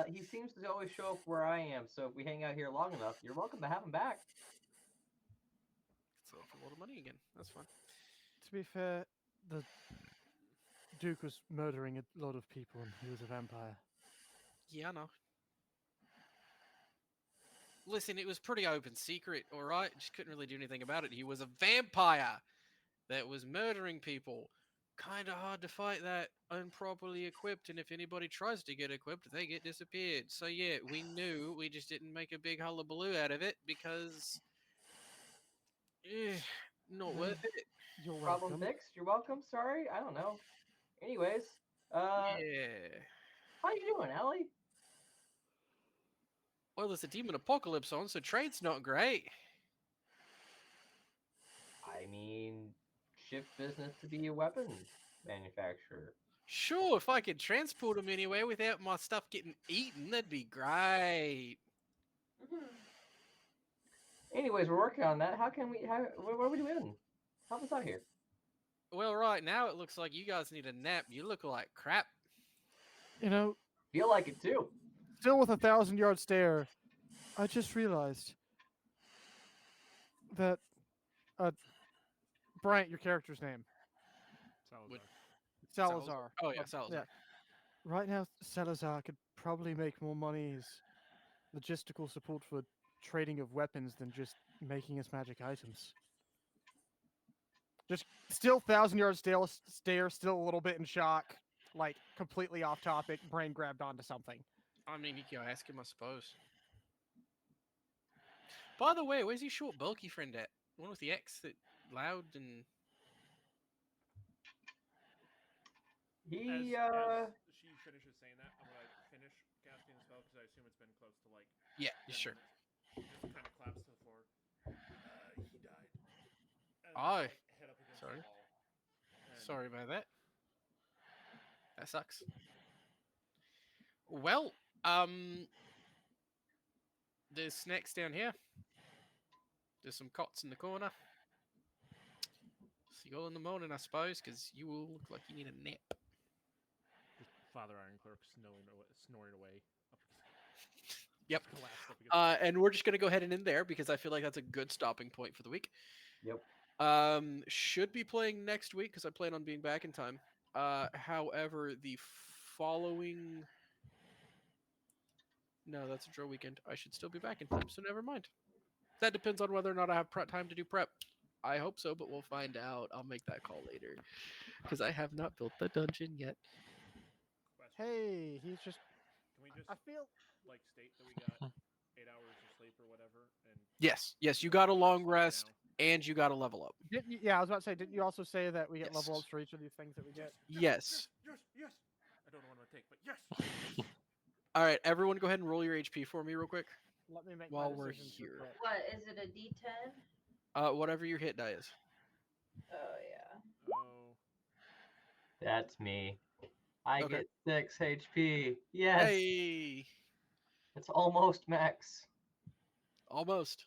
He seems to always show up where I am, so if we hang out here long enough, you're welcome to have him back. Sell it for a lot of money again. That's fine. To be fair, the Duke was murdering a lot of people and he was a vampire. Yeah, I know. Listen, it was pretty open secret, alright? Just couldn't really do anything about it. He was a vampire that was murdering people. Kinda hard to fight that improperly equipped, and if anybody tries to get equipped, they get disappeared. So yeah, we knew, we just didn't make a big hullabaloo out of it because not worth it. You're Problem welcome. fixed. You're welcome. Sorry, I don't know. Anyways, Yeah. how you doing, Allie? Well, there's a demon apocalypse on, so trade's not great. I mean, shift business to be a weapons manufacturer. Sure, if I could transport them anywhere without my stuff getting eaten, that'd be great. Anyways, we're working on that. How can we? What are we doing? Help us out here. Well, right now it looks like you guys need a nap. You look like crap. You know, Feel like it too. still with a 1,000-yard stare, I just realized that Bryant, your character's name, Salazar. Salazar. Oh yeah, Salazar. Right now, Salazar could probably make more money as logistical support for trading of weapons than just making us magic items. Just still 1,000 yard stare, still a little bit in shock, like completely off topic, brain grabbed onto something. I mean, you can ask him, I suppose. By the way, where's your short, bulky friend at? The one with the X that loud and. He As she finishes saying that, I'm gonna finish casting the spell because I assume it's been close to like Yeah, 10 sure. minutes. Just kind of claps to the floor. He died. And Aye. head up against Sorry. the wall. And Sorry about that. That sucks. Well, there's snacks down here. There's some cots in the corner. See you all in the morning, I suppose, because you all look like you need a nap. just Father Iron Clerk snoring away. Yep. Collapsed up against And we're just gonna go ahead and end there because I feel like that's a good stopping point for the week. Yep. Should be playing next week because I plan on being back in time. However, the following. No, that's a draw weekend. I should still be back in time, so never mind. That depends on whether or not I have time to do prep. I hope so, but we'll find out. I'll make that call later because I have not built the dungeon yet. question. Hey, he's just. Can we just I feel. like state that we got 8 hours of sleep or whatever? And Yes, you got a long slow rest down? and you got to level up. Yeah, I was about to say, didn't you also say that we get level Yes. ups for each of these things that we get? Yes. Yes. I don't know what I'm gonna take, but yes. All right, everyone, go ahead and roll your HP for me real quick. Let me make While my we're decisions for here. prep. What is it? A D10? Whatever your hit die is. Oh yeah. Oh. That's me. I Okay. get 6 HP. Yes. Hey, It's almost max. almost.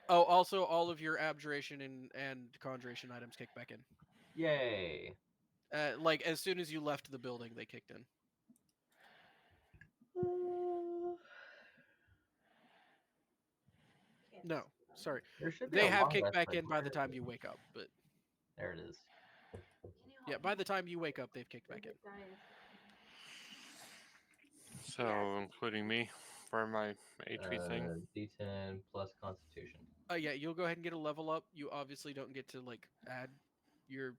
Oh, also, all of your abjuration and conjuration items kick back in. Yay. Like as soon as you left the building, they kicked in. No, sorry. There should be They a have long kicked rest back break. in by the Where time is you it? wake up, but There it is. Can you yeah, help by me? the time you wake up, they've kicked back in. Favorite die is- So, Yes. including me for my HP thing. D10 plus Constitution. Yeah, you'll go ahead and get a level up. You obviously don't get to like add your,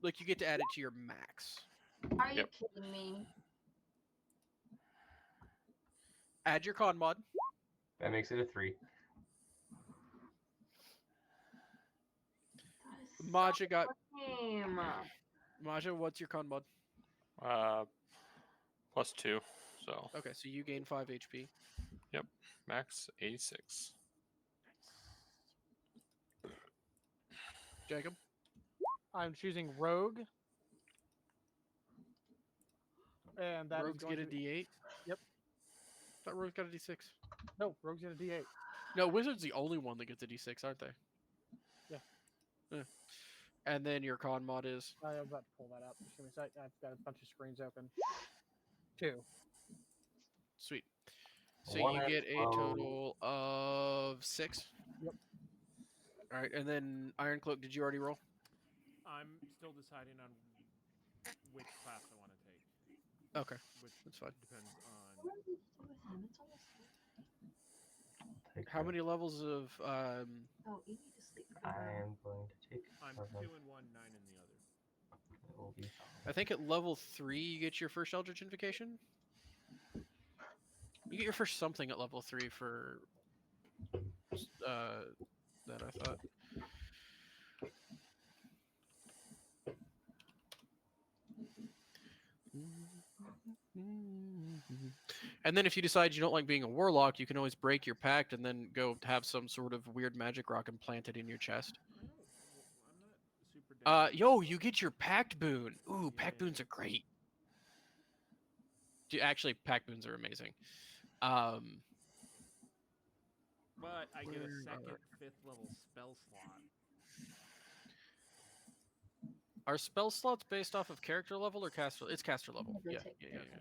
like you get to add it to your max. Are you Yep. kidding me? Add your con mod. That makes it a 3. That is Maja got. lame. Maja, what's your con mod? +2. So, Okay, so you gain 5 HP. max 86. Jacob. I'm choosing Rogue. And that is Rogues going get a to be... D8. Yep. Thought Rogues got a D6. No, Rogue's going to D8. No, Wizard's the only one that gets a D6, aren't they? Yeah. And then your con mod is. I was about to pull that up. Just give me a sec. I've got a bunch of screens open. 2. Sweet. So One you and get a 12. total of 6. Yep. All right, and then Iron Cloak, did you already roll? I'm still deciding on which class I want to take, Okay, which that's fine. depends on. What did you do with him? It's almost. Take How that. many levels of Oh, you need to sleep right I now. am going to take I'm 7. 2 in one, 9 in the other. It will be I think at level 3 you get your first Eldritch Invocation. You get your first something at level 3 for that I thought. And then if you decide you don't like being a warlock, you can always break your pact and then go have some sort of weird magic rock implanted in your chest. I'm not super. down with Yo, it. you get your pact boon. Ooh, pact boons are great. Actually, pact boons are amazing. But I get a Where second, are- 5th level spell slot. Are spell slots based off of character level or caster? It's caster level. Go Yeah, take yeah, care yeah, of yeah.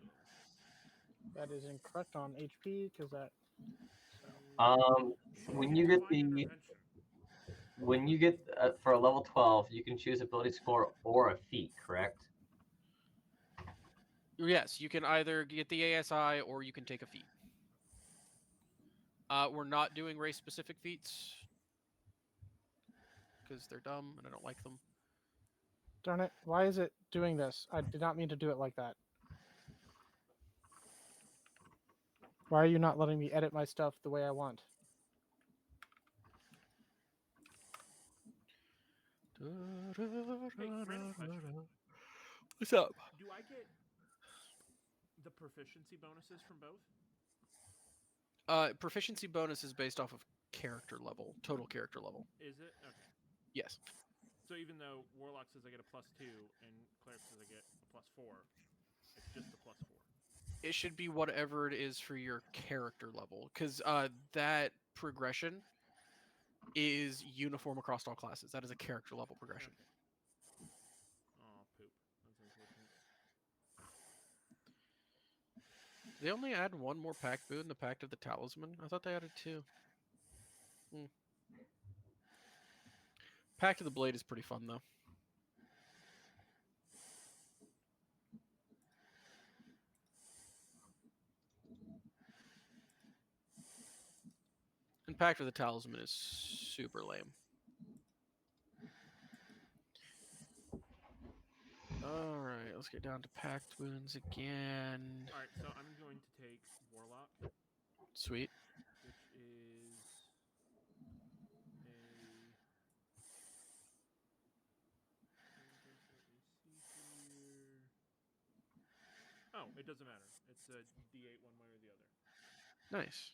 That is incorrect on HP because that. When you get Divine the intervention. for a level 12, you can choose ability score or a feat, correct? Yes, you can either get the ASI or you can take a feat. We're not doing race-specific feats because they're dumb and I don't like them. Darn it! Why is it doing this? I did not mean to do it like that. Why are you not letting me edit my stuff the way I want? Hey, random question. What's up? Do I get the proficiency bonuses from both? Proficiency bonus is based off of character level, total character level. Is it? Okay. Yes. So even though Warlock says I get a +2 and Cleric says I get a +4, it's just the +4. It should be whatever it is for your character level, because that progression is uniform across all classes. That is a character level progression. Okay. Oh, poop. That's unfortunate. They only add one more pact boon, the Pact of the Talisman. I thought they added two. Pact of the Blade is pretty fun, though. And Pact of the Talisman is super lame. Alright, let's get down to Pact boons again. Alright, so I'm going to take Warlock, Sweet. which is a... Oh, it doesn't matter. It's a D8 one way or the other. Nice.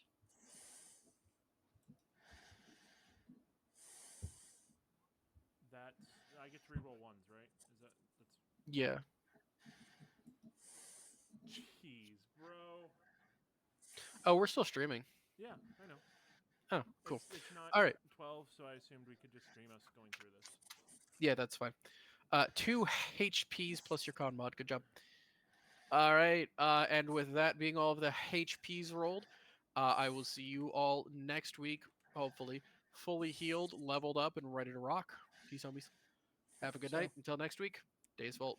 That's... I get to reroll ones, right? Is that... That's... Yeah. Jeez, bro. Oh, we're still streaming. Yeah, I know. Oh, cool. It's not All right. 12, so I assumed we could just stream us going through this. Yeah, that's fine. 2 HPs plus your con mod. Good job. All right. And with that being all of the HPs rolled, I will see you all next week, hopefully, fully healed, leveled up, and ready to rock. Peace, homies. Have a good night. Until next week, Deus Vault.